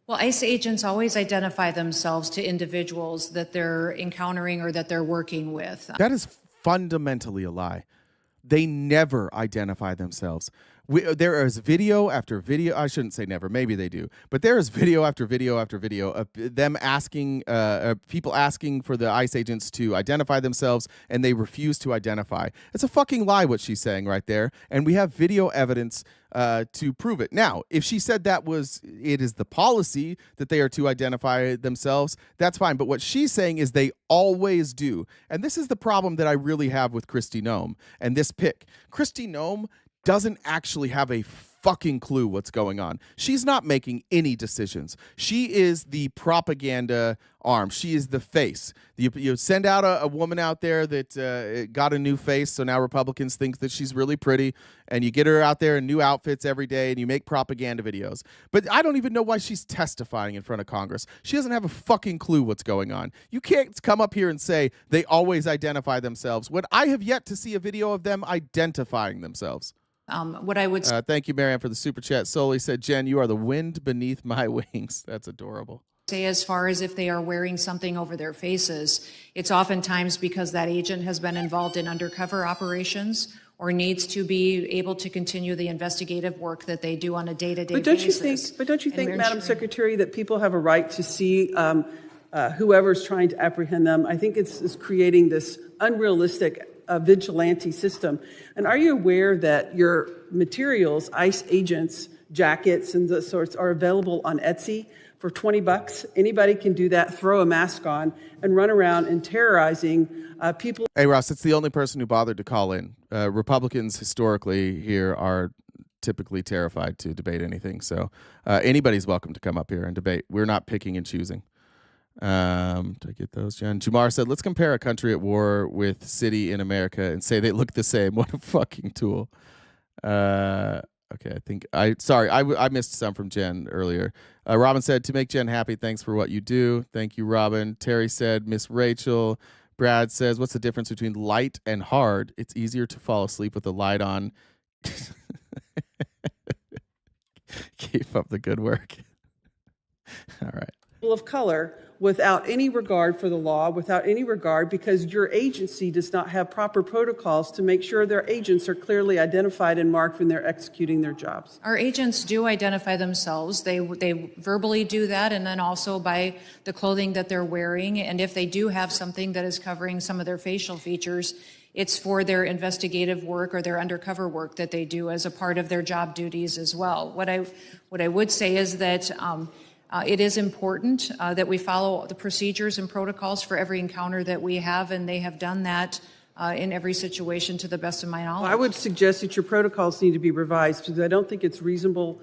Well, ICE agents always identify themselves to individuals that they're encountering or that they're working with. That is fundamentally a lie. They never identify themselves. There is video after video. I shouldn't say never. Maybe they do. But there is video after video after video of them asking, people asking for the ICE agents to identify themselves, and they refuse to identify. It's a fucking lie what she's saying right there. And we have video evidence to prove it. Now, if she said it is the policy that they are to identify themselves, that's fine. But what she's saying is they always do. And this is the problem that I really have with Kristi Noem and this pick. Kristi Noem doesn't actually have a fucking clue what's going on. She's not making any decisions. She is the propaganda arm. She is the face. You send out a woman out there that got a new face, so now Republicans think that she's really pretty, and you get her out there in new outfits every day, and you make propaganda videos. But I don't even know why she's testifying in front of Congress. She doesn't have a fucking clue what's going on. You can't come up here and say they always identify themselves when I have yet to see a video of them identifying themselves. What I would thank you, Marianne, for the super chat. Soli said, Jen, you are the wind beneath my wings. That's adorable. say, as far as if they are wearing something over their faces, it's oftentimes because that agent has been involved in undercover operations or needs to be able to continue the investigative work that they do on a day-to-day basis. But don't you think, Madam Secretary, that people have a right to see whoever's trying to apprehend them? I think it's creating this unrealistic vigilante system. And are you aware that your materials, ICE agents, jackets, and the sorts are available on Etsy for $20? Anybody can do that, throw a mask on, and run around and terrorizing people. Hey, Ross, it's the only person who bothered to call in. Republicans historically here are typically terrified to debate anything. So anybody's welcome to come up here and debate. We're not picking and choosing. Did I get those, Jen? Jamar said, let's compare a country at war with city in America and say they look the same. What a fucking tool. Okay, I think I missed some from Jen earlier. Robin said, to make Jen happy, thanks for what you do. Thank you, Robin. Terry said, Miss Rachel. Brad says, what's the difference between light and hard? It's easier to fall asleep with the light on. Keep up the good work. All right. Of color without any regard for the law, without any regard, because your agency does not have proper protocols to make sure their agents are clearly identified and marked when they're executing their jobs. Our agents do identify themselves. They verbally do that, and then also by the clothing that they're wearing. And if they do have something that is covering some of their facial features, it's for their investigative work or their undercover work that they do as a part of their job duties as well. What I would say is that it is important that we follow the procedures and protocols for every encounter that we have, and they have done that in every situation to the best of my knowledge. I would suggest that your protocols need to be revised because I don't think it's reasonable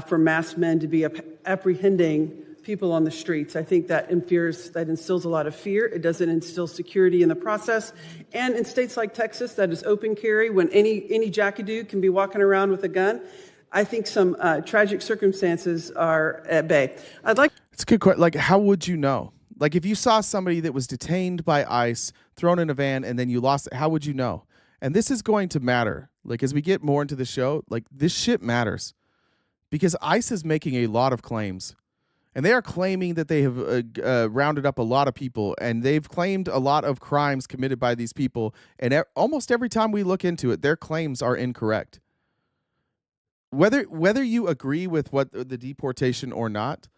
for masked men to be apprehending people on the streets. I think that instills a lot of fear. It doesn't instill security in the process. And in states like Texas, that is open carry when any jackadoo can be walking around with a gun. I think some tragic circumstances are at bay. It's a good question. Like, how would you know? Like, if you saw somebody that was detained by ICE, thrown in a van, and then you lost it, how would you know? And this is going to matter. Like, as we get more into the show, like, this shit matters. Because ICE is making a lot of claims. And they are claiming that they have rounded up a lot of people. And they've claimed a lot of crimes committed by these people. And almost every time we look into it, their claims are incorrect. Whether you agree with what the deportation or not,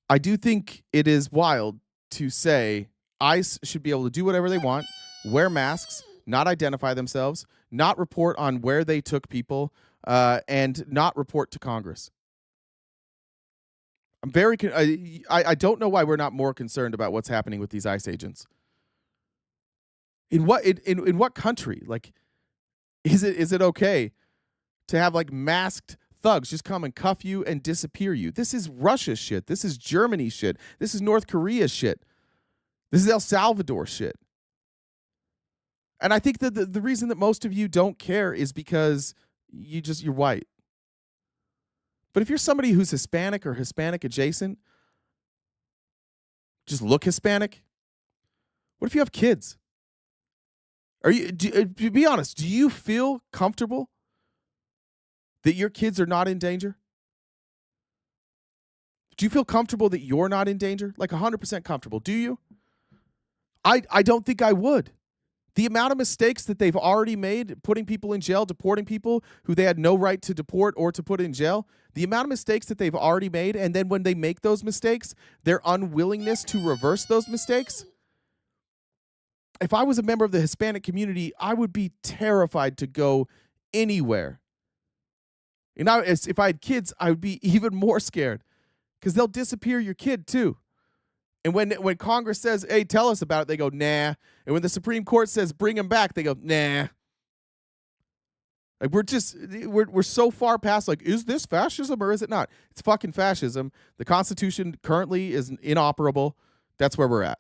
I do think it is wild to say ICE should be able to do whatever they want, wear masks, not identify themselves, not report on where they took people, and not report to Congress. I'm very I don't know why we're not more concerned about what's happening with these ICE agents. In what country? Like, is it okay to have like masked thugs just come and cuff you and disappear you? This is Russia shit. This is Germany shit. This is North Korea shit. This is El Salvador shit. And I think that the reason that most of you don't care is because you're white. But if you're somebody who's Hispanic or Hispanic adjacent, just look Hispanic. What if you have kids? Be honest, do you feel comfortable that your kids are not in danger? Do you feel comfortable that you're not in danger? Like 100% comfortable. Do you? I don't think I would. The amount of mistakes that they've already made, putting people in jail, deporting people who they had no right to deport or to put in jail, the amount of mistakes that they've already made, and then when they make those mistakes, their unwillingness to reverse those mistakes. If I was a member of the Hispanic community, I would be terrified to go anywhere. And if I had kids, I would be even more scared because they'll disappear your kid too. And when Congress says, hey, tell us about it, they go, nah. And when the Supreme Court says, bring him back, they go, nah. Like we're so far past, like, is this fascism or is it not? It's fucking fascism. The Constitution currently is inoperable. That's where we're at.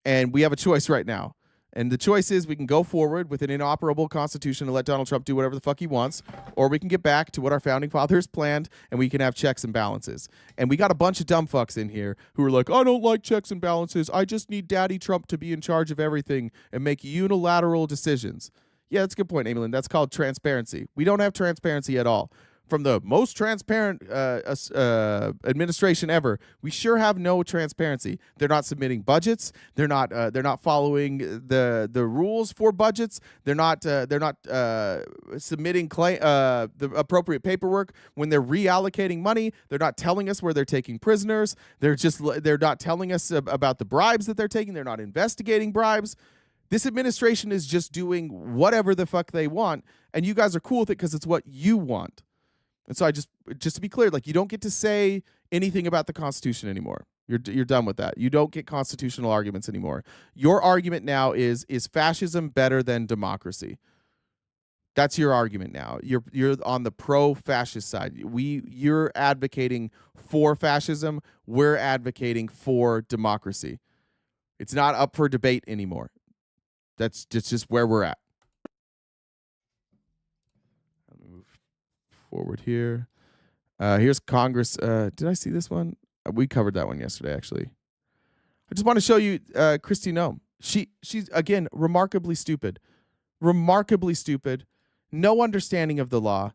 And we have a choice right now. And the choice is we can go forward with an inoperable constitution and let Donald Trump do whatever the fuck he wants, or we can get back to what our founding fathers planned and we can have checks and balances. And we got a bunch of dumb fucks in here who are like, I don't like checks and balances. I just need Daddy Trump to be in charge of everything and make unilateral decisions. Yeah, that's a good point, Amy Lynn. That's called transparency. We don't have transparency at all. From the most transparent administration ever, we sure have no transparency. They're not submitting budgets. They're not following the rules for budgets. They're not submitting the appropriate paperwork when they're reallocating money. They're not telling us where they're taking prisoners. They're not telling us about the bribes that they're taking. They're not investigating bribes. This administration is just doing whatever the fuck they want, and you guys are cool with it because it's what you want. And so just to be clear, like, you don't get to say anything about the Constitution anymore. You're done with that. You don't get constitutional arguments anymore. Your argument now is fascism better than democracy? That's your argument now. You're on the pro-fascist side. You're advocating for fascism. We're advocating for democracy. It's not up for debate anymore. That's just where we're at. I'll move forward here. Here's Congress. Did I see this one? We covered that one yesterday, actually. I just want to show you Kristi Noem. She's, again, remarkably stupid. Remarkably stupid. No understanding of the law.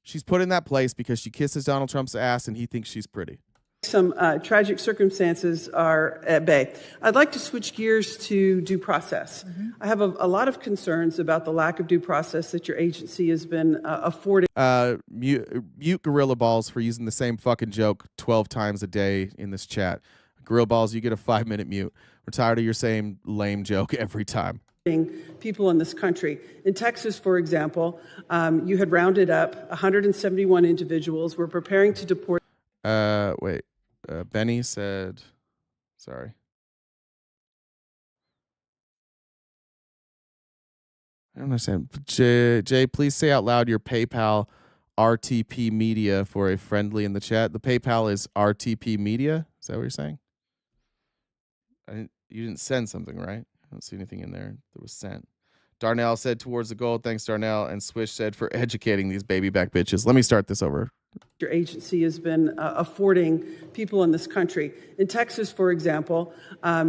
She's put in that place because she kisses Donald Trump's ass and he thinks she's pretty. Some tragic circumstances are at bay. I'd like to switch gears to due process. I have a lot of concerns about the lack of due process that your agency has been affording. Mute Gorilla Balls for using the same fucking joke 12 times a day in this chat. Gorilla Balls, you get a 5-minute mute. We're tired of your same lame joke every time. People in this country. In Texas, for example, you had rounded up 171 individuals. We're preparing to deport. Wait. Benny said, sorry. I don't understand. Jay, please say out loud your PayPal RTP Media for a friendly in the chat. The PayPal is RTP Media. Is that what you're saying? You didn't send something, right? I don't see anything in there that was sent. Darnell said towards the goal. Thanks, Darnell. And Swish said for educating these baby back bitches. Let me start this over. Your agency has been affording people in this country. In Texas, for example,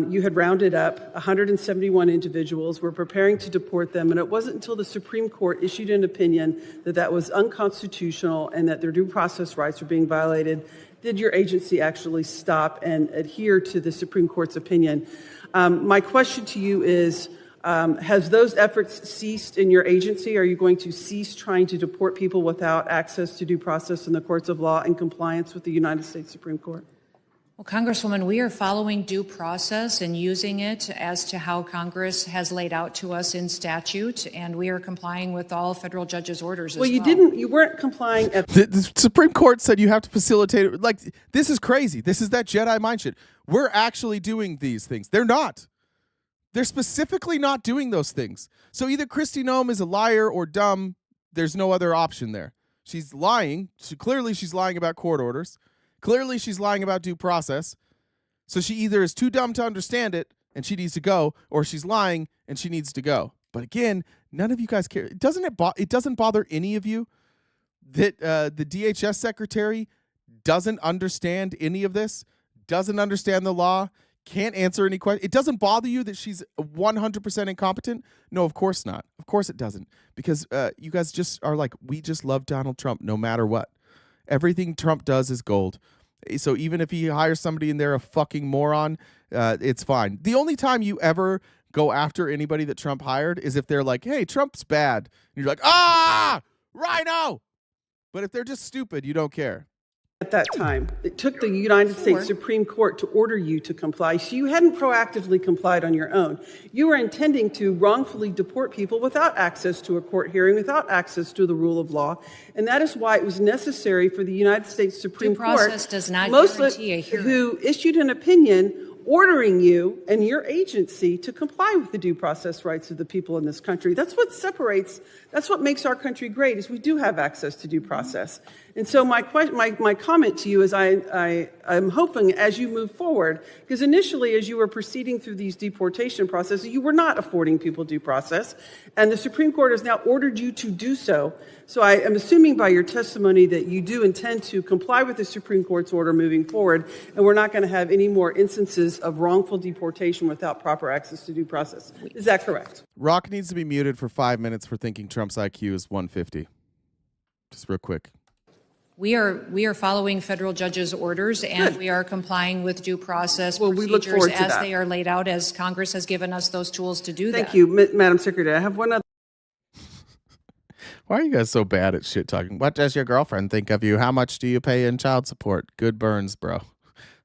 you had rounded up 171 individuals. We're preparing to deport them, and it wasn't until the Supreme Court issued an opinion that that was unconstitutional and that their due process rights were being violated did your agency actually stop and adhere to the Supreme Court's opinion. My question to you is, has those efforts ceased in your agency? Are you going to cease trying to deport people without access to due process in the courts of law in compliance with the United States Supreme Court? Well, Congresswoman, we are following due process and using it as to how Congress has laid out to us in statute, and we are complying with all federal judges' orders as well. You weren't complying at the Supreme Court said you have to facilitate it. Like, this is crazy. This is that Jedi mind shit. We're actually doing these things. They're not. They're specifically not doing those things. So either Kristi Noem is a liar or dumb. There's no other option there. She's lying. Clearly she's lying about court orders. Clearly she's lying about due process. So she either is too dumb to understand it and she needs to go, or she's lying and she needs to go. But again, none of you guys care. It doesn't bother any of you that the DHS secretary doesn't understand any of this, doesn't understand the law, can't answer any questions. It doesn't bother you that she's 100% incompetent? No, of course not. Of course it doesn't. Because you guys just are like, we just love Donald Trump no matter what. Everything Trump does is gold. So even if he hires somebody and they're a fucking moron, it's fine. The only time you ever go after anybody that Trump hired is if they're like, hey, Trump's bad. And you're like, Rhino! But if they're just stupid, you don't care. At that time, it took the United States Supreme Court to order you to comply. So you hadn't proactively complied on your own. You were intending to wrongfully deport people without access to a court hearing, without access to the rule of law. And that is why it was necessary for the United States Supreme Court, due process does not guarantee a hearing, who issued an opinion ordering you and your agency to comply with the due process rights of the people in this country. That's what separates, that's what makes our country great, is we do have access to due process. And so my comment to you is I'm hoping as you move forward, because initially as you were proceeding through these deportation processes, you were not affording people due process, and the Supreme Court has now ordered you to do so. So I am assuming by your testimony that you do intend to comply with the Supreme Court's order moving forward, and we're not going to have any more instances of wrongful deportation without proper access to due process. Is that correct? Rock needs to be muted for 5 minutes for thinking Trump's IQ is 150. Just real quick. We are following federal judges' orders, and we are complying with due process we look procedures forward to as that. they are laid out, as Congress has given us those tools to do that. Thank you, Madam Secretary. I have one other. Why are you guys so bad at shit talking? What does your girlfriend think of you? How much do you pay in child support? Good burns, bro.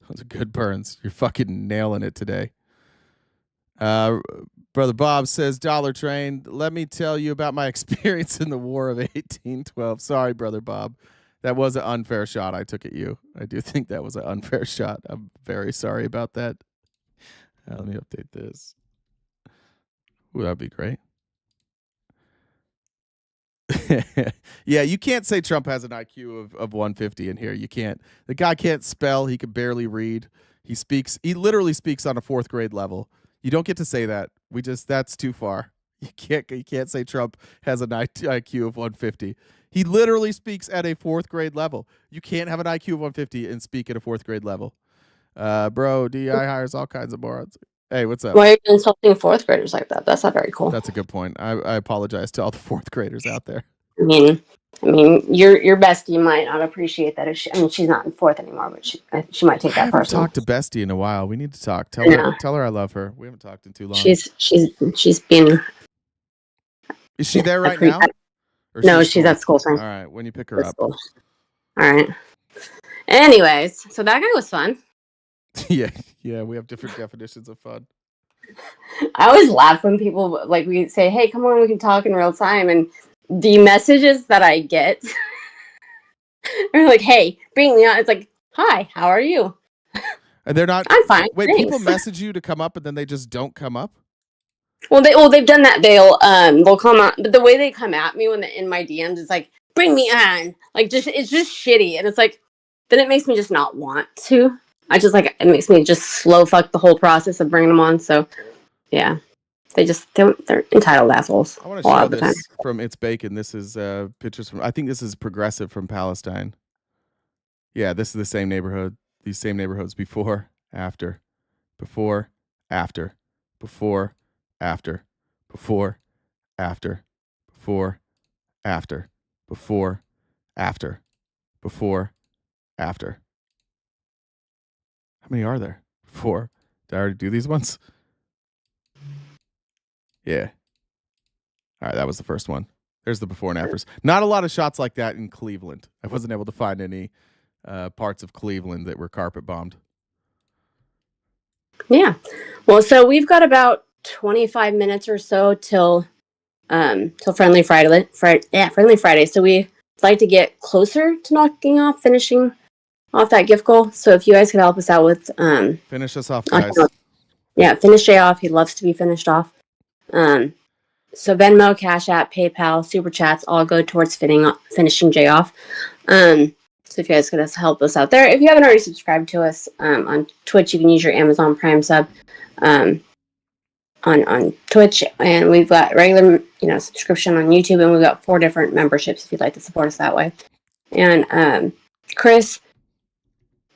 Those are good burns. You're fucking nailing it today. Brother Bob says, Dollar Train, let me tell you about my experience in the War of 1812. Sorry, Brother Bob. That was an unfair shot I took at you. I do think that was an unfair shot. I'm very sorry about that. Let me update this. Ooh, that'd be great. Yeah, you can't say Trump has an IQ of 150 in here. You can't. The guy can't spell. He can barely read. He literally speaks on a 4th grade level. You don't get to say that. That's too far. You can't say Trump has an IQ of 150. He literally speaks at a 4th grade level. You can't have an IQ of 150 and speak at a 4th grade level. Bro, DEI hires all kinds of morons. Hey, what's up? Why are you insulting 4th graders like that? That's not very cool. That's a good point. I apologize to all the 4th graders out there. I mean, your bestie might not appreciate that. If she's not in 4th anymore, but she might take I that haven't personal. talked to Bestie in a while. We need to talk. Tell her I love her. We haven't talked in too long. She's been. Is she there right now? Or No, she's at school. All right, when you pick her up. All right. Anyways, so that guy was fun. Yeah, we have different definitions of fun. I always laugh when people like we say, "Hey, come on, we can talk in real time," and the messages that I get are like, "Hey, bring me on." It's like, "Hi, how are you?" And they're not. I'm fine. Wait, thanks. people message you to come up and then they just don't come up? Well, they've done that. They'll come out, but the way they come at me when they're in my DMs is like, "Bring me on!" Like, it's just shitty, and it's like, then it makes me just not want to. It makes me just slow fuck the whole process of bringing them on. So, yeah, they're entitled assholes. I want to show this from It's Bacon. This is pictures from. I think this is Progressive from Palestine. Yeah, this is the same neighborhood. These same neighborhoods before, after, before, after, before, after, before, after, before, after, before, after, before, after. How many are there? 4. Did I already do these ones? Yeah. All right, that was the first one. There's the before and afters. Not a lot of shots like that in Cleveland. I wasn't able to find any parts of Cleveland that were carpet bombed. Yeah. Well, so we've got about 25 minutes or so till Friendly Friday. Friendly Friday. So we'd like to get closer to finishing off that gift goal. So if you guys could help us out with finish us off, guys. Finish Jay off. He loves to be finished off. So Venmo, Cash App, PayPal, Super Chats all go towards finishing Jay off. So if you guys could help us out there. If you haven't already subscribed to us on Twitch, you can use your Amazon Prime sub on Twitch, and we've got regular subscription on YouTube, and we've got 4 different memberships if you'd like to support us that way. And Chris,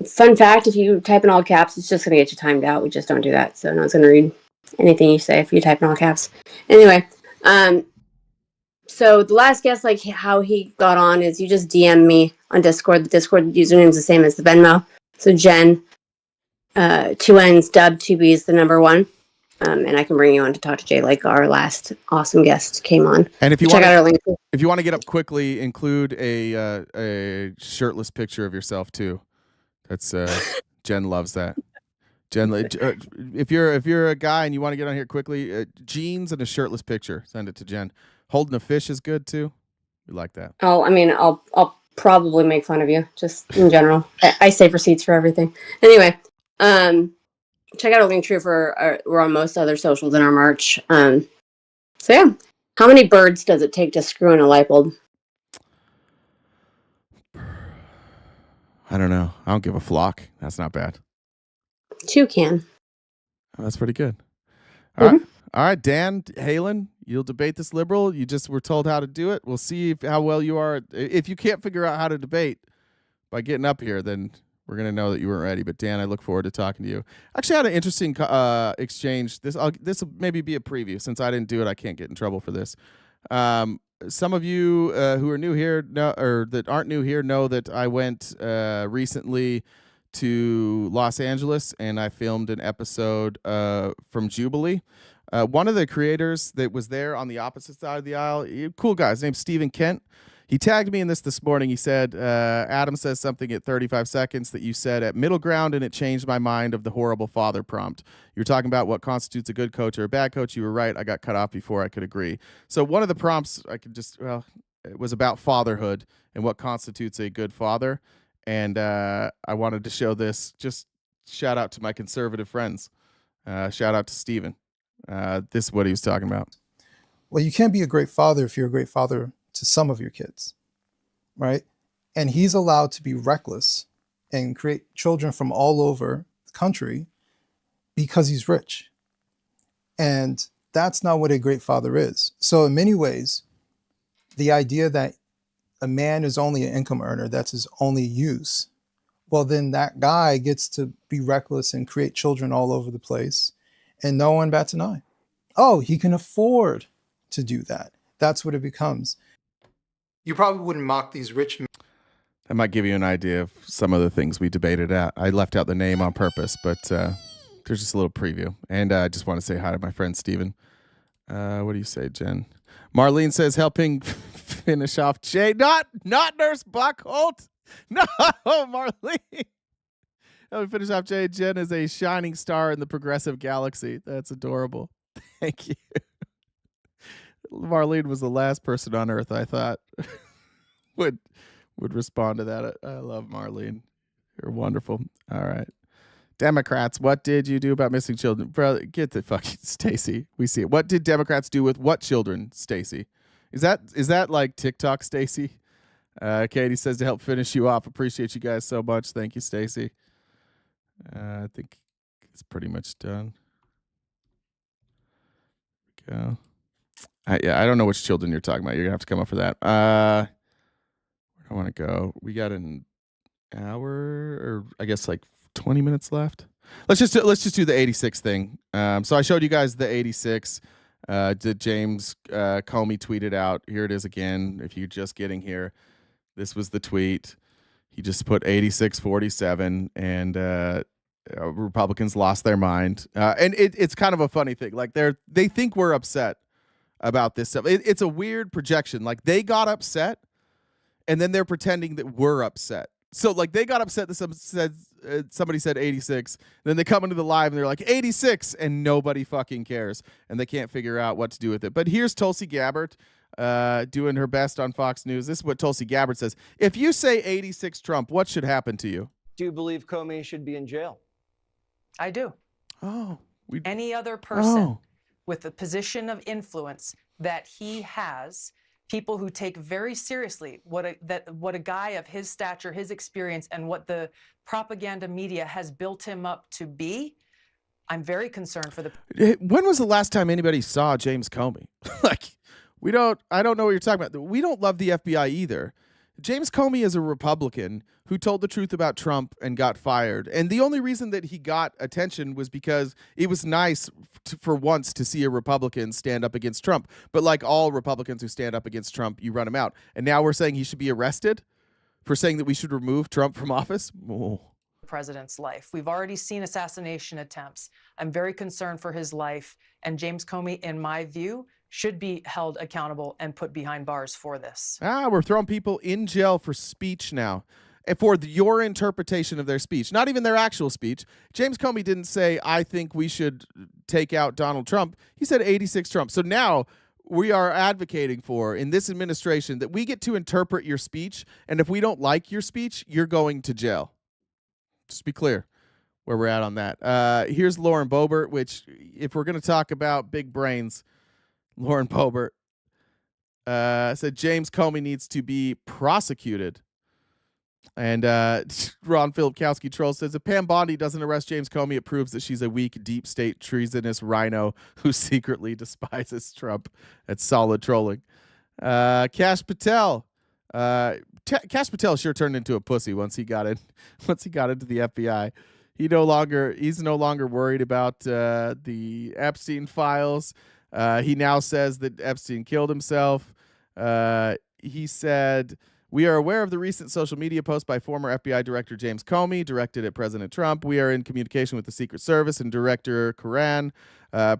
fun fact, if you type in all caps, it's just going to get you timed out. We just don't do that, so no one's going to read anything you say if you type in all caps. Anyway, so the last guess, like how he got on, is you just DM me on Discord. The Discord username is the same as the Venmo. So Jen, 2 N's, Dub, 2 B's, the number 1. And I can bring you on to talk to Jay, like our last awesome guest came on. And if you check out our link. If you want to get up quickly, include a shirtless picture of yourself too. That's Jen loves that. Jen, if you're a guy and you want to get on here quickly, jeans and a shirtless picture, send it to Jen. Holding a fish is good too. We like that. I'll probably make fun of you just in general. I save receipts for everything. Anyway, check out our link tree we're on most other socials in our merch. So yeah, how many birds does it take to screw in a light bulb? I don't know. I don't give a flock. That's not bad. 2 can. Oh, that's pretty good. All right, Dan Halen, you'll debate this liberal. You just were told how to do it. We'll see how well you are. If you can't figure out how to debate by getting up here, then we're going to know that you weren't ready. But Dan, I look forward to talking to you. Actually, I had an interesting exchange. This will maybe be a preview. Since I didn't do it, I can't get in trouble for this. Some of you who are new here or that aren't new here know that I went recently to Los Angeles and I filmed an episode from Jubilee. One of the creators that was there on the opposite side of the aisle, cool guy, his name's Stephen Kent. He tagged me in this morning. He said, Adam says something at 35 seconds that you said at middle ground, and it changed my mind of the horrible father prompt. You were talking about what constitutes a good coach or a bad coach. You were right. I got cut off before I could agree. So one of the prompts it was about fatherhood and what constitutes a good father. And I wanted to show this. Just shout out to my conservative friends. Shout out to Stephen. This is what he was talking about. Well, you can't be a great father if you're a great father to some of your kids, right? And he's allowed to be reckless and create children from all over the country because he's rich. And that's not what a great father is. So in many ways, the idea that a man is only an income earner, that's his only use, well, then that guy gets to be reckless and create children all over the place, and no one bats an eye. Oh, he can afford to do that. That's what it becomes. You probably wouldn't mock these rich men. That might give you an idea of some of the things we debated at. I left out the name on purpose, but there's just a little preview. And I just want to say hi to my friend Steven. What do you say, Jen? Marlene says helping finish off Jay. Not Nurse Buckholt. No, Marlene. Helping finish off Jay. Jen is a shining star in the progressive galaxy. That's adorable. Thank you. Marlene was the last person on Earth I thought would respond to that. I love Marlene. You're wonderful. All right. Democrats, what did you do about missing children? Brother, get the fucking Stacy. We see it. What did Democrats do with what children, Stacy? Is that like TikTok, Stacy? Katie says to help finish you off. Appreciate you guys so much. Thank you, Stacy. I think it's pretty much done. Go. I don't know which children you're talking about. You're gonna have to come up for that. Where do I want to go? We got an hour, or I guess like 20 minutes left. Let's just do the 86 thing. So I showed you guys the 86 that James Comey tweeted out. Here it is again. If you're just getting here, this was the tweet. He just put 86-47, and Republicans lost their mind. And it's kind of a funny thing. Like they think we're upset about this stuff. It's a weird projection. Like they got upset, and then they're pretending that we're upset. So like they got upset that somebody said 86. Then they come into the live and they're like 86, and nobody fucking cares, and they can't figure out what to do with it. But here's Tulsi Gabbard doing her best on Fox News. This is what Tulsi Gabbard says: if you say 86 Trump, what should happen to you? Do you believe Comey should be in jail? I do. Oh, any other person with a position of influence that he has, people who take very seriously what a guy of his stature, his experience, and what the propaganda media has built him up to be, I'm very concerned for the. When was the last time anybody saw James Comey? Like, I don't know what you're talking about. We don't love the FBI either. James Comey is a Republican who told the truth about Trump and got fired. And the only reason that he got attention was because it was nice for once to see a Republican stand up against Trump. But like all Republicans who stand up against Trump, you run him out. And now we're saying he should be arrested for saying that we should remove Trump from office? Oh. President's life. We've already seen assassination attempts. I'm very concerned for his life. And James Comey, in my view, should be held accountable and put behind bars for this. We're throwing people in jail for speech now, and for your interpretation of their speech, not even their actual speech. James Comey didn't say, I think we should take out Donald Trump. He said 86 Trump. So now we are advocating for, in this administration, that we get to interpret your speech, and if we don't like your speech, you're going to jail. Just be clear where we're at on that. Here's Lauren Boebert, which, if we're going to talk about big brains, Lauren Boebert said James Comey needs to be prosecuted. And Ron Filipkowski Troll says if Pam Bondi doesn't arrest James Comey, it proves that she's a weak, deep state, treasonous rhino who secretly despises Trump. That's solid trolling. Kash Patel. Kash Patel sure turned into a pussy once he got into the FBI. He's no longer worried about the Epstein files. He now says that Epstein killed himself. He said, we are aware of the recent social media post by former FBI Director James Comey directed at President Trump. We are in communication with the Secret Service and Director Karan.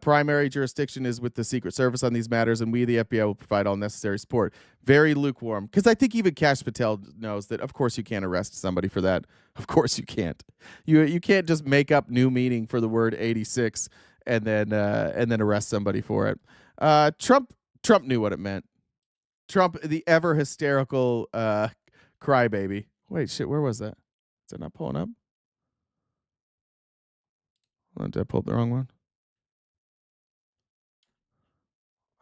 Primary jurisdiction is with the Secret Service on these matters, and we, the FBI, will provide all necessary support. Very lukewarm, because I think even Kash Patel knows that, of course, you can't arrest somebody for that. Of course you can't. You can't just make up new meaning for the word 86 and then arrest somebody for it. Trump knew what it meant. Trump, the ever hysterical crybaby. Wait, shit, where was that? Is it not pulling up? Did I pull up the wrong one?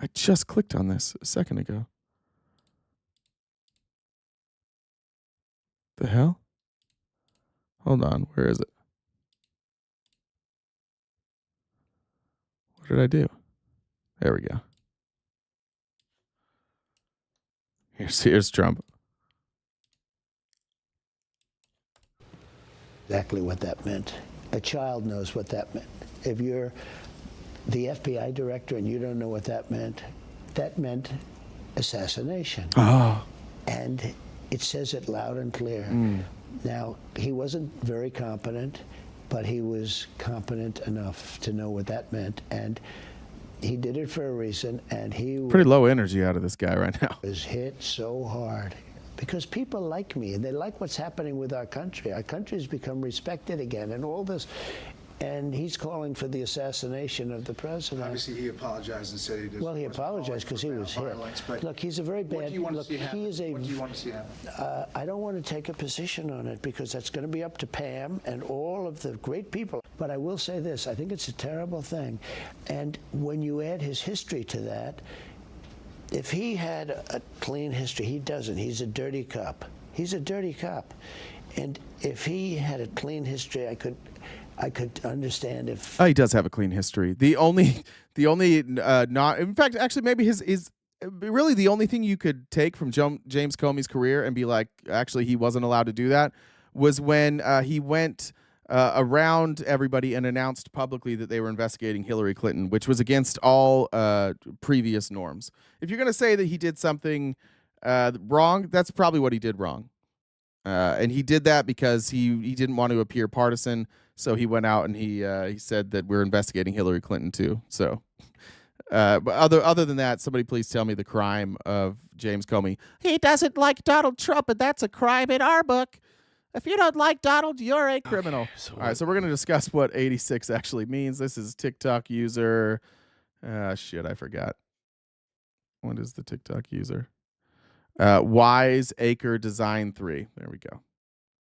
I just clicked on this a second ago. The hell? Hold on. Where is it? What did I do? There we go. Here's Trump. Exactly what that meant. A child knows what that meant. If you're the FBI director and you don't know what that meant assassination. Oh. And it says it loud and clear. Now, he wasn't very competent, but he was competent enough to know what that meant. And he did it for a reason, and he Pretty low energy out of this guy right now. was hit so hard because people like me and they like what's happening with our country. Our country's become respected again and all this. And he's calling for the assassination of the president. Obviously, he apologized and said he did. Well, he apologized because he was hit. Look, he's a very bad. What do you want to see happen? He is a. What do you want to see happen? I don't want to take a position on it because that's going to be up to Pam and all of the great people. But I will say this: I think it's a terrible thing, and when you add his history to that, if he had a clean history, he doesn't. He's a dirty cop. He's a dirty cop, and if he had a clean history, I could understand if He does have a clean history. The only not, in fact, actually, maybe his really the only thing you could take from James Comey's career and be like, actually, he wasn't allowed to do that, was when he went around everybody and announced publicly that they were investigating Hillary Clinton, which was against all previous norms. If you're going to say that he did something wrong, that's probably what he did wrong. And he did that because he didn't want to appear partisan. So he went out and he said that we're investigating Hillary Clinton too. So, but other than that, somebody please tell me the crime of James Comey. He doesn't like Donald Trump, and that's a crime in our book. If you don't like Donald, you're a criminal. Okay, so all right, so we're going to discuss what 86 actually means. This is TikTok user. Shit, I forgot. What is the TikTok user? Wise Acre Design 3. There we go.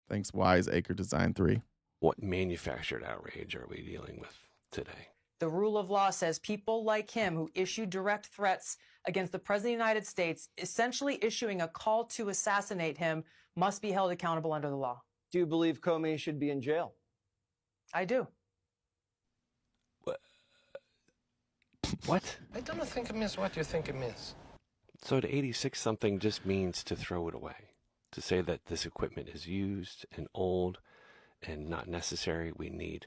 Thanks, Wise Acre Design 3. What manufactured outrage are we dealing with today? The rule of law says people like him who issue direct threats against the President of the United States, essentially issuing a call to assassinate him, must be held accountable under the law. Do you believe Comey should be in jail? I do. What? I don't think it means what you think it means. So to 86 something just means to throw it away, to say that this equipment is used and old and not necessary. We need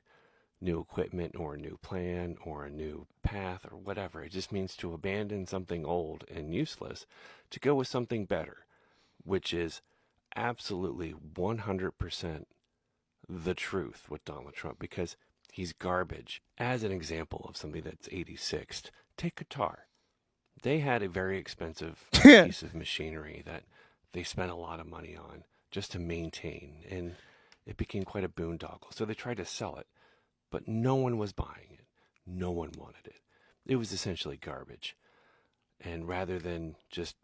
new equipment or a new plan or a new path or whatever. It just means to abandon something old and useless to go with something better, which is absolutely 100% the truth with Donald Trump, because he's garbage. As an example of something that's 86th, take Qatar. They had a very expensive piece of machinery that they spent a lot of money on just to maintain, and it became quite a boondoggle. So they tried to sell it, but no one was buying it. No one wanted it. It was essentially garbage. And rather than just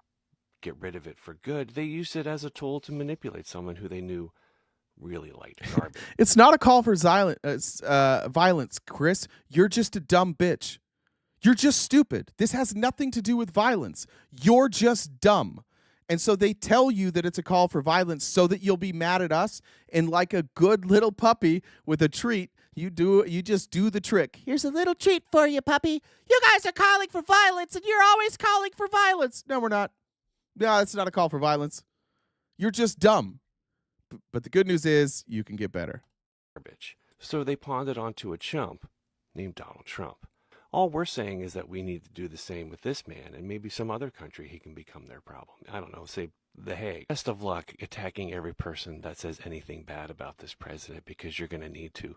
get rid of it for good, they used it as a tool to manipulate someone who they knew really liked garbage. It's not a call for violence, Chris. You're just a dumb bitch. You're just stupid. This has nothing to do with violence. You're just dumb. And so they tell you that it's a call for violence so that you'll be mad at us. And like a good little puppy with a treat, you just do the trick. Here's a little treat for you, puppy. You guys are calling for violence, and you're always calling for violence. No, we're not. No, it's not a call for violence. You're just dumb. But the good news is you can get better. Garbage. So they pawned it onto a chump named Donald Trump. All we're saying is that we need to do the same with this man, and maybe some other country he can become their problem. I don't know, say The Hague. Best of luck attacking every person that says anything bad about this president, because you're going to need to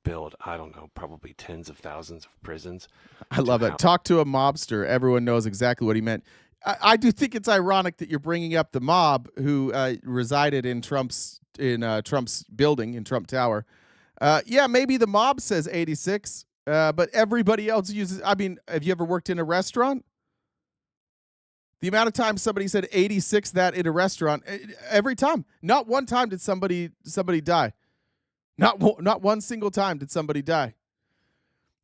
build, I don't know, probably tens of thousands of prisons. I love it. Talk to a mobster. Everyone knows exactly what he meant. I do think it's ironic that you're bringing up the mob who resided in Trump's building in Trump Tower. Yeah, maybe the mob says 86. But everybody else uses. I mean, have you ever worked in a restaurant? The amount of times somebody said 86 that in a restaurant, every time. Not one time did somebody die. Not one single time did somebody die.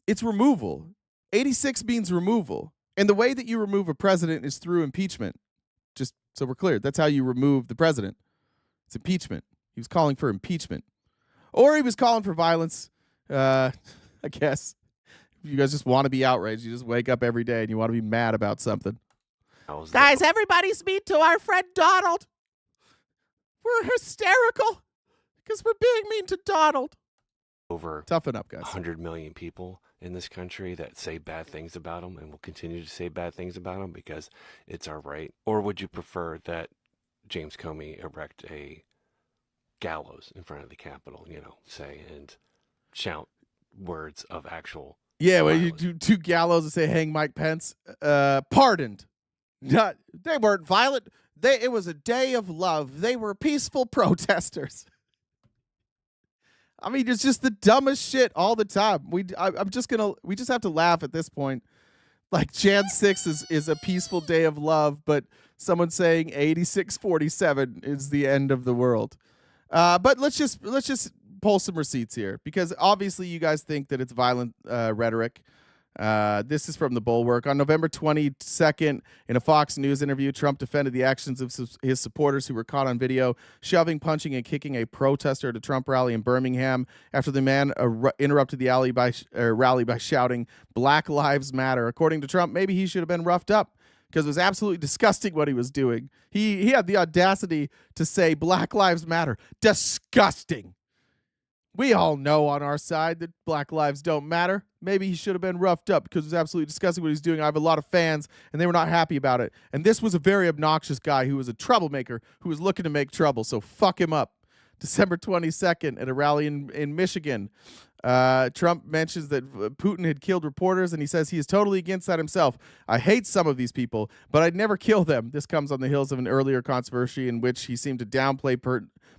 It's removal. 86 means removal. And the way that you remove a president is through impeachment. Just so we're clear, that's how you remove the president. It's impeachment. He was calling for impeachment. Or he was calling for violence. I guess. You guys just want to be outraged. You just wake up every day and you want to be mad about something. Guys, everybody's mean to our friend Donald. We're hysterical because we're being mean to Donald. Over toughen up, guys. 100 million people in this country that say bad things about him and will continue to say bad things about him because it's our right? Or would you prefer that James Comey erect a gallows in front of the Capitol, say, and shout words of actual Yeah, well, you do two gallows and say hang Mike Pence. Pardoned. They weren't violent. It was a day of love. They were peaceful protesters. I mean, it's just the dumbest shit all the time. We just have to laugh at this point. Like Jan 6 is a peaceful day of love, but someone saying 8647 is the end of the world. But let's just pull some receipts here, because obviously you guys think that it's violent rhetoric. This is from the Bulwark. On November 22nd, in a Fox News interview, Trump defended the actions of his supporters who were caught on video shoving, punching, and kicking a protester at a Trump rally in Birmingham after the man interrupted the rally by shouting, "Black Lives Matter." According to Trump, maybe he should have been roughed up because it was absolutely disgusting what he was doing. He had the audacity to say Black Lives Matter. Disgusting. We all know on our side that Black lives don't matter. Maybe he should have been roughed up because it was absolutely disgusting what he's doing. I have a lot of fans, and they were not happy about it. And this was a very obnoxious guy who was a troublemaker who was looking to make trouble, so fuck him up. December 22nd at a rally in Michigan. Trump mentions that Putin had killed reporters, and he says he is totally against that himself. I hate some of these people, but I'd never kill them. This comes on the heels of an earlier controversy in which he seemed to downplay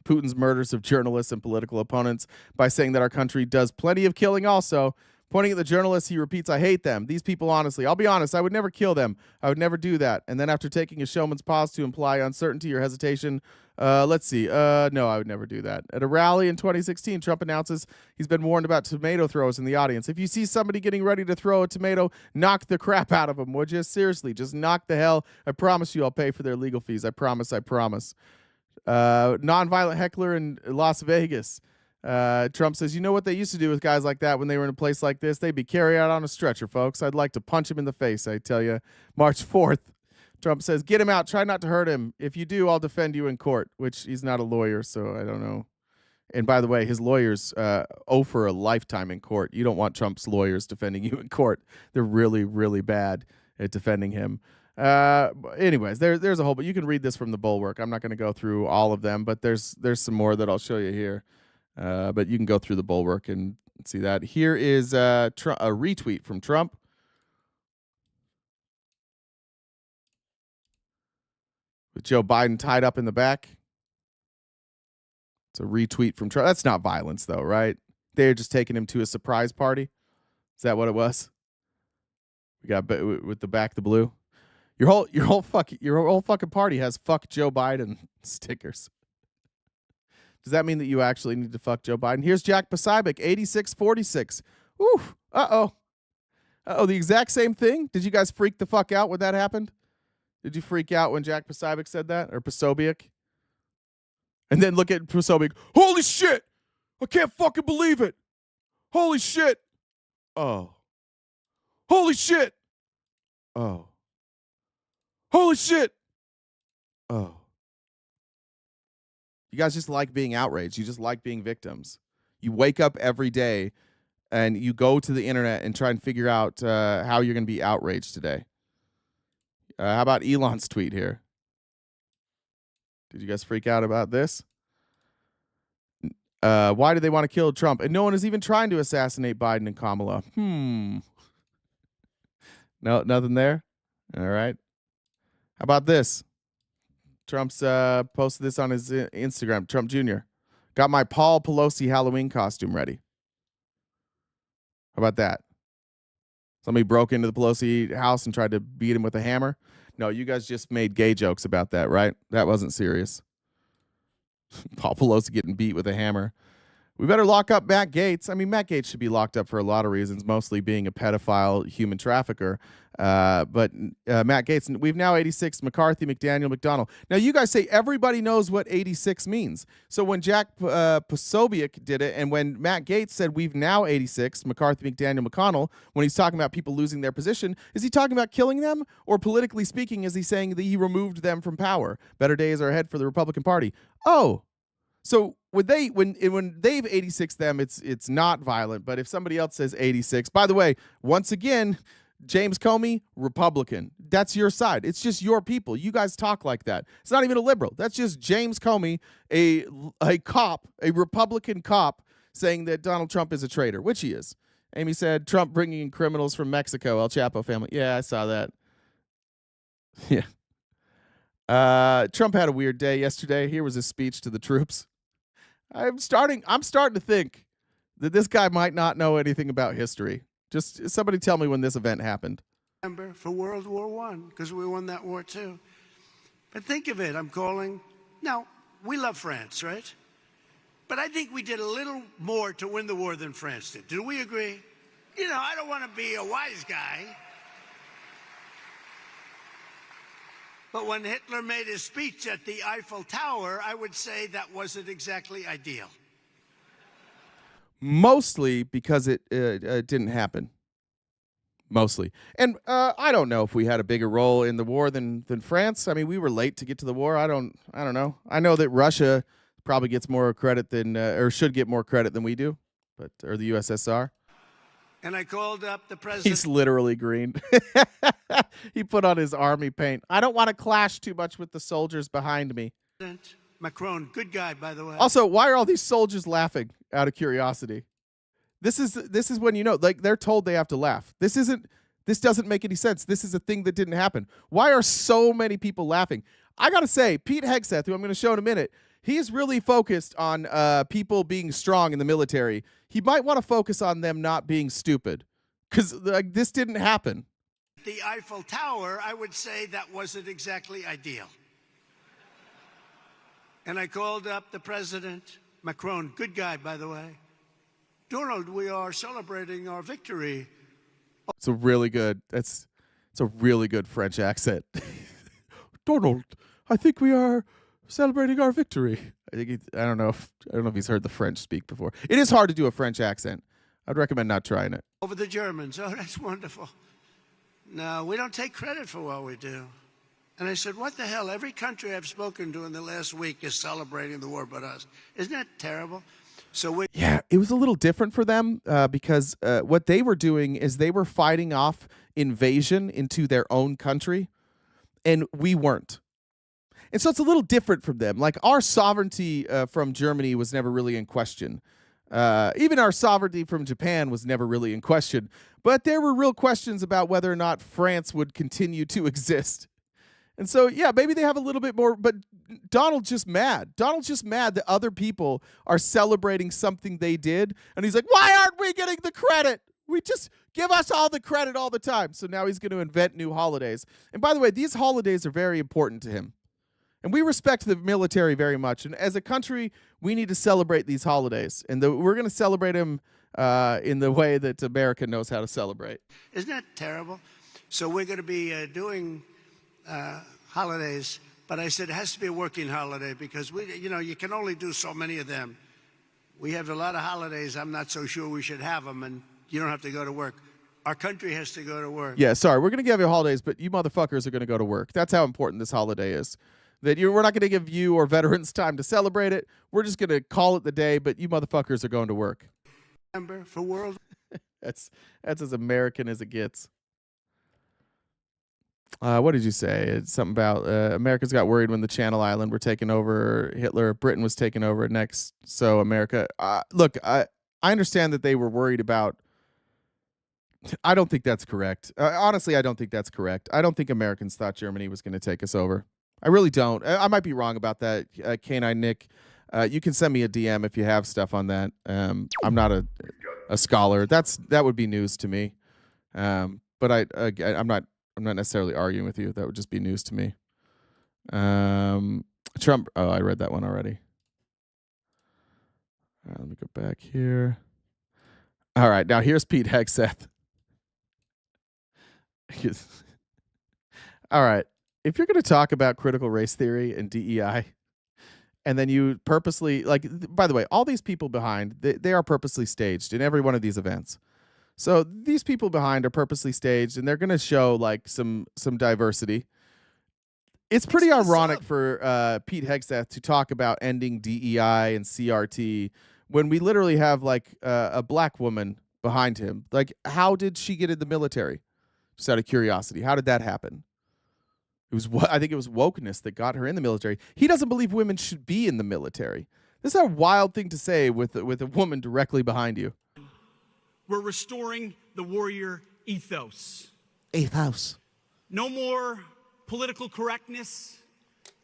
Putin's murders of journalists and political opponents by saying that our country does plenty of killing also. Pointing at the journalists, he repeats, I hate them. These people, honestly. I'll be honest, I would never kill them. I would never do that. And then after taking a showman's pause to imply uncertainty or hesitation, let's see. No, I would never do that. At a rally in 2016, Trump announces he's been warned about tomato throwers in the audience. If you see somebody getting ready to throw a tomato, knock the crap out of them, would you? Seriously, just knock the hell. I promise you I'll pay for their legal fees. I promise. Nonviolent heckler in Las Vegas. Trump says, you know what they used to do with guys like that when they were in a place like this? They'd be carried out on a stretcher, folks. I'd like to punch him in the face, I tell you. March 4th, Trump says, get him out. Try not to hurt him. If you do, I'll defend you in court, which he's not a lawyer, so I don't know. And by the way, his lawyers owe for a lifetime in court. You don't want Trump's lawyers defending you in court. They're really, really bad at defending him. Anyways, there's a whole, but you can read this from the Bulwark. I'm not going to go through all of them, but there's some more that I'll show you here. But you can go through the Bulwark and see that. Here is a retweet from Trump. With Joe Biden tied up in the back. It's a retweet from Trump. That's not violence, though, right? They're just taking him to a surprise party. Is that what it was? We got with the back the blue. Your whole fucking party has "fuck Joe Biden" stickers. Does that mean that you actually need to fuck Joe Biden? Here's Jack Posobiec, 8646. Ooh, uh-oh. The exact same thing? Did you guys freak the fuck out when that happened? Did you freak out when Jack Posobiec said that? Or Posobiec? And then look at Posobiec. Holy shit! I can't fucking believe it! Holy shit! Oh. Holy shit! Oh. Holy shit! Oh. You guys just like being outraged. You just like being victims. You wake up every day and you go to the internet and try and figure out how you're going to be outraged today. How about Elon's tweet here? Did you guys freak out about this? Why do they want to kill Trump? And no one is even trying to assassinate Biden and Kamala. No, nothing there? All right. How about this? Trump's posted this on his Instagram. Trump Jr. Got my Paul Pelosi Halloween costume ready. How about that? Somebody broke into the Pelosi house and tried to beat him with a hammer. No, you guys just made gay jokes about that, right? That wasn't serious. Paul Pelosi getting beat with a hammer. We better lock up Matt Gaetz. I mean, Matt Gaetz should be locked up for a lot of reasons, mostly being a pedophile, human trafficker. But Matt Gaetz, we've now 86, McCarthy, McDaniel, McDonnell. Now, you guys say everybody knows what 86 means. So when Jack Posobiec did it, and when Matt Gaetz said we've now 86, McCarthy, McDaniel, McConnell, when he's talking about people losing their position, is he talking about killing them? Or politically speaking, is he saying that he removed them from power? Better days are ahead for the Republican Party. Oh, so when they've 86 them, it's not violent. But if somebody else says 86, by the way, once again, James Comey, Republican. That's your side. It's just your people. You guys talk like that. It's not even a liberal. That's just James Comey, a cop, a Republican cop, saying that Donald Trump is a traitor, which he is. Amy said, Trump bringing in criminals from Mexico, El Chapo family. Yeah, I saw that. Yeah. Trump had a weird day yesterday. Here was his speech to the troops. I'm starting to think that this guy might not know anything about history. Just somebody tell me when this event happened. For World War I, because we won that war too. But think of it, I'm calling. Now, we love France, right? But I think we did a little more to win the war than France did. Do we agree? You know, I don't want to be a wise guy. But when Hitler made his speech at the Eiffel Tower, I would say that wasn't exactly ideal. Mostly because it didn't happen. Mostly. And I don't know if we had a bigger role in the war than France. I mean, we were late to get to the war. I don't know. I know that Russia probably gets more credit than or should get more credit than we do, or the USSR. And I called up the president. He's literally green. He put on his army paint. I don't want to clash too much with the soldiers behind me. Macron, good guy, by the way. Also, why are all these soldiers laughing out of curiosity? This is when you know, like, they're told they have to laugh. This doesn't make any sense. This is a thing that didn't happen. Why are so many people laughing? I got to say, Pete Hegseth, who I'm going to show in a minute, he's really focused on people being strong in the military. He might want to focus on them not being stupid, because this didn't happen. The Eiffel Tower, I would say that wasn't exactly ideal. And I called up the president, Macron, good guy, by the way. Donald, we are celebrating our victory. It's a really good French accent. Donald, I think we are celebrating our victory. I don't know if he's heard the French speak before. It is hard to do a French accent. I'd recommend not trying it. Over the Germans. Oh, that's wonderful. No, we don't take credit for what we do. And I said, what the hell? Every country I've spoken to in the last week is celebrating the war but us. Isn't that terrible? Yeah, it was a little different for them because what they were doing is they were fighting off invasion into their own country, and we weren't. And so it's a little different from them. Like, our sovereignty from Germany was never really in question. Even our sovereignty from Japan was never really in question. But there were real questions about whether or not France would continue to exist. And so, yeah, maybe they have a little bit more, but Donald's just mad. Donald's just mad that other people are celebrating something they did. And he's like, why aren't we getting the credit? We just give us all the credit all the time. So now he's going to invent new holidays. And by the way, these holidays are very important to him. And we respect the military very much. And as a country, we need to celebrate these holidays. And we're going to celebrate them in the way that America knows how to celebrate. Isn't that terrible? So we're going to be doing holidays, but I said it has to be a working holiday because you can only do so many of them. We have a lot of holidays. I'm not so sure we should have them, and you don't have to go to work. Our country has to go to work. Yeah, sorry, we're going to give you holidays, but you motherfuckers are going to go to work. That's how important this holiday is. That we're not going to give you or veterans time to celebrate it. We're just going to call it the day, but you motherfuckers are going to work. Remember, for world. That's as American as it gets. What did you say? It's something about Americans got worried when the Channel Island were taken over. Britain was taken over next. So America, look, I understand that they were worried about. I don't think that's correct. Honestly, I don't think that's correct. I don't think Americans thought Germany was going to take us over. I really don't. I might be wrong about that. Canine Nick, you can send me a DM if you have stuff on that. I'm not a scholar. That would be news to me. But I'm not necessarily arguing with you. That would just be news to me. Trump. Oh, I read that one already. All right, let me go back here. All right, now here's Pete Hegseth. All right, if you're going to talk about critical race theory and DEI, and then you purposely, like, by the way, all these people behind, they are purposely staged in every one of these events. So these people behind are purposely staged, and they're going to show like some diversity. It's pretty ironic for Pete Hegseth to talk about ending DEI and CRT when we literally have like a black woman behind him. Like, how did she get in the military? Just out of curiosity, how did that happen? I think it was wokeness that got her in the military. He doesn't believe women should be in the military. This is a wild thing to say with a woman directly behind you. We're restoring the warrior ethos. Ethos. No more political correctness,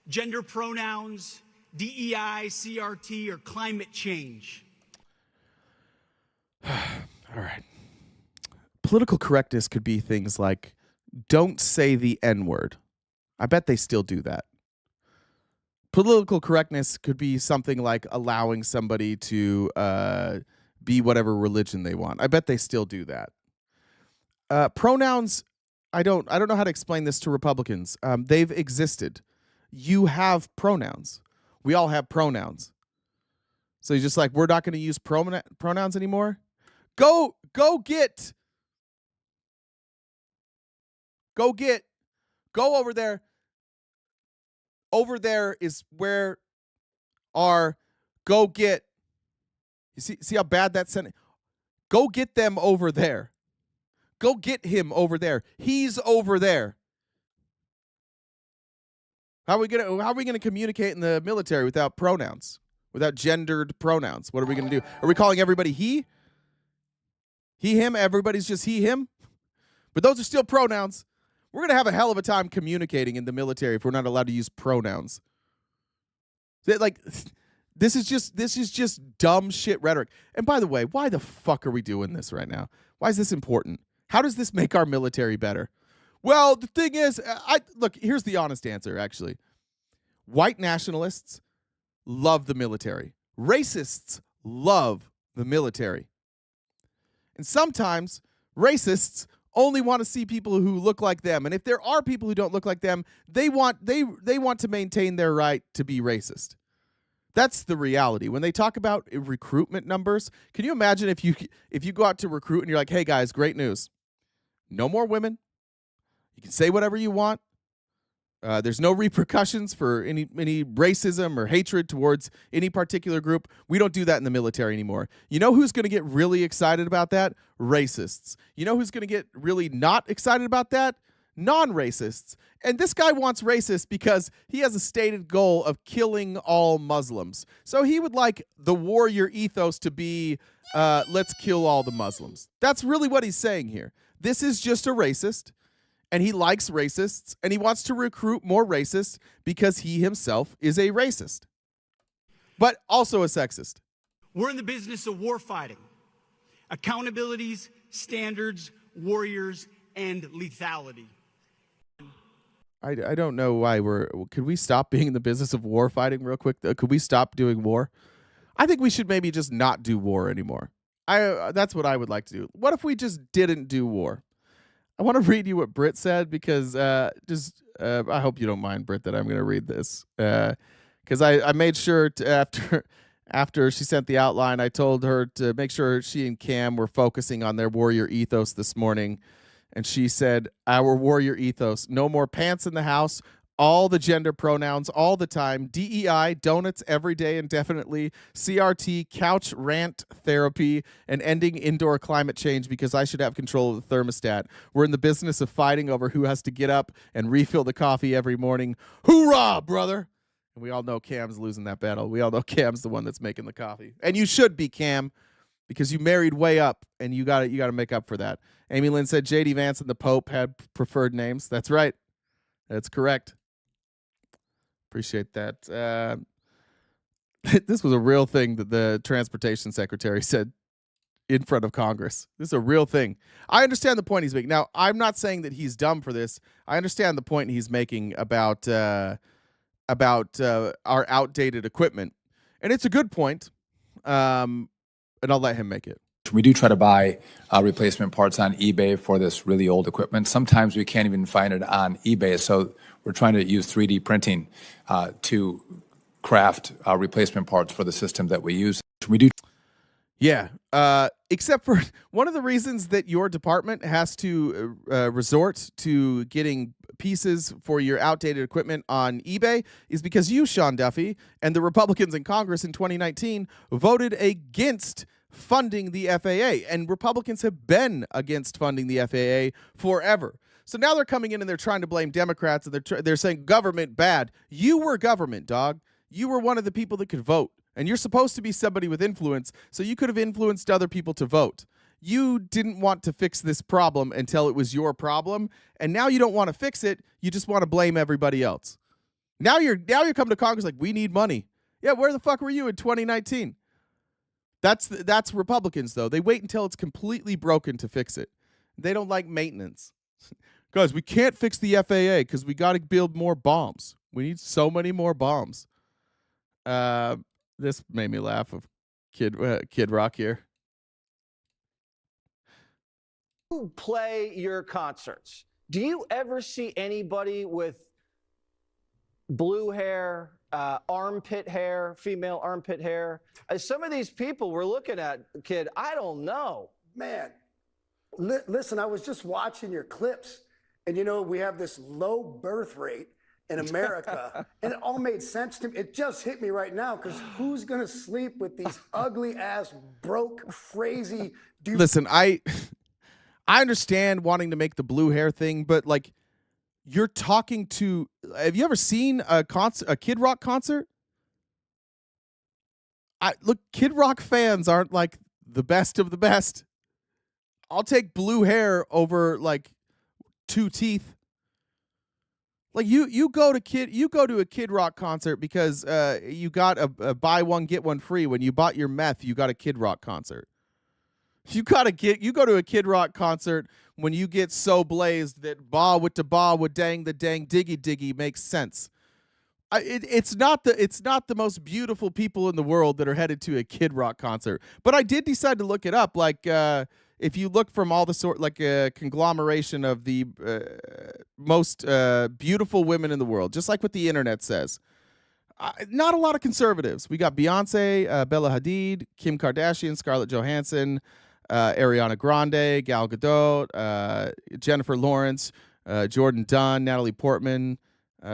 gender pronouns, DEI, CRT, or climate change. All right. Political correctness could be things like, don't say the N-word. I bet they still do that. Political correctness could be something like allowing somebody to be whatever religion they want. I bet they still do that. Pronouns, I don't know how to explain this to Republicans. They've existed. You have pronouns. We all have pronouns. So you're just like, we're not going to use pronouns anymore? Go over there. Over there is where go get. You see how bad that sentence. Go get them over there. Go get him over there. He's over there. How are we gonna communicate in the military without pronouns? Without gendered pronouns? What are we gonna do? Are we calling everybody he? He, him, everybody's just he, him? But those are still pronouns. We're going to have a hell of a time communicating in the military if we're not allowed to use pronouns. Like, this is just dumb shit rhetoric. And by the way, why the fuck are we doing this right now? Why is this important? How does this make our military better? Well, the thing is, look, here's the honest answer, actually. White nationalists love the military. Racists love the military. And sometimes racists only want to see people who look like them. And if there are people who don't look like them, they want to maintain their right to be racist. That's the reality. When they talk about recruitment numbers, can you imagine if you go out to recruit and you're like, hey guys, great news. No more women. You can say whatever you want. There's no repercussions for any racism or hatred towards any particular group. We don't do that in the military anymore. You know who's going to get really excited about that? Racists. You know who's going to get really not excited about that? Non-racists. And this guy wants racists because he has a stated goal of killing all Muslims. So he would like the warrior ethos to be, let's kill all the Muslims. That's really what he's saying here. This is just a racist. And he likes racists, and he wants to recruit more racists because he himself is a racist, but also a sexist. We're in the business of war fighting. Accountabilities, standards, warriors, and lethality. I don't know why could we stop being in the business of war fighting real quick? Could we stop doing war? I think we should maybe just not do war anymore. That's what I would like to do. What if we just didn't do war? I want to read you what Britt said because I hope you don't mind, Britt, that I'm going to read this because I made sure to after she sent the outline, I told her to make sure she and Cam were focusing on their warrior ethos this morning, and she said, "Our warrior ethos: no more pants in the house, all the gender pronouns all the time, DEI, donuts every day indefinitely, CRT, couch rant therapy, and ending indoor climate change because I should have control of the thermostat. We're in the business of fighting over who has to get up and refill the coffee every morning. Hoorah, brother!" And we all know Cam's losing that battle. We all know Cam's the one that's making the coffee. And you should be, Cam, because you married way up, and you got to make up for that. Amy Lynn said J.D. Vance and the Pope had preferred names. That's right. That's correct. Appreciate that. This was a real thing that the transportation secretary said in front of Congress. This is a real thing. I understand the point he's making. Now, I'm not saying that he's dumb for this. I understand the point he's making about our outdated equipment. And it's a good point. and I'll let him make it. We do try to buy replacement parts on eBay for this really old equipment. Sometimes we can't even find it on eBay, so we're trying to use 3D printing to craft replacement parts for the system that we use. We do. Yeah, except for one of the reasons that your department has to resort to getting pieces for your outdated equipment on eBay is because you, Sean Duffy, and the Republicans in Congress in 2019 voted against funding the FAA, and Republicans have been against funding the FAA forever. So now they're coming in and they're trying to blame Democrats, and they're saying government bad. You were government, dog. You were one of the people that could vote. And you're supposed to be somebody with influence, so you could have influenced other people to vote. You didn't want to fix this problem until it was your problem, and now you don't want to fix it. You just want to blame everybody else. Now you're coming to Congress like, we need money. Yeah, where the fuck were you in 2019? That's Republicans, though. They wait until it's completely broken to fix it. They don't like maintenance. Guys, we can't fix the FAA because we got to build more bombs. We need so many more bombs. This made me laugh of Kid Rock here. You play your concerts. Do you ever see anybody with blue hair, armpit hair, female armpit hair? Some of these people we're looking at, kid, I don't know. Man, listen, I was just watching your clips, and you know, we have this low birth rate in America, and it all made sense to me. It just hit me right now, because who's going to sleep with these ugly-ass, broke, crazy dudes? Listen, I understand wanting to make the blue hair thing, but, like, you're talking to... Have you ever seen a Kid Rock concert? Look, Kid Rock fans aren't, like, the best of the best. I'll take blue hair over, like, 2 teeth. Like you go to a Kid Rock concert because you got a buy one get one free. When you bought your meth, you got a Kid Rock concert. You go to a Kid Rock concert when you get so blazed that ba with dang the dang diggy diggy makes sense. It's not the most beautiful people in the world that are headed to a Kid Rock concert. But I did decide to look it up. Like if you look from all the sort, like a conglomeration of the most beautiful women in the world, just like what the internet says. Not a lot of conservatives. We got Beyonce, Bella Hadid, Kim Kardashian, Scarlett Johansson, Ariana Grande, Gal Gadot, Jennifer Lawrence, Jordan Dunn, Natalie Portman,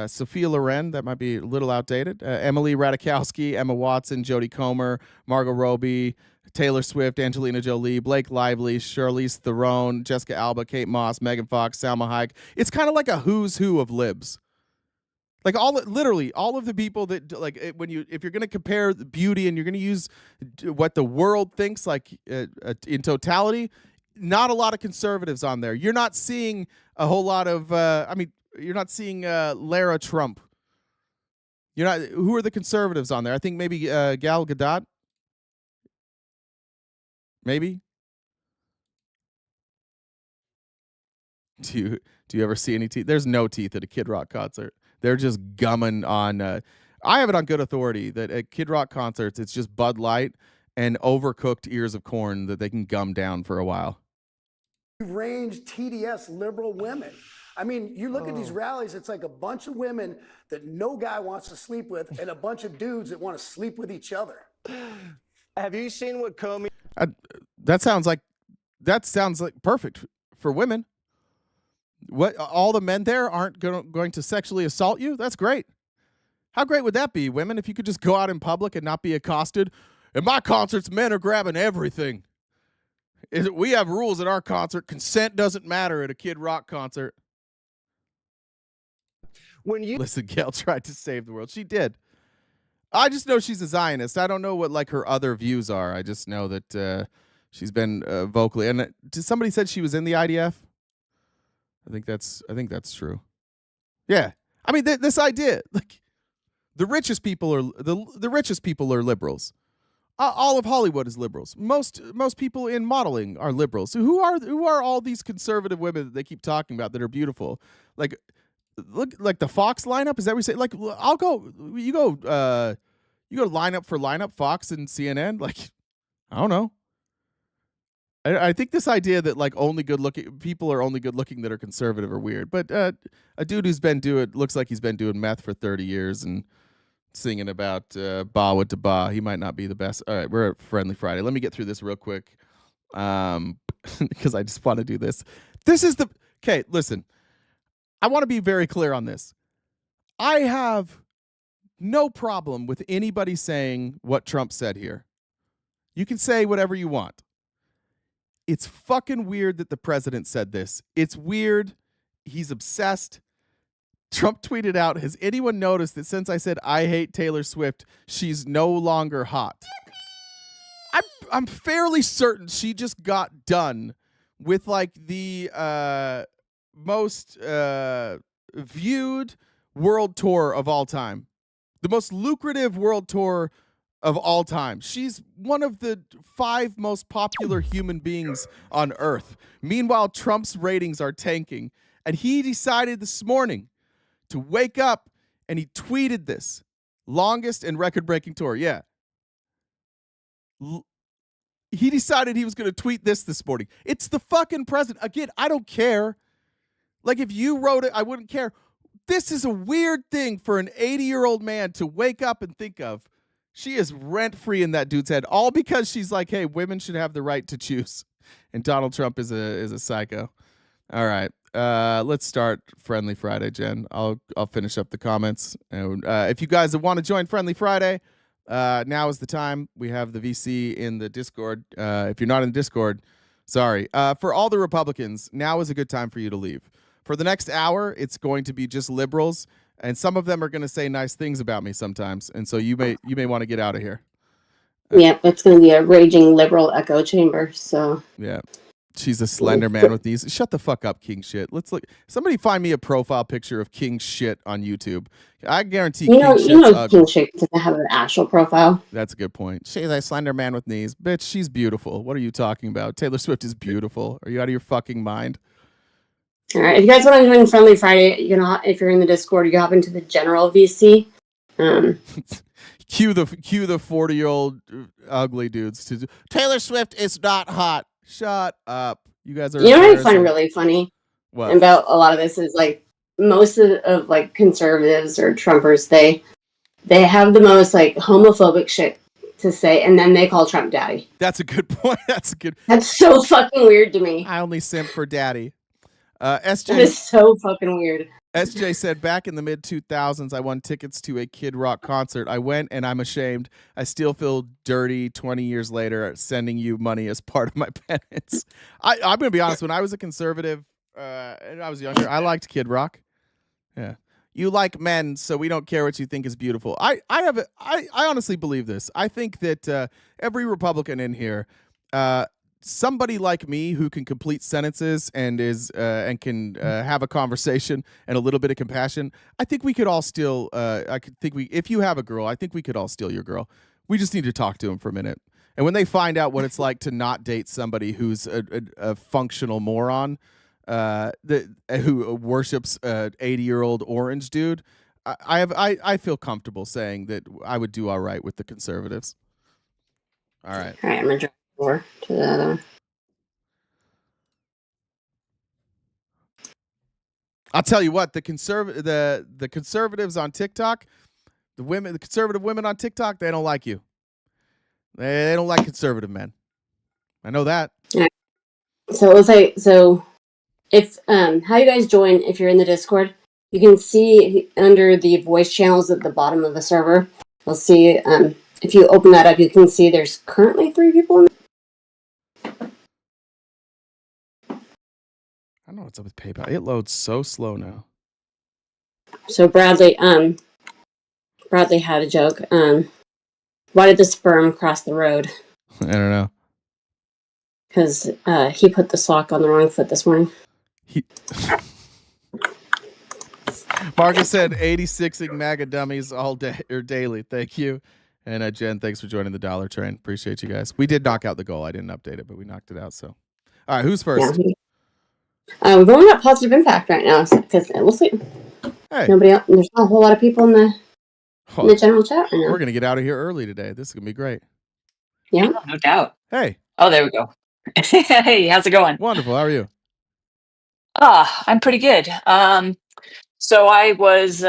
Sophia Loren, that might be a little outdated, Emily Ratajkowski, Emma Watson, Jodie Comer, Margot Robbie, Taylor Swift, Angelina Jolie, Blake Lively, Charlize Theron, Jessica Alba, Kate Moss, Megan Fox, Salma Hayek. It's kind of like a who's who of libs. Like literally all of the people that, like, if you're going to compare the beauty and you're going to use what the world thinks, like in totality, not a lot of conservatives on there. You're not seeing a whole lot of you're not seeing Lara Trump. Who are the conservatives on there? I think maybe Gal Gadot. Maybe. Do you ever see any teeth? There's no teeth at a Kid Rock concert. They're just gumming on. I have it on good authority that at Kid Rock concerts, it's just Bud Light and overcooked ears of corn that they can gum down for a while. Range TDS liberal women. I mean, you look at these rallies, it's like a bunch of women that no guy wants to sleep with and a bunch of dudes that want to sleep with each other. Have you seen what Comey... That sounds like perfect for women. What, all the men there aren't going to sexually assault you? That's great. How great would that be, women, if you could just go out in public and not be accosted? At my concerts, men are grabbing everything. We have rules at our concert. Consent doesn't matter at a Kid Rock concert. Listen, Gail tried to save the world. She did. I just know she's a Zionist. I don't know what, like, her other views are. I just know that she's been vocally. And somebody said she was in the IDF. I think that's true. Yeah, I mean this idea, like, the richest people are the richest people are liberals. All of Hollywood is liberals. Most people in modeling are liberals. So who are all these conservative women that they keep talking about that are beautiful? Like, look, like the Fox lineup. Is that what we say? Like, you You go to lineup, Fox and CNN. Like, I don't know. I think this idea that like only good looking people are only good looking that are conservative are weird. But a dude who's been looks like he's been doing meth for 30 years and singing about ba with the ba, he might not be the best. All right, we're at Friendly Friday. Let me get through this real quick, because I just want to do this. This is okay. Listen, I want to be very clear on this. I have no problem with anybody saying what Trump said here. You can say whatever you want. It's fucking weird that the president said this. It's weird. He's obsessed. Trump tweeted out, has anyone noticed that since I said I hate Taylor Swift, she's no longer hot? I'm fairly certain she just got done with like the most viewed world tour of all time. The most lucrative world tour of all time. She's one of the 5 most popular human beings on Earth. Meanwhile, Trump's ratings are tanking. And he decided this morning to wake up and he tweeted this. Longest and record-breaking tour. Yeah. He decided he was going to tweet this morning. It's the fucking president. Again, I don't care. Like, if you wrote it, I wouldn't care. This is a weird thing for an 80-year-old man to wake up and think of. She is rent-free in that dude's head, all because she's like, hey, women should have the right to choose. And Donald Trump is a psycho. All right. Let's start Friendly Friday, Jen. I'll finish up the comments. And if you guys want to join Friendly Friday, now is the time. We have the VC in the Discord. If you're not in the Discord, sorry. For all the Republicans, now is a good time for you to leave. For the next hour, it's going to be just liberals. And some of them are going to say nice things about me sometimes, and so you may want to get out of here. Yep, it's going to be a raging liberal echo chamber. So yeah, she's a slender man with these. Shut the fuck up, King Shit. Let's look. Somebody find me a profile picture of King Shit on YouTube. I guarantee King Shit's ugly. King Shit doesn't have an actual profile. That's a good point. She's a slender man with knees, bitch. She's beautiful. What are you talking about? Taylor Swift is beautiful. Are you out of your fucking mind? All right. If you guys want to join Friendly Friday, you know, if you're in the Discord, you hop into the general VC. Cue the 40-year-old ugly dudes to Taylor Swift is not hot. Shut up. You guys are. You know what I find really funny about a lot of this is like most of like conservatives or Trumpers, they have the most like homophobic shit to say, and then they call Trump daddy. That's a good point. That's so fucking weird to me. I only simp for daddy. SJ That is so fucking weird. SJ said, back in the mid-2000s, I won tickets to a Kid Rock concert. I went, and I'm ashamed. I still feel dirty 20 years later sending you money as part of my penance. I'm going to be honest. When I was a conservative and I was younger, I liked Kid Rock. Yeah. You like men, so we don't care what you think is beautiful. I honestly believe this. I think that every Republican in here somebody like me who can complete sentences and can have a conversation and a little bit of compassion, I think we could all steal. If you have a girl, I think we could all steal your girl. We just need to talk to them for a minute. And when they find out what it's like to not date somebody who's a functional moron, who worships an 80-year-old orange dude, I feel comfortable saying that I would do all right with the conservatives. All right. All right, I'm gonna over to the other. I'll tell you what, the conservatives on TikTok, the conservative women on TikTok, they don't like you. They don't like conservative men. I know that. Yeah. So it was like, if how you guys join, if you're in the Discord, you can see under the voice channels at the bottom of the server. You'll see if you open that up, you can see there's currently 3 people in there. I don't know what's up with PayPal. It loads so slow now. So Bradley had a joke. Why did the sperm cross the road? I don't know. Because he put the sock on the wrong foot this morning. Marcus said 86ing MAGA dummies all day or daily. Thank you. And Jen, thanks for joining the dollar train. Appreciate you guys. We did knock out the goal. I didn't update it, but we knocked it out. So, all right, who's first? Yeah. We've only got positive impact right now because it looks like nobody else. There's not a whole lot of people in the in the general chat? Or no? We're gonna get out of here early today. This is gonna be great. Yeah, no doubt. Hey. Oh, there we go. Hey, how's it going? Wonderful. How are you? I'm pretty good. So I was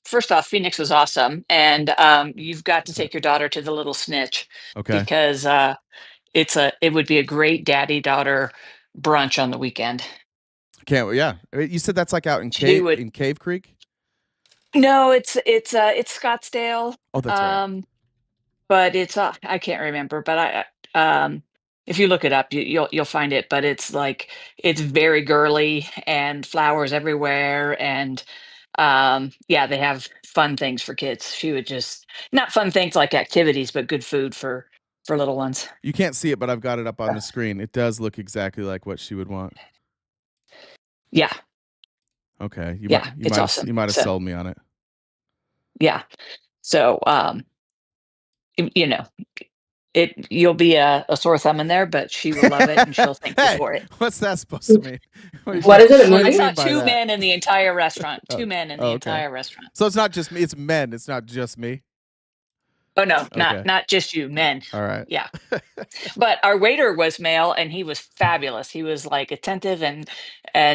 first off, Phoenix was awesome, and you've got to take your daughter to the Little Snitch Okay. because it would be a great daddy-daughter brunch on the weekend. Can't. Yeah. You said that's like out in She would. Cave Creek. No, it's Scottsdale. Oh, that's right. But it's I can't remember, but if you look it up, you'll find it. But it's like it's very girly and flowers everywhere, and yeah, they have fun things for kids. She would just not fun things like activities, but good food for little ones. You can't see it, but I've got it up on the screen. It does look exactly like what she would want. Yeah. Okay. It's awesome. You might have sold me on it. Yeah. So you'll be a sore thumb in there, but she will love it and she'll thank you for it. What's that supposed to mean? What is it? I saw two men in the entire restaurant. Two men in the okay. entire restaurant. So it's not just me. It's men. It's not just me. Oh no, Okay. not just you, men. All right. Yeah. But our waiter was male and he was fabulous. He was like attentive and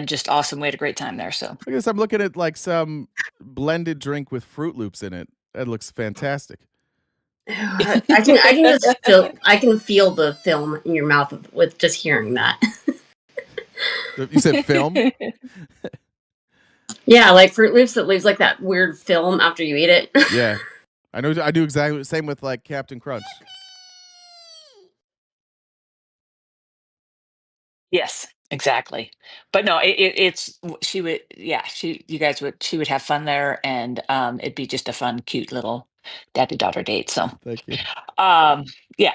just awesome. We had a great time there. So I guess I'm looking at like some blended drink with Fruit Loops in it. That looks fantastic. I can just feel the film in your mouth with just hearing that. You said film? Yeah, like Fruit Loops that leaves like that weird film after you eat it. Yeah. I know. I do exactly the same with like Captain Crunch. yes, exactly. But no, she would she would have fun there and it'd be just a fun, cute little daddy-daughter date. So Thank you. Yeah.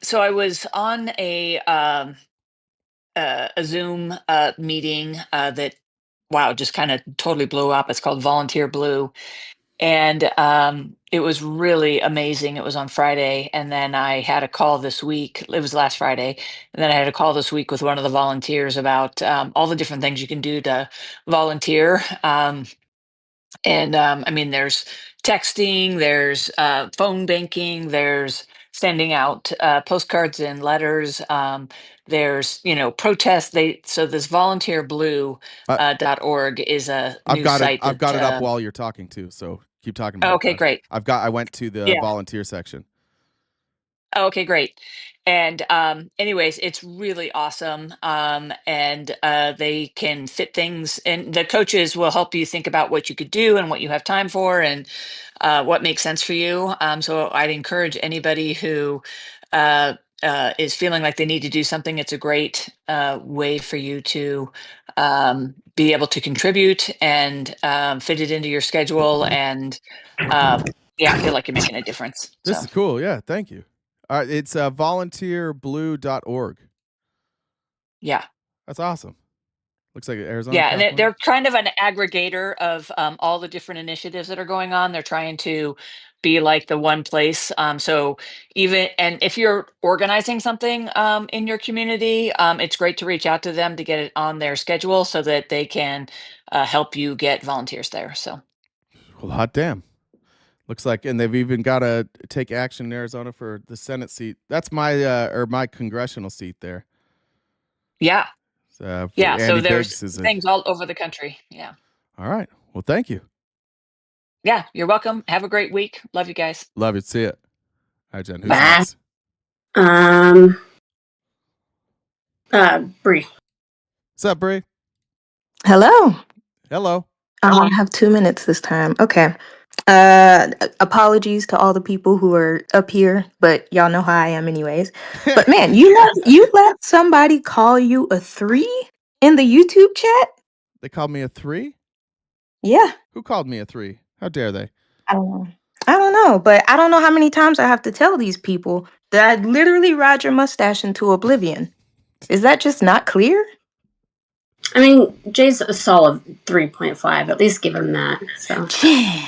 So I was on a Zoom meeting that just kind of totally blew up. It's called Volunteer Blue, and it was really amazing. It was on Friday, and then I had a call this week. It was last Friday, and then I had a call this week with one of the volunteers about all the different things you can do to volunteer. And I mean, there's texting, there's phone banking, there's sending out postcards and letters. There's protests. So this volunteerblue.org is a new site. I've got it up while you're talking too. So keep talking about it. Okay, great. I went to the volunteer section. Oh, okay, great. And anyways, it's really awesome. And they can fit things, and the coaches will help you think about what you could do and what you have time for and what makes sense for you. So I'd encourage anybody who is feeling like they need to do something. It's a great way for you to be able to contribute and fit it into your schedule and feel like you're making a difference. This is cool. Yeah, thank you. All right, it's volunteerblue.org. Yeah. That's awesome. Looks like Arizona. Yeah, and they're kind of an aggregator of all the different initiatives that are going on. They're trying to be like the one place. So and if you're organizing something in your community, it's great to reach out to them to get it on their schedule so that they can help you get volunteers there. So, well, hot damn. Looks like, and they've even got to take action in Arizona for the Senate seat. That's my congressional seat there. Yeah. So there's things all over the country. Yeah. All right. Well, thank you. Yeah, you're welcome. Have a great week. Love you guys. Love you. See it. All right, Jen. Who's Bye. next? Bree. What's up, Bree? Hello. Hello. I have 2 minutes this time. Okay. Apologies to all the people who are up here, but y'all know how I am anyways. But man, you let somebody call you a 3 in the YouTube chat? They called me a 3? Yeah. Who called me a 3? How dare they? I don't know, but I don't know how many times I have to tell these people that I literally ride your mustache into oblivion. Is that just not clear? I mean, Jay's a solid 3.5. At least give him that. So. Jen.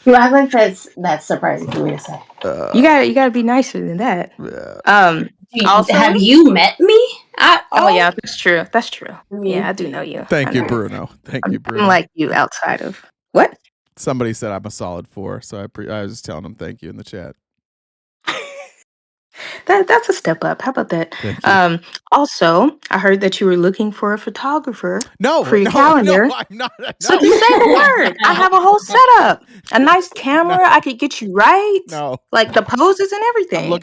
You act like that's surprising for me to say. You gotta be nicer than that. Also, have you met me? Oh yeah, that's true. That's true. Yeah, I do know you. Thank you, Bruno. Thank you, Bruno. I'm like you outside of What? Somebody said I'm a solid 4, so I was just telling them thank you in the chat. That's a step up. How about that? Thank you. Also, I heard that you were looking for a photographer No, for your no, calendar. no, I'm not. So No. just say the word. I have a whole setup. A nice camera. I could get you right. No. Like the poses and everything.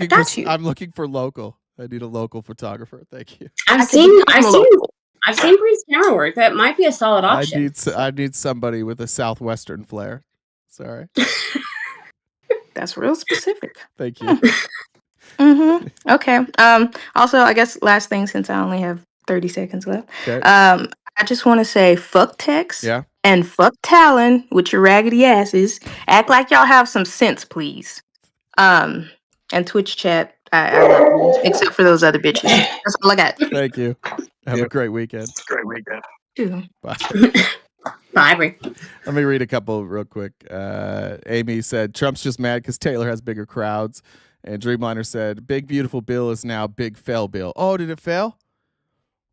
I'm looking for local. I need a local photographer. Thank you. I've I could seen become local. Bree's camera work. That might be a solid I option. need somebody with a southwestern flair. Sorry. That's real specific. Thank you. Okay. Also, I guess last thing, since I only have 30 seconds left. Okay. I just want to say fuck Tex Yeah. and fuck Talon with your raggedy asses. Act like y'all have some sense, please. And Twitch chat, I love you, except for those other bitches. That's all I got. Thank you. Have a great weekend. Great weekend. Too. Bye. Bye, Bree. Let me read a couple real quick. Amy said Trump's just mad because Taylor has bigger crowds. And Dreamliner said Big Beautiful Bill is now Big Fail Bill. Oh, did it fail?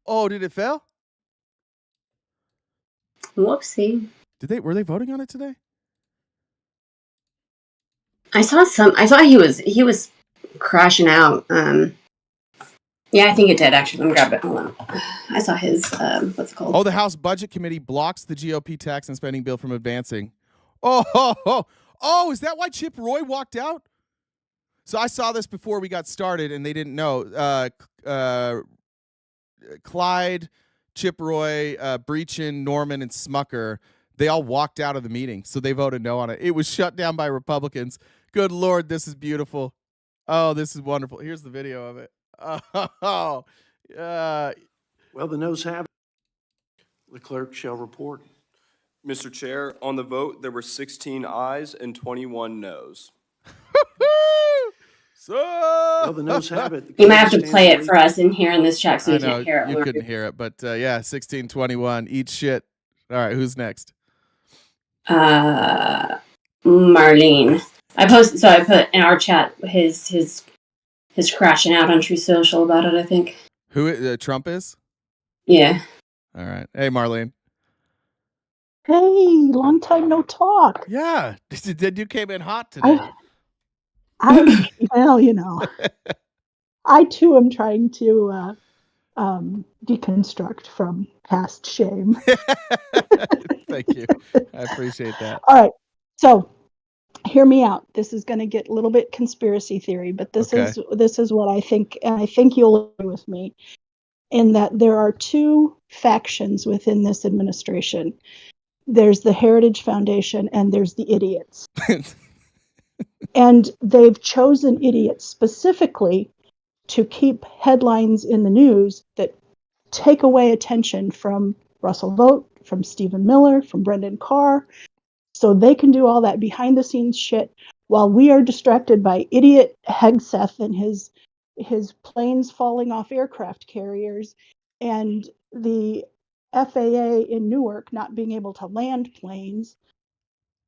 Oh, did it fail? Whoopsie. Were they voting on it today? I saw he was crashing out. Yeah, I think it did actually. Let me grab it. Hold on. I saw his what's it called? Oh, the House Budget Committee blocks the GOP tax and spending bill from advancing. Oh, is that why Chip Roy walked out? So I saw this before we got started, and they didn't know. Clyde, Chip Roy, Breachin, Norman, and Smucker, they all walked out of the meeting, so they voted no on it. It was shut down by Republicans. Good Lord, this is beautiful. Oh, this is wonderful. Here's the video of it. Oh, Well, the noes have it. The clerk shall report. Mr. Chair, on the vote, there were 16 ayes and 21 noes. Well, the noes have it. You might have to play it for us in here in this chat so I we know can't hear it. you couldn't hear it, but yeah, 1621. Eat shit. All right, who's next? Marlene. I put in our chat his crashing out on True Social about it, I think. Who Trump is? Yeah. All right. Hey, Marlene. Hey, long time no talk. Yeah. You came in hot today. Well, you know, I too am trying to deconstruct from past shame. Thank you. I appreciate that. All right. So hear me out. This is going to get a little bit conspiracy theory, but this is what I think, and I think you'll agree with me, in that there are two factions within this administration. There's the Heritage Foundation and there's the idiots. And they've chosen idiots specifically to keep headlines in the news that take away attention from Russell Vogt, from Stephen Miller, from Brendan Carr, so they can do all that behind the scenes shit while we are distracted by idiot Hegseth and his planes falling off aircraft carriers and the FAA in Newark not being able to land planes,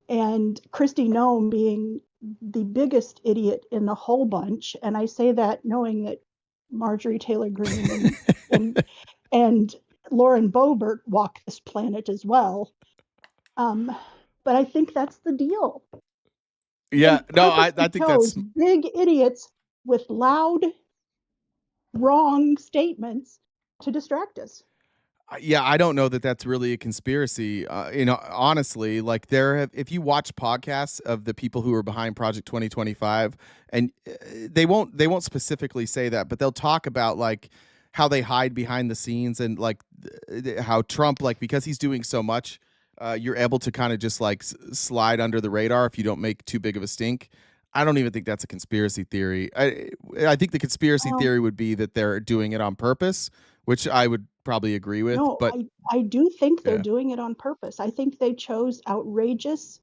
and Kristi Noem being the biggest idiot in the whole bunch. And I say that knowing that Marjorie Taylor Greene and Lauren Boebert walk this planet as well. But I think that's the deal. Yeah, no, I think that's big idiots with loud, wrong statements to distract us. Yeah, I don't know that that's really a conspiracy. Honestly, like if you watch podcasts of the people who are behind Project 2025, and they won't specifically say that, but they'll talk about like how they hide behind the scenes and like how Trump, like because he's doing so much, you're able to kind of just like slide under the radar if you don't make too big of a stink. I don't even think that's a conspiracy theory. I think the conspiracy theory would be that they're doing it on purpose, which I would probably agree with. No, but I do think they're doing it on purpose. I think they chose outrageous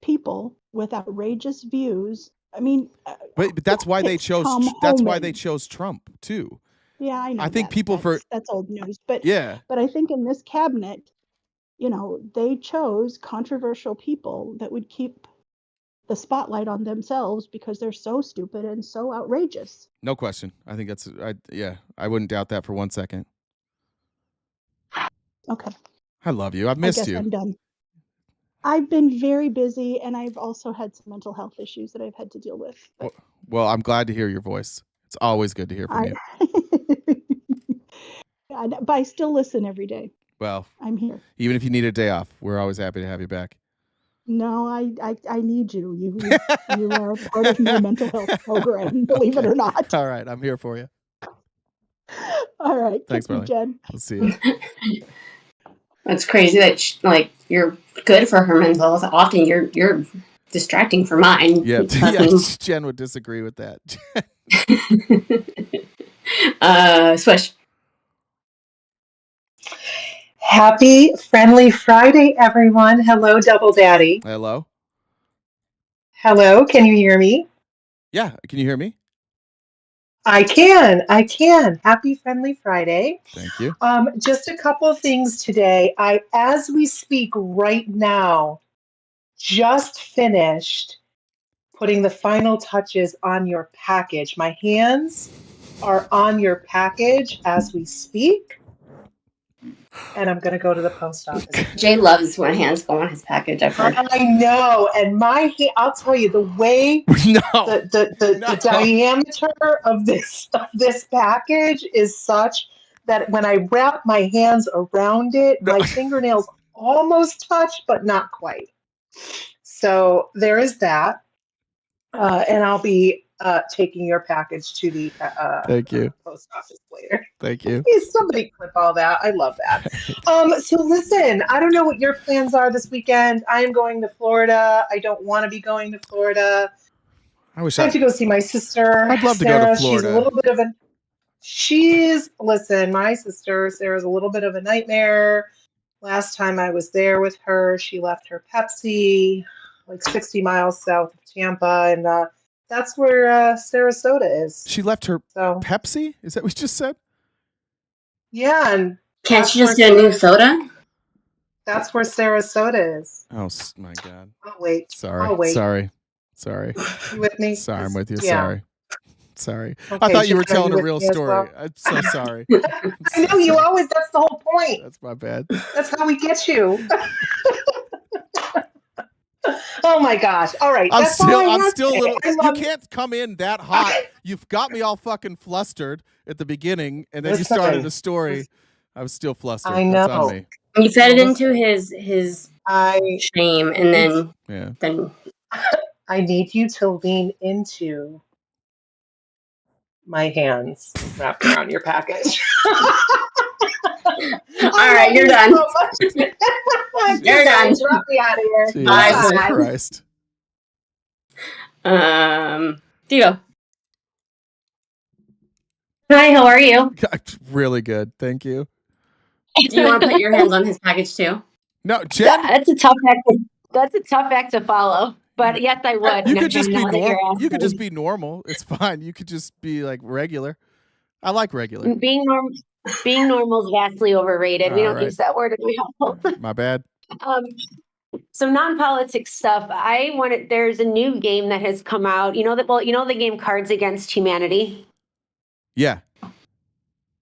people with outrageous views. I mean, but that's why they chose. That's why they chose Trump too. Yeah, I know. I think that's old news, but yeah. But I think in this cabinet, they chose controversial people that would keep the spotlight on themselves because they're so stupid and so outrageous. No question. I think that's I wouldn't doubt that for 1 second. Okay. I love you. I've missed you. I'm done. I've been very busy, and I've also had some mental health issues that I've had to deal with. But Well, I'm glad to hear your voice. It's always good to hear from you. But I still listen every day. Well, I'm here. Even if you need a day off, we're always happy to have you back. No, I need you. You are part of my mental health program, believe it or not. All right, I'm here for you. All right. Thanks, Kick me, Marley. Jen. We'll see you. It's crazy that like you're good for her mental health. Often you're distracting for mine. Yeah, Fucking, Jen would disagree with that. Swish. Happy Friendly Friday, everyone. Hello, Double Daddy. Hello. Hello, can you hear me? Yeah, can you hear me? I can. Happy Friendly Friday. Thank you. Just a couple of things today. As we speak right now, just finished putting the final touches on your package. My hands are on your package as we speak, and I'm going to go to the post office. Jay loves when hands go on his package. I've heard. I know, and I'll tell you, the way the diameter of this package is such that when I wrap my hands around it, my fingernails almost touch, but not quite. So there is that, and I'll be taking your package to the Thank you. post office later. Thank you. Somebody clip all that. I love that. So listen, I don't know what your plans are this weekend. I am going to Florida. I don't want to be going to Florida. I wish I have to go see my sister. I'd love to Sarah. go to She's a Florida. little bit of listen, my sister, Sarah's a little bit of a nightmare. Last time I was there with her, she left her Pepsi like 60 miles south of Tampa, and that's where Sarasota is. She left her Pepsi? Is that what you just said? Yeah, and Can't she just get a new soda? That's where Sarasota is. Oh my God. I'll wait. Sorry. I'll wait. Sorry. You with me? Sorry, I'm with you. Yeah. Sorry. I Okay, thought you were Jen, are telling you a with real me as story. well? I'm so sorry. I know you always. That's the whole point. That's my bad. That's how we get you. Oh my gosh! All right, I'm that's all I still have a today. little. I You love can't come in that hot. You've got me all fucking flustered at the beginning, and then you Listen. started a story. I was still flustered. I That's on know. me. You fed it into his shame, and then Yeah. I need you to lean into my hands wrapped around your package. All right, you're done. So much. You're done. Drop me out of here. Jesus Bye. Christ. Diego. Hi, how are you? Really good. Thank you. Do you want to put your hands on his package too? No, Jen. That's a tough act. That's a tough act to follow. But yes, I would. You No, could just I be know that you're normal. You could asking. just be normal. It's fine. You could just be like regular. I like regular. Being normal is vastly overrated. We All don't right. use that word in my household. My bad. So non-politics stuff. There's a new game that has come out. You know the game Cards Against Humanity. Yeah.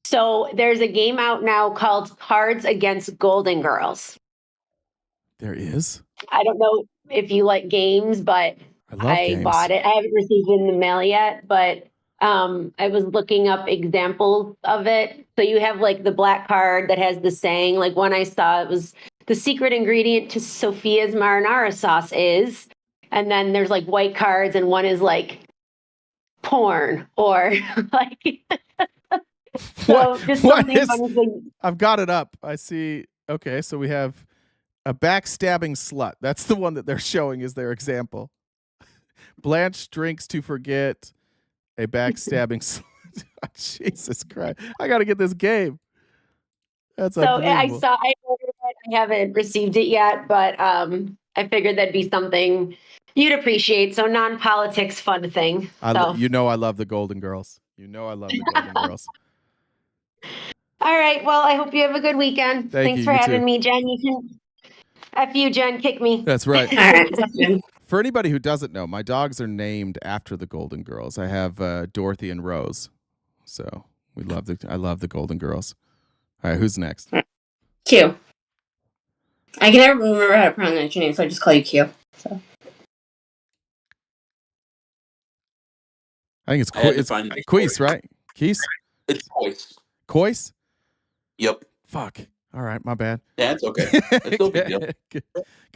So there's a game out now called Cards Against Golden Girls. There is. I don't know if you like games, but I bought it. I haven't received it in the mail yet, but I was looking up examples of it. So you have like the black card that has the saying, like one I saw, it was the secret ingredient to Sophia's marinara sauce is, and then there's like white cards and one is like porn or like, so just something funny. I've got it up. I see. Okay, so we have a backstabbing slut. That's the one that they're showing as their example. Blanche drinks to forget a backstabbing slut. Jesus Christ. I got to get this game. That's So I unbelievable. ordered it. I haven't received it yet, but I figured that'd be something you'd appreciate. So non-politics fun thing. You know I love the Golden Girls. You know I love the Golden Girls. All right. Well, I hope you have a good weekend. Thank Thanks you. for You having too. me, Jen. You can F you, Jen, kick me. That's right. All right. For anybody who doesn't know, my dogs are named after the Golden Girls. I have Dorothy and Rose. So I love the Golden Girls. All right, who's next? Q. I can never remember how to pronounce your name, so I just call you Q. So. I think it's I had to it's find my Queese, story. right? Keese? It's Kois. Kois? Yep. Fuck. All right, my bad. Yeah, it's okay. It's no big deal. Good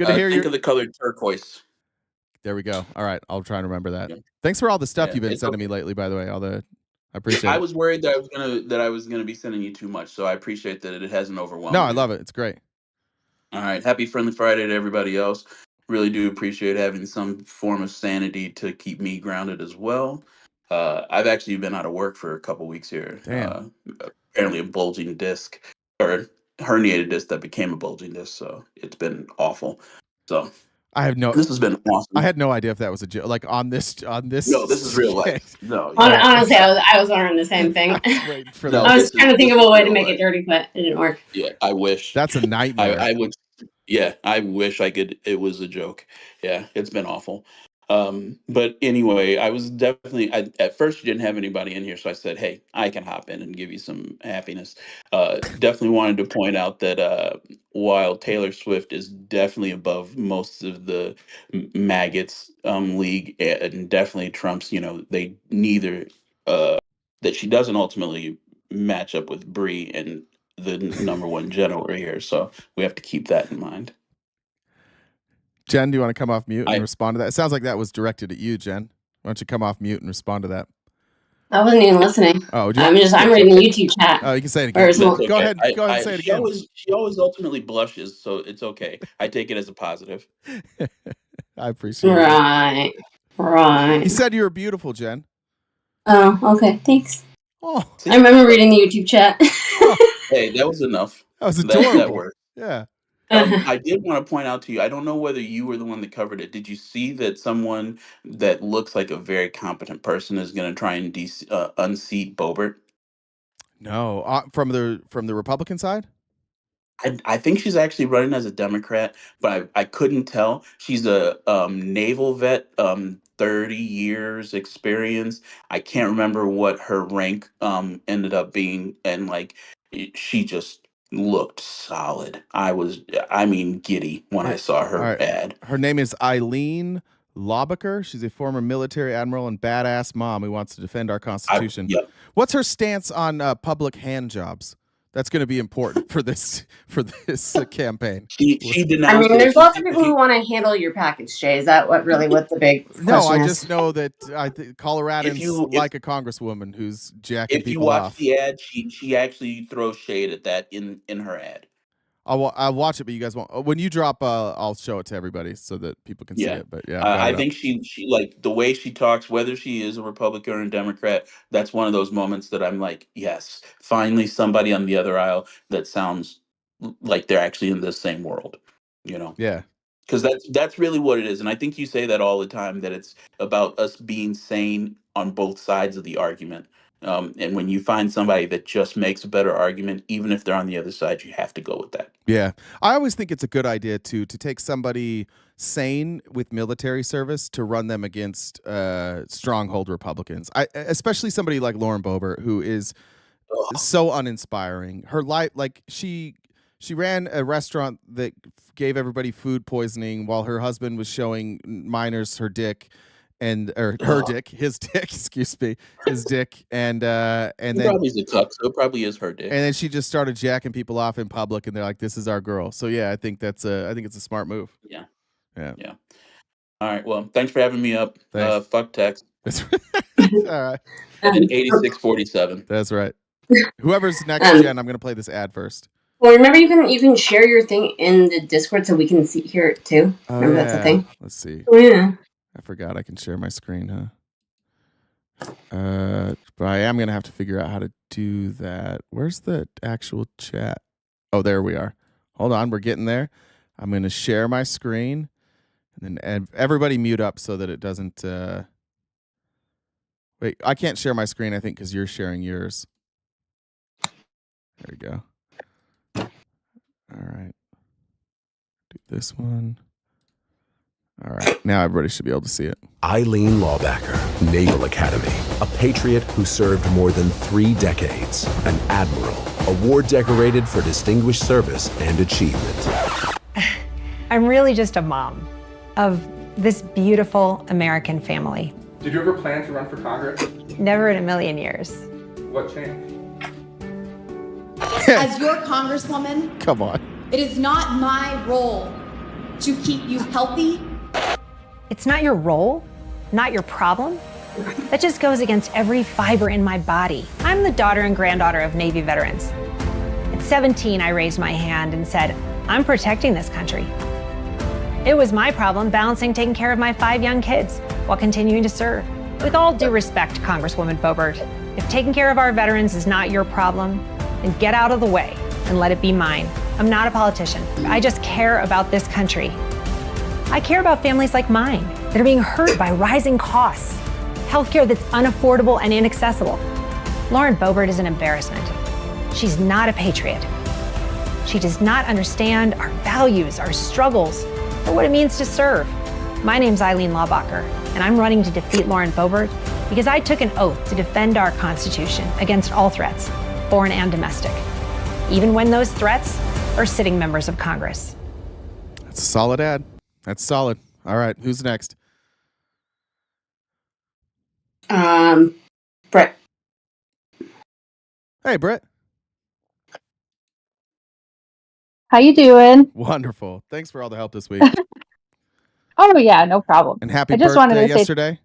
to hear Think you. of the color turquoise. There we go. All right, I'll try and remember that. Yeah. Thanks for all the stuff Yeah, you've been it's sending me okay. lately, by the way. I appreciate I it. was worried that I was gonna be sending you too much, so I appreciate that it hasn't overwhelmed No, you. I love it. It's great. All right. Happy Friendly Friday to everybody else. Really do appreciate having some form of sanity to keep me grounded as well. I've actually been out of work for a couple weeks here. Damn. Apparently a bulging disc or herniated disc that became a bulging disc. So it's been awful. So this has been awesome. I had no idea if that was a joke. Like on this. No, this is real life. No. Honestly, I was wondering the same thing. Waiting for No, that. I was trying to think this of a is way to real make life. it dirty, but it didn't work. Yeah, I wish. That's a nightmare. I would. Yeah, I wish I could. It was a joke. Yeah, it's been awful. But anyway, I was definitely. At first, you didn't have anybody in here, so I said, "Hey, I can hop in and give you some happiness." Definitely wanted to point out that while Taylor Swift is definitely above most of the maggots league, and definitely Trump's. They neither. That she doesn't ultimately match up with Brie and the number one general right here. So we have to keep that in mind. Jen, do you want to come off mute and respond to that? It sounds like that was directed at you, Jen. Why don't you come off mute and respond to that? I wasn't even listening. Oh, I'm reading the YouTube chat. Oh, you can say it Or again. is it- Go ahead and say it She again. she always ultimately blushes, so it's okay. I take it as a positive. I appreciate Right. it. Right. He said you were beautiful, Jen. Oh, okay. Thanks. Oh, I remember reading the YouTube chat. Hey, that was enough. That was That adorable. worked. Yeah. I did want to point out to you, I don't know whether you were the one that covered it. Did you see that someone that looks like a very competent person is going to try and unseat Boebert? No, from the Republican side. I think she's actually running as a Democrat, but I couldn't tell. She's a naval vet, 30 years experience. I can't remember what her rank ended up being, and she just looked solid. I mean, giddy when I saw her All right. ad. Her name is Eileen Laubacher. She's a former military admiral and badass mom who wants to defend our Constitution. Yep. What's her stance on public hand jobs? That's going to be important for this campaign. She I denounced mean, it. there's lots of people who want to handle your package, Jay. Is that what the big question No, I is? just know that I think Coloradans like a congresswoman who's jacking If you people watch off. the ad, she actually throws shade at that in her ad. I'll watch it, but you guys won't. When you drop, I'll show it to everybody so that people can see Yeah. it. But yeah, I've got I it up. think she like the way she talks, whether she is a Republican or a Democrat, that's one of those moments that I'm like, yes, finally somebody on the other aisle that sounds like they're actually in the same world, Yeah. Because that's really what it is. And I think you say that all the time, that it's about us being sane on both sides of the argument. And when you find somebody that just makes a better argument, even if they're on the other side, you have to go with that. Yeah, I always think it's a good idea to take somebody sane with military service to run them against stronghold Republicans. Especially somebody like Lauren Boebert, who is so uninspiring. Her life, like she ran a restaurant that gave everybody food poisoning while her husband was showing minors her dick. His dick, excuse me, his dick, and He then probably is a cuck, so it probably is her dick. and then she just started jacking people off in public, and they're like, "This is our girl." So yeah, I think it's a smart move. Yeah. Yeah. All right. Well, thanks for having me up. Thanks. Fuck text. All right. And 8647. That's right. Whoever's next, Jen, I'm gonna play this ad first. Well, remember you can share your thing in the Discord so we can hear it too. Remember that's a thing. Let's see. Oh, yeah. I forgot I can share my screen, huh? But I am gonna have to figure out how to do that. Where's the actual chat? Oh, there we are. Hold on, we're getting there. I'm gonna share my screen, and then everybody mute up so that it doesn't. Wait, I can't share my screen. I think because you're sharing yours. There we go. All right. Do this one. All right. Now everybody should be able to see it. Eileen Laubacher, Naval Academy, a patriot who served more than 3 decades, an admiral, award decorated for distinguished service and achievement. I'm really just a mom of this beautiful American family. Did you ever plan to run for Congress? Never in a million years. What changed? As your congresswoman, Come on. it is not my role to keep you healthy. It's not your role, not your problem. That just goes against every fiber in my body. I'm the daughter and granddaughter of Navy veterans. At 17, I raised my hand and said, I'm protecting this country. It was my problem balancing taking care of my 5 young kids while continuing to serve. With all due respect, Congresswoman Boebert, if taking care of our veterans is not your problem, then get out of the way and let it be mine. I'm not a politician. I just care about this country. I care about families like mine that are being hurt by rising costs, healthcare that's unaffordable and inaccessible. Lauren Boebert is an embarrassment. She's not a patriot. She does not understand our values, our struggles, or what it means to serve. My name's Eileen Laubacher, and I'm running to defeat Lauren Boebert because I took an oath to defend our Constitution against all threats, foreign and domestic, even when those threats are sitting members of Congress. That's a solid ad. That's solid. All right, who's next? Brett. Hey, Brett. How you doing? Wonderful. Thanks for all the help this week. Oh yeah, no problem. And happy I just wanted birthday to say, yesterday.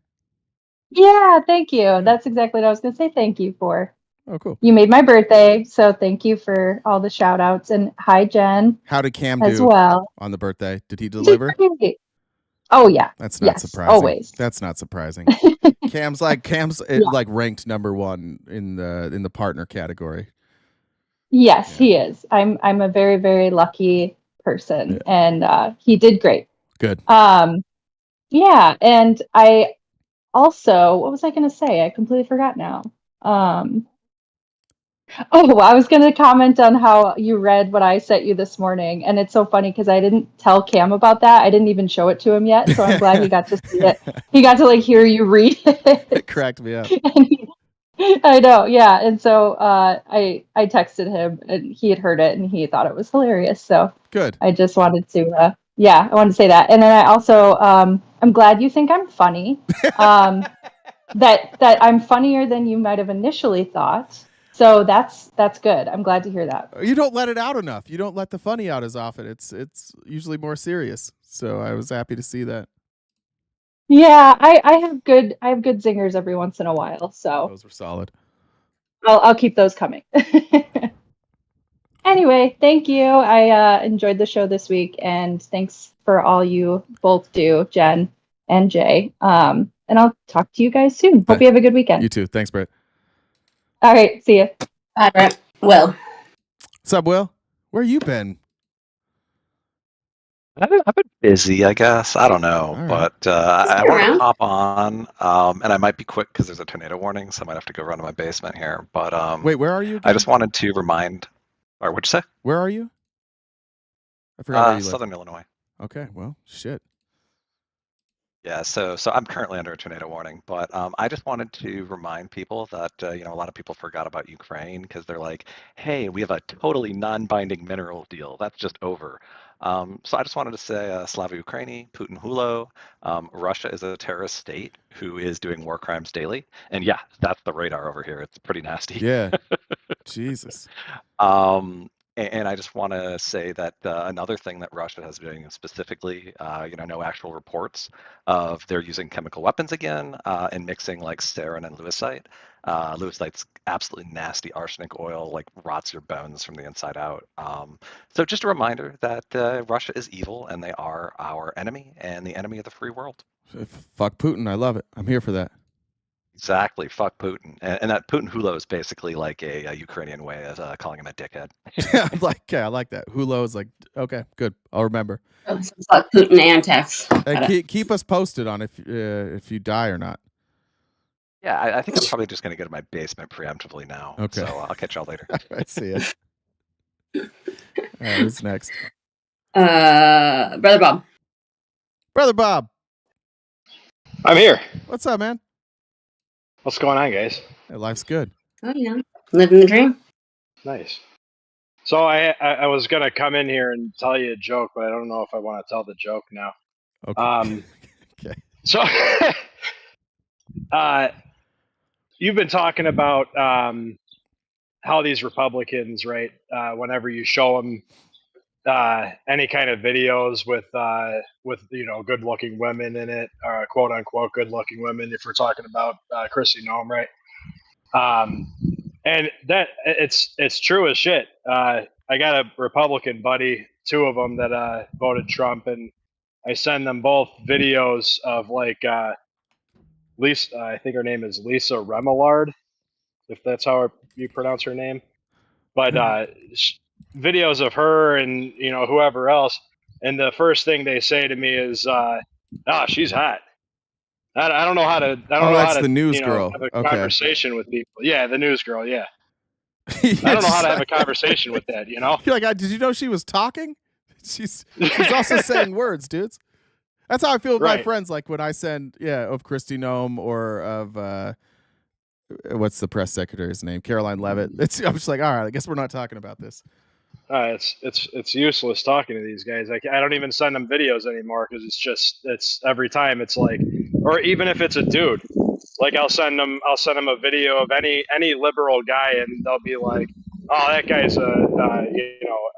yeah, thank you. That's exactly what I was going to say. Thank you for. Oh, cool. You made my birthday, so thank you for all the shout outs. And hi, Jen. How did Cam as do well on the birthday? Did he deliver? Oh yeah. That's not surprising. Always. That's not surprising. Cam's like ranked number 1 in the partner category. Yes, he is. I'm a very, very lucky person, and he did great. Good. Yeah, and I also, what was I going to say? I completely forgot now. Oh, I was going to comment on how you read what I sent you this morning, and it's so funny because I didn't tell Cam about that. I didn't even show it to him yet, so I'm glad he got to see it. He got to hear you read it. It cracked me up. I know, yeah. And so I texted him, and he had heard it, and he thought it was hilarious. So good. I just wanted to, I wanted to say that. And then I also, I'm glad you think I'm funny. That I'm funnier than you might have initially thought. So that's good. I'm glad to hear that. You don't let it out enough. You don't let the funny out as often. It's usually more serious. So I was happy to see that. Yeah, I have good zingers every once in a while. So those were solid. I'll keep those coming. Anyway, thank you. I enjoyed the show this week, and thanks for all you both do, Jen and Jay. And I'll talk to you guys soon. Hope you have a good weekend. You too. Thanks, Brett. All right, see ya. Bye, Brett. Will. What's up, Will? Where you been? I've been busy, I guess. I don't know, but I want to hop on, and I might be quick because there's a tornado warning, so I might have to go run to my basement here. But wait, where are you again? I just wanted to remind, or what'd you say? Where are you? I forgot where you live. Southern Illinois. Okay, well, shit. Yeah, so I'm currently under a tornado warning, but I just wanted to remind people that a lot of people forgot about Ukraine because they're like, hey, we have a totally non-binding mineral deal. That's just over. So I just wanted to say Slava Ukraini, Putin Hulo. Russia is a terrorist state who is doing war crimes daily. And yeah, that's the radar over here. It's pretty nasty. Yeah. Jesus. And I just want to say that another thing that Russia has been doing specifically, no actual reports of they're using chemical weapons again and mixing like sarin and lewisite. Lewisite's absolutely nasty arsenic oil, rots your bones from the inside out. So just a reminder that Russia is evil and they are our enemy and the enemy of the free world. Fuck Putin. I love it. I'm here for that. Exactly. Fuck Putin. And that Putin Hulo is basically like a Ukrainian way of calling him a dickhead. I like that. Hulo is okay, good. I'll remember. Oh, so fuck Putin and Tex. Keep us posted on if you die or not. Yeah, I think I'm probably just going to go to my basement preemptively now. Okay. So I'll catch y'all later. I see it. All right, who's next? Brother Bob. Brother Bob. I'm here. What's up, man? What's going on, guys? Hey, life's good. Oh, yeah. Living the dream. Nice. So I was gonna come in here and tell you a joke, but I don't know if I want to tell the joke now. Okay. Okay. So, you've been talking about how these Republicans, right? Whenever you show them any kind of videos with good-looking women in it, quote unquote good-looking women, if we're talking about Chrissy Nome, right? And that it's true as shit. I got a Republican buddy, two of them that voted Trump, and I send them both videos of like Lisa. I think her name is Lisa Remillard, if that's how you pronounce her name. But videos of her and whoever else, and the first thing they say to me is, she's hot." I don't know how to. I don't know how That's to. the news girl. Have a Okay. conversation with people. Yeah, the news girl. Yeah. Yeah, I don't know how to have a conversation with that. You're like, did you know she was talking? She's also saying words, dudes. That's how I feel with my friends. Like when I send, of Kristi Noem or of what's the press secretary's name, Caroline Leavitt. I'm just like, all right, I guess we're not talking about this. It's useless talking to these guys. I don't even send them videos anymore because it's every time it's like, or even if it's a dude, like I'll send them a video of any liberal guy and they'll be like, oh, that guy's a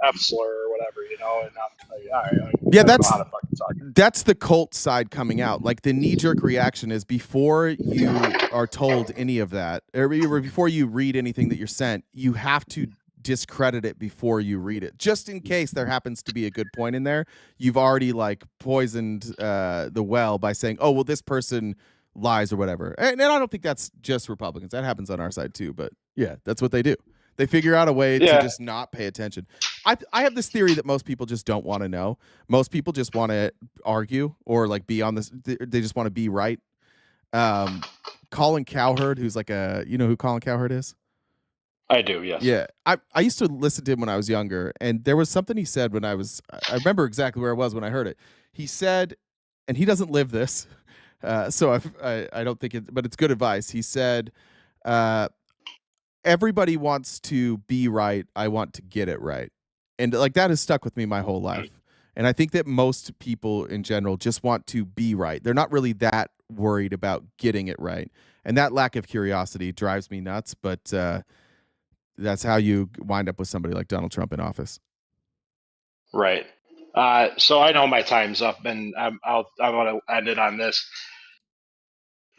F slur or whatever, and I'm like, all right, Yeah, I don't know how to fucking talk. that's the cult side coming out. Like the knee-jerk reaction is before you are told any of that, or before you read anything that you're sent, you have to discredit it before you read it, just in case there happens to be a good point in there. You've already like poisoned the well by saying, oh, well, this person lies or whatever. And I don't think that's just Republicans. That happens on our side too. But yeah, that's what they do. They figure out a way to just not pay attention. I have this theory that most people just don't want to know. Most people just want to argue or like be on this. They just want to be right. Colin Cowherd, who's like you know who Colin Cowherd is? I do, yes. Yeah. I used to listen to him when I was younger, and there was something he said when I remember exactly where I was when I heard it. He said, and he doesn't live this, so I don't think it, but it's good advice. He said, everybody wants to be right. I want to get it right. And like that has stuck with me my whole life. And I think that most people in general just want to be right. They're not really that worried about getting it right. And that lack of curiosity drives me nuts. But that's how you wind up with somebody like Donald Trump in office. Right. So I know my time's up, and I want to end it on this.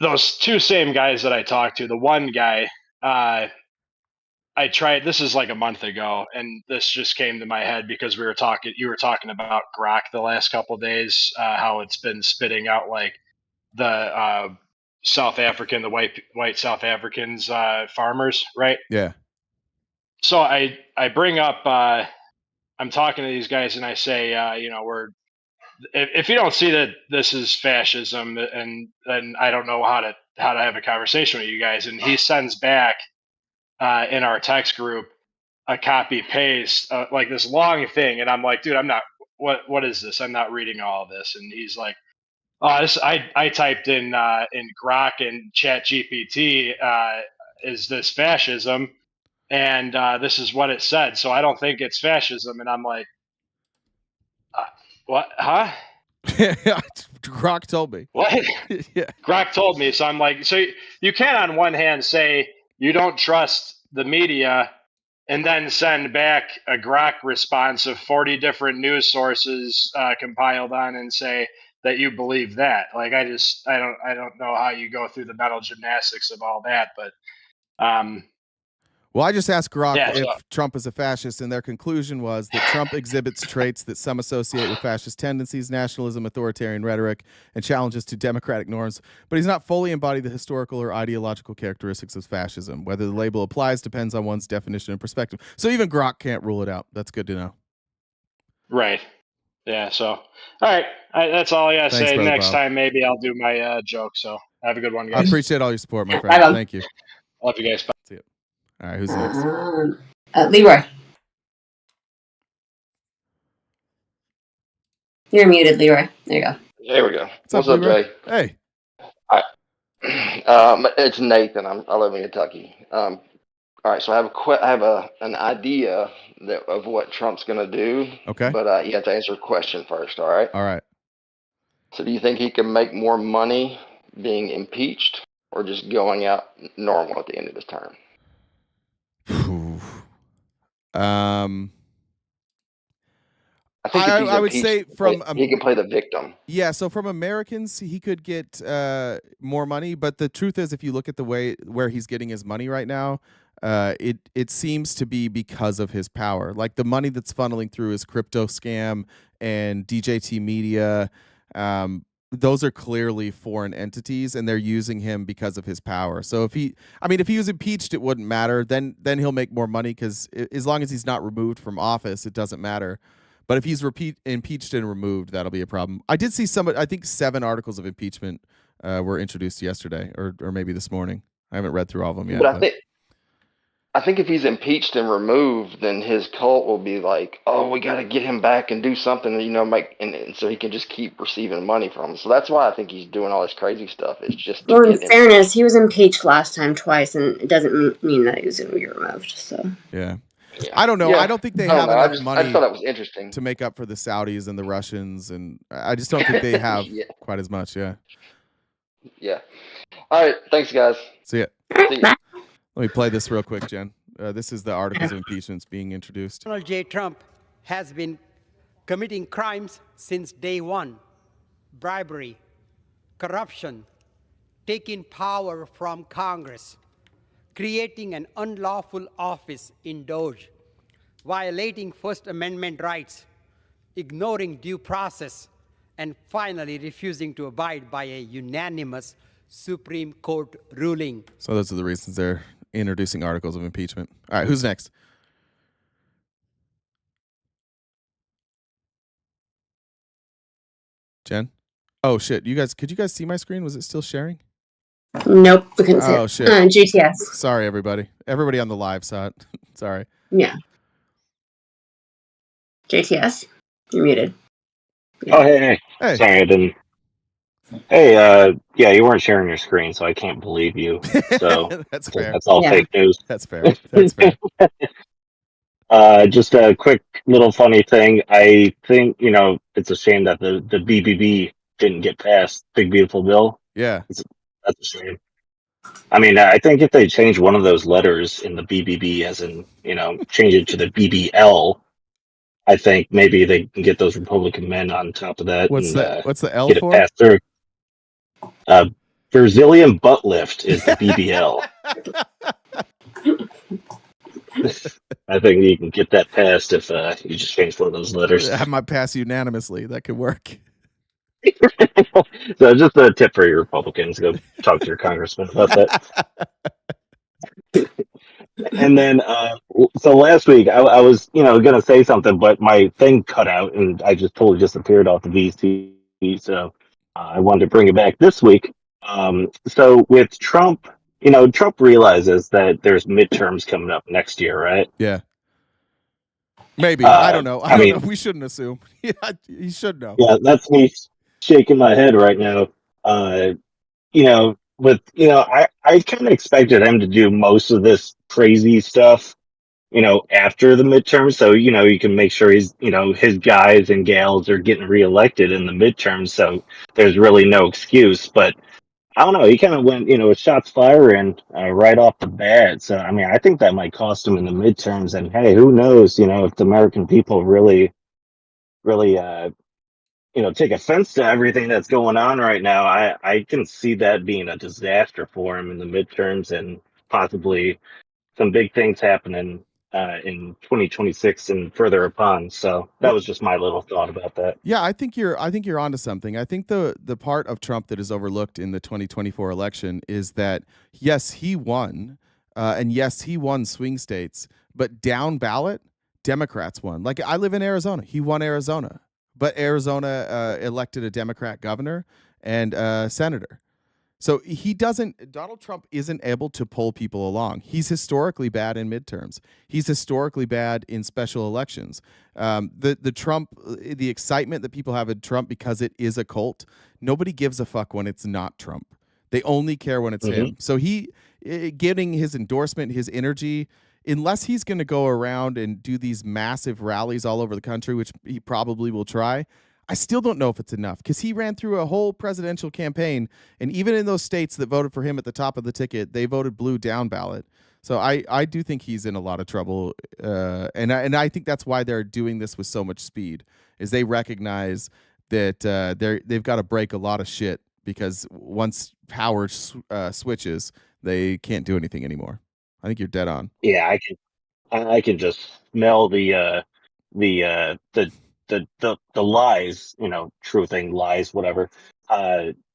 Those two same guys that I talked to, the one guy, I tried, this is like a month ago, and this just came to my head because you were talking about Grok the last couple of days, how it's been spitting out like the South African, the white South Africans, farmers, right? Yeah. So I bring up, I'm talking to these guys and I say, if you don't see that this is fascism, and then I don't know how to have a conversation with you guys. And he sends back in our text group a copy paste like this long thing, and I'm like, dude, I'm not. What is this? I'm not reading all of this. And he's like, oh, this I typed in Grok and Chat GPT, is this fascism? And this is what it said. So I don't think it's fascism. And I'm like, what? Huh? Grok told me. What? Yeah. Grok told me. So I'm like, so you can't on one hand say you don't trust the media and then send back a Grok response of 40 different news sources compiled on and say that you believe that. Like, I don't know how you go through the mental gymnastics of all that, but well, I just asked Grok if Trump is a fascist, and their conclusion was that Trump exhibits traits that some associate with fascist tendencies, nationalism, authoritarian rhetoric, and challenges to democratic norms, but he's not fully embodied the historical or ideological characteristics of fascism. Whether the label applies depends on one's definition and perspective. So even Grok can't rule it out. That's good to know. Right. Yeah, so, all right. That's all I got to say. Brother Next Bob. time, maybe I'll do my joke. So have a good one, guys. I appreciate all your support, my friend. Thank you. Love you guys. Bye. See you. All right, who's next? Leroy. You're muted, Leroy. There you go. There we go. What's up, Jay? Hey. It's Nathan. I live in Kentucky. I'm All right, so I have an idea of what Trump's going to do. Okay. But you have to answer a question first. All right. All right. So, do you think he can make more money being impeached or just going out normal at the end of his term? I think if he's I would impeached, say he can play the victim. Yeah, so from Americans, he could get more money, but the truth is, if you look at the way where he's getting his money right now, it seems to be because of his power. Like the money that's funneling through his crypto scam and DJT Media, those are clearly foreign entities, and they're using him because of his power. So if he was impeached, it wouldn't matter. Then he'll make more money because as long as he's not removed from office, it doesn't matter. But if he's impeached and removed, that'll be a problem. I did see I think 7 articles of impeachment were introduced yesterday or maybe this morning. I haven't read through all of them yet. But I think if he's impeached and removed, then his cult will be like, oh, we got to get him back and do something, and so he can just keep receiving money from him. So that's why I think he's doing all this crazy stuff. It's just well, in fairness, he was impeached last time twice, and it doesn't mean that he was going to be removed. So yeah. I don't know. Yeah. I don't think they have enough money I just thought that was interesting to make up for the Saudis and the Russians, and I just don't think they have quite as much. Yeah. Yeah. All right. Thanks, guys. See ya. See ya. Let me play this real quick, Jen. This is the articles of impeachments being introduced. Donald J. Trump has been committing crimes since day one: bribery, corruption, taking power from Congress, creating an unlawful office in Doge, violating First Amendment rights, ignoring due process, and finally refusing to abide by a unanimous Supreme Court ruling. So those are the reasons they're introducing articles of impeachment. All right, who's next? Jen? Oh shit! Could you guys see my screen? Was it still sharing? Nope, we couldn't see it. Oh shit! GTS. Sorry, everybody. Everybody on the live saw it. Sorry. Yeah. JTS, you're muted. Oh, hey. Sorry, I didn't. Hey, yeah, you weren't sharing your screen, so I can't believe you. So That's fair. That's all fake news. That's fair. That's fair. Just a quick little funny thing. I think it's a shame that the BBB didn't get passed. Big Beautiful Bill. Yeah, that's a shame. I mean, I think if they change one of those letters in the BBB, as in change it to the BBL, I think maybe they can get those Republican men on top of that. What's the L get for? It passed through. Brazilian butt lift is the BBL. I think you can get that passed if you just change one of those letters. I might pass unanimously. That could work. So just a tip for your Republicans: go talk to your congressman about that. And then, so last week I was, gonna say something, but my thing cut out, and I just totally disappeared off the VC. So I wanted to bring it back this week. So with Trump, Trump realizes that there's midterms coming up next year, right? Yeah. Maybe. I don't know. I don't know. We shouldn't assume. Yeah, he should know. Yeah, that's me shaking my head right now. I kind of expected him to do most of this crazy stuff, after the midterms. So, you can make sure he's, his guys and gals are getting reelected in the midterms. So there's really no excuse. But I don't know. He kind of went, with shots firing right off the bat. So, I mean, I think that might cost him in the midterms. And hey, who knows, if the American people really, take offense to everything that's going on right now. I can see that being a disaster for him in the midterms and possibly some big things happening in 2026 and further upon. So that was just my little thought about that. Yeah, I think you're onto something. I think the part of Trump that is overlooked in the 2024 election is that yes, he won, and yes, he won swing states, but down ballot, Democrats won. Like I live in Arizona, he won Arizona, but Arizona elected a Democrat governor and senator. So Donald Trump isn't able to pull people along. He's historically bad in midterms. He's historically bad in special elections. The excitement that people have in Trump because it is a cult, nobody gives a fuck when it's not Trump. They only care when it's him. So getting his endorsement, his energy, unless he's going to go around and do these massive rallies all over the country, which he probably will try, I still don't know if it's enough, because he ran through a whole presidential campaign, and even in those states that voted for him at the top of the ticket, they voted blue down ballot. So I do think he's in a lot of trouble, and I think that's why they're doing this with so much speed, is they recognize that they've got to break a lot of shit, because once power switches, they can't do anything anymore. I think you're dead on. Yeah, I can just smell the lies, truthing lies, whatever.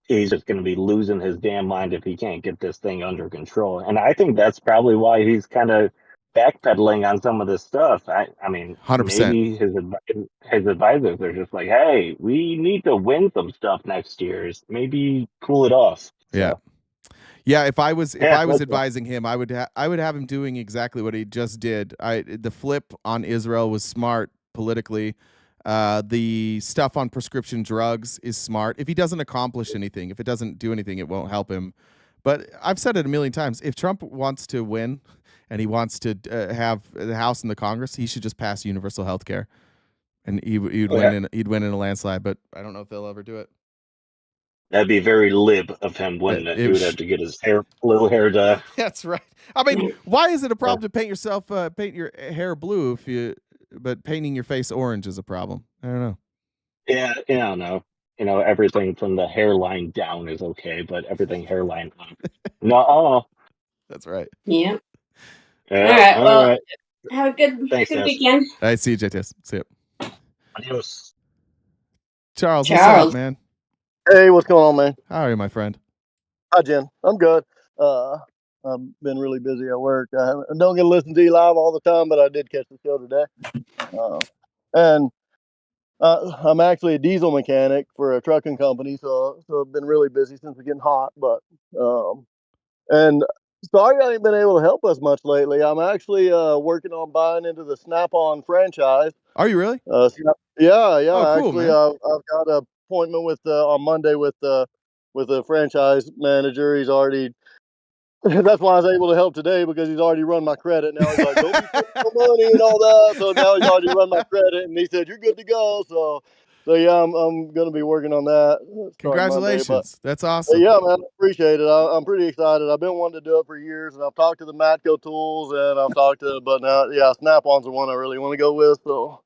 He's just going to be losing his damn mind if he can't get this thing under control. And I think that's probably why he's kind of backpedaling on some of this stuff. I mean, 100%. maybe his advisors are just like, hey, we need to win some stuff next year. Maybe cool it off. Yeah. Yeah, if I was advising him, I would have him doing exactly what he just did. The flip on Israel was smart politically. The stuff on prescription drugs is smart. If he doesn't accomplish anything, if it doesn't do anything, it won't help him. But I've said it a million times. If Trump wants to win and he wants to have the House and the Congress, he should just pass universal health care, and he'd win in a landslide. But I don't know if they'll ever do it. That'd be very lib of him, wouldn't it? He would have to get his little hair done. That's right. I mean, why is it a problem to paint your hair blue but painting your face orange is a problem? I don't know. Yeah, I don't know. Everything from the hairline down is okay, but everything hairline up. No. That's right. Yeah. Yeah. All right. All Well, right. have a good weekend. All right, see you, JTS. See you. Adios. Charles, what's up, man? Hey, what's going on, man? How are you, my friend? Hi, Jen. I'm good. I've been really busy at work. I don't get to listen to you live all the time, but I did catch the show today. And I'm actually a diesel mechanic for a trucking company, so I've been really busy since it's getting hot. But and sorry I ain't been able to help us much lately. I'm actually working on buying into the Snap-on franchise. Are you really? Yeah. Oh, cool, Actually, man. I've got an appointment with on Monday with the franchise manager. He's already. That's why I was able to help today, because he's already run my credit. Now he's like, don't be putting no money and all that. So now he's already run my credit, and he said you're good to go. So yeah, I'm gonna be working on that. Congratulations. Monday, that's awesome. yeah, man, I appreciate it. I'm pretty excited. I've been wanting to do it for years, and I've talked to the Matco tools, and I've talked to, but now, yeah, Snap-on's the one I really want to go with. So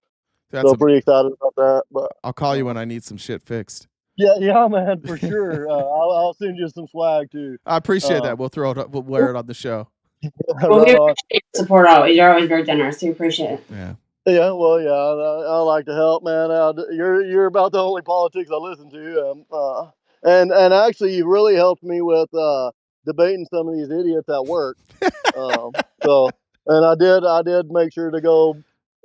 pretty excited about that. But I'll call you when I need some shit fixed. Yeah, man, for sure. I'll send you some swag too. I appreciate that. We'll we'll wear it on the show. Well, we appreciate your support always. You're always very generous. We appreciate it. Yeah. Yeah, well, yeah, I like to help, man. You're about the only politics I listen to. And actually, you really helped me with debating some of these idiots at work. And I did make sure to go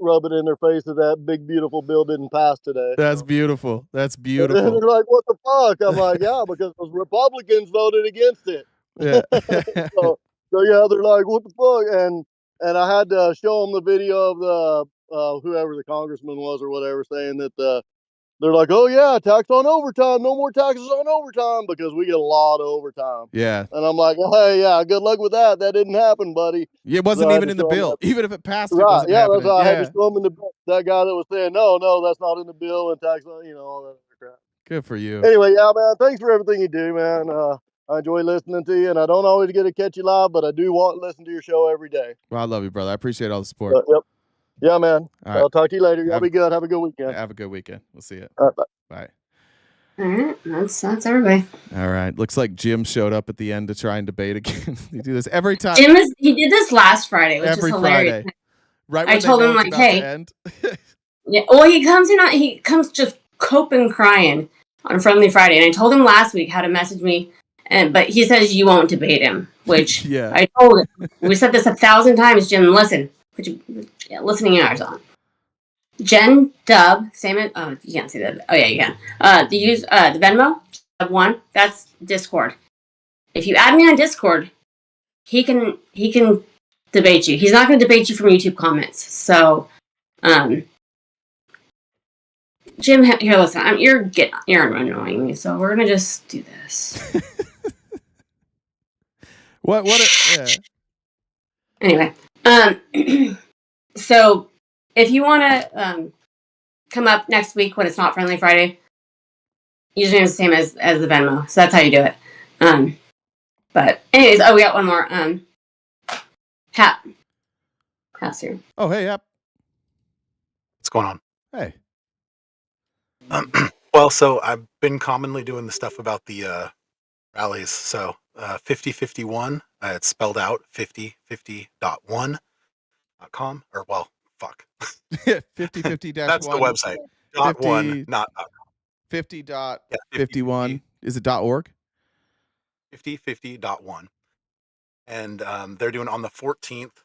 rub it in their face that that big beautiful bill didn't pass today. That's beautiful. That's And beautiful. they're like, "What the fuck?" I'm like, "Yeah, because those Republicans voted against it." Yeah. so yeah, they're like, "What the fuck?" And I had to show them the video of the whoever the congressman was or whatever, saying that they're like, "Oh yeah, tax on overtime, no more taxes on overtime," because we get a lot of overtime. Yeah. And I'm like, "Hey, yeah, good luck with that. That didn't happen, buddy." It wasn't even in the bill. Even if it passed, right? It wasn't Yeah, happening. that's why I had to show him in the bill. That guy that was saying, "No, that's not in the bill," and tax on, all that other crap. Good for you. Anyway, yeah, man, thanks for everything you do, man. I enjoy listening to you, and I don't always get to catch you live, but I do want to listen to your show every day. Well, I love you, brother. I appreciate all the support. Yep. Yeah, man. All right. I'll talk to you later. Y'all be good. Have a good weekend. Have a good weekend. We'll see you. All right, bye. Bye. All right, that's everybody. All right. Looks like Jim showed up at the end to try and debate again. You do this every time. He did this last Friday, which every is hilarious. Friday. Right when I told him, like, hey. End. Yeah. Well, he comes just coping crying on Friendly Friday, and I told him last week how to message me, but he says you won't debate him, which yeah. I told him. We said this 1,000 times, Jim. Listen, put your listening ears on. Jen Dub, same as you can't see that. Oh yeah, you can. The Venmo Dub1, that's Discord. If you add me on Discord, he can debate you. He's not going to debate you from YouTube comments. So, Jim, here, listen. You're annoying me, so we're gonna just do this. Yeah. Anyway, so if you want to come up next week when it's not Friendly Friday, username is the same as the Venmo, so that's how you do it. But anyways, we got one more. Hap's here. Oh, hey, Hap. What's going on? Hey. Well, so I've been commonly doing the stuff about the rallies. So 5051, it's spelled out 5050.1.com, or well, fuck. 5050-1. That's the website. Dot 50, one, not 50.51. Is it .org? 5050.1. And they're doing on the 14th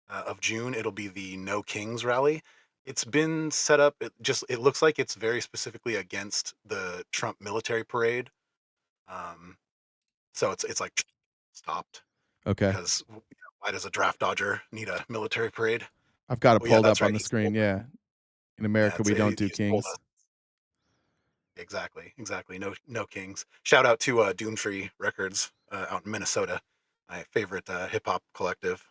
of June. It'll be the No Kings rally. It's been set up. It looks like it's very specifically against the Trump military parade. So it's like stopped. Okay. Because why does a draft dodger need a military parade? I've got it pulled up right. on the screen. Yeah. In America, we don't do kings. Exactly. No kings. Shout out to Doomtree Records out in Minnesota, my favorite hip hop collective.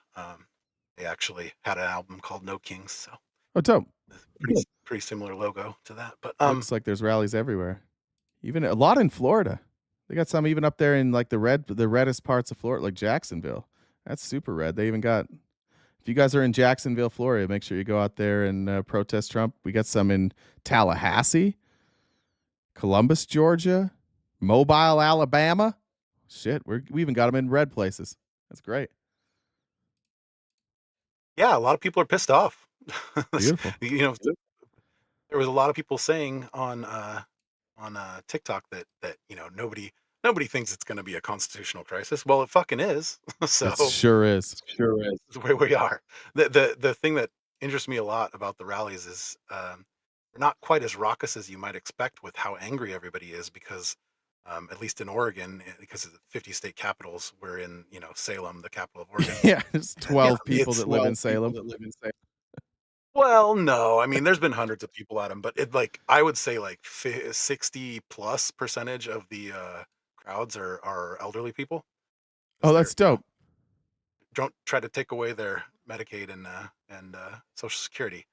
They actually had an album called No Kings. So dope. Pretty similar logo to that. But looks like there's rallies everywhere. Even a lot in Florida. They got some even up there in like the reddest parts of Florida, like Jacksonville. That's super red. They even got. If you guys are in Jacksonville, Florida, make sure you go out there and protest Trump. We got some in Tallahassee, Columbus, Georgia, Mobile, Alabama. Shit, we even got them in red places. That's great. Yeah, a lot of people are pissed off. Beautiful. There was a lot of people saying on TikTok that nobody thinks it's going to be a constitutional crisis. Well, it fucking is. So it sure is. The way we are. The thing that interests me a lot about the rallies is they're not quite as raucous as you might expect with how angry everybody is, because at least in Oregon, because of the 50 state capitals, we're in Salem, the capital of Oregon. Yeah, there's 12 people that live in Salem. Well, no, I mean, there's been hundreds of people at them, but I would say 60+% of the crowds are elderly people. Oh, that's dope. Don't try to take away their Medicaid and Social Security.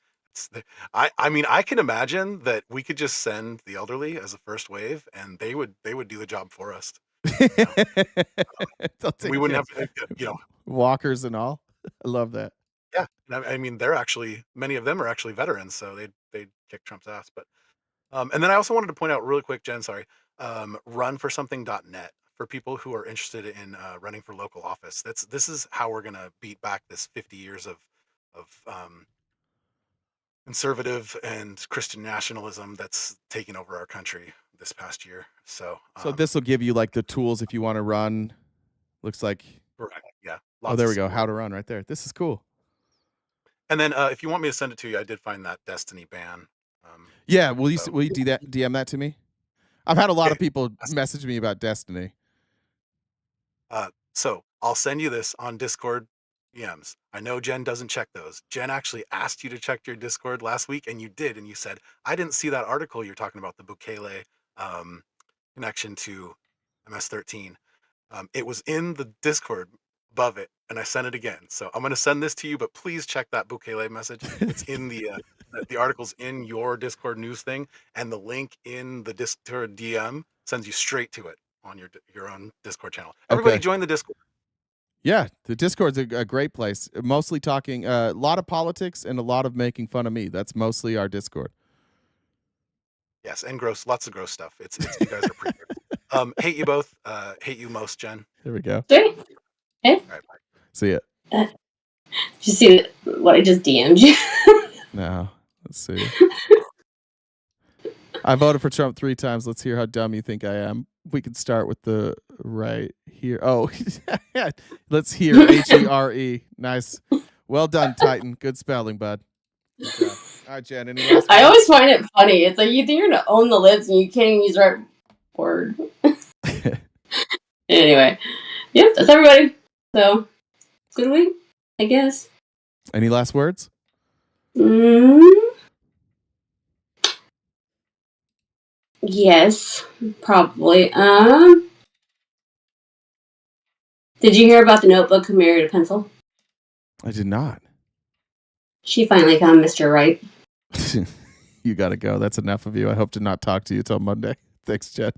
I mean, I can imagine that we could just send the elderly as a first wave, and they would do the job for us. We wouldn't have walkers and all. I love that. Yeah, I mean, many of them are actually veterans, so they'd kick Trump's ass. But and then I also wanted to point out really quick, Jen, sorry, runforsomething.net for people who are interested in running for local office. This is how we're gonna beat back this 50 years of conservative and Christian nationalism that's taken over our country this past year. So this will give you like the tools if you want to run. Looks like. Correct. Yeah. Oh, there we go. How to run right there. This is cool. And then if you want me to send it to you, I did find that Destiny ban. Yeah, will you do that? DM that to me? I've had a lot of people message me about Destiny. So I'll send you this on Discord DMs. I know Jen doesn't check those. Jen actually asked you to check your Discord last week, and you did, and you said, I didn't see that article you're talking about, the Bukele connection to MS-13. It was in the Discord above it, and I sent it again. So I'm going to send this to you, but please check that Bukele message. It's in the article's in your Discord news thing, and the link in the Discord DM sends you straight to it on your own Discord channel. Everybody join the Discord. Yeah, the Discord's a great place. Mostly talking a lot of politics and a lot of making fun of me. That's mostly our Discord. Yes, and lots of gross stuff. It's you guys are pretty good. Hate you both. Hate you most, Jen. Here we go. Hey. All right, bye. See ya. Did you see what I just DM'd you? No. Let's see. I voted for Trump 3 times. Let's hear how dumb you think I am. We can start with the right here. Oh, let's hear HERE. Nice. Well done, Titan. Good spelling, bud. Good job. All right, Jen. Any last I always find it funny. It's like you think you're gonna own the libs and you can't even use the right word. Anyway, yep, that's everybody. So, good week, I guess. Any last words? Yes, probably. Did you hear about the notebook who married a pencil? I did not. She finally found Mr. Right. You got to go. That's enough of you. I hope to not talk to you till Monday. Thanks, Jen.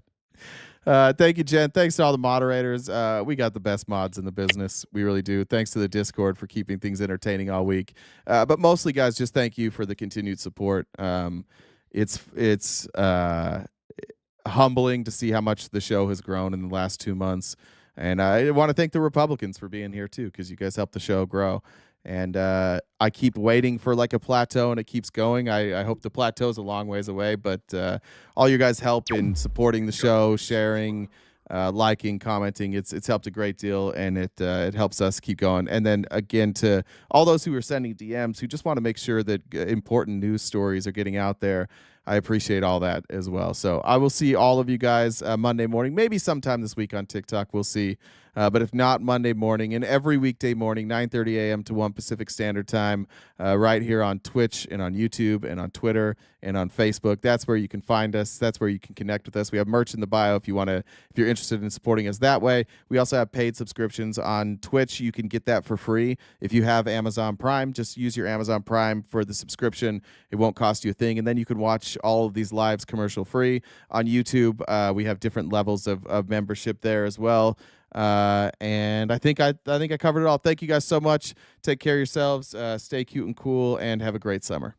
Thank you, Jen. Thanks to all the moderators. We got the best mods in the business. We really do. Thanks to the Discord for keeping things entertaining all week. But mostly, guys, just thank you for the continued support. It's humbling to see how much the show has grown in the last 2 months. And I want to thank the Republicans for being here, too, because you guys helped the show grow. And I keep waiting for like a plateau, and it keeps going. I hope the plateau is a long ways away, but all you guys help in supporting the show, sharing, liking, commenting, it's helped a great deal, and it helps us keep going. And then again, to all those who are sending DMs who just want to make sure that important news stories are getting out there, I appreciate all that as well. So I will see all of you guys Monday morning, maybe sometime this week on TikTok. We'll see. But if not, Monday morning and every weekday morning, 9:30 a.m. to 1 Pacific Standard Time, right here on Twitch and on YouTube and on Twitter and on Facebook. That's where you can find us. That's where you can connect with us. We have merch in the bio if you're interested in supporting us that way. We also have paid subscriptions on Twitch. You can get that for free. If you have Amazon Prime, just use your Amazon Prime for the subscription. It won't cost you a thing. And then you can watch all of these lives commercial free. On YouTube, we have different levels of membership there as well. And I think I covered it all. Thank you guys so much. Take care of yourselves. Stay cute and cool, and have a great summer.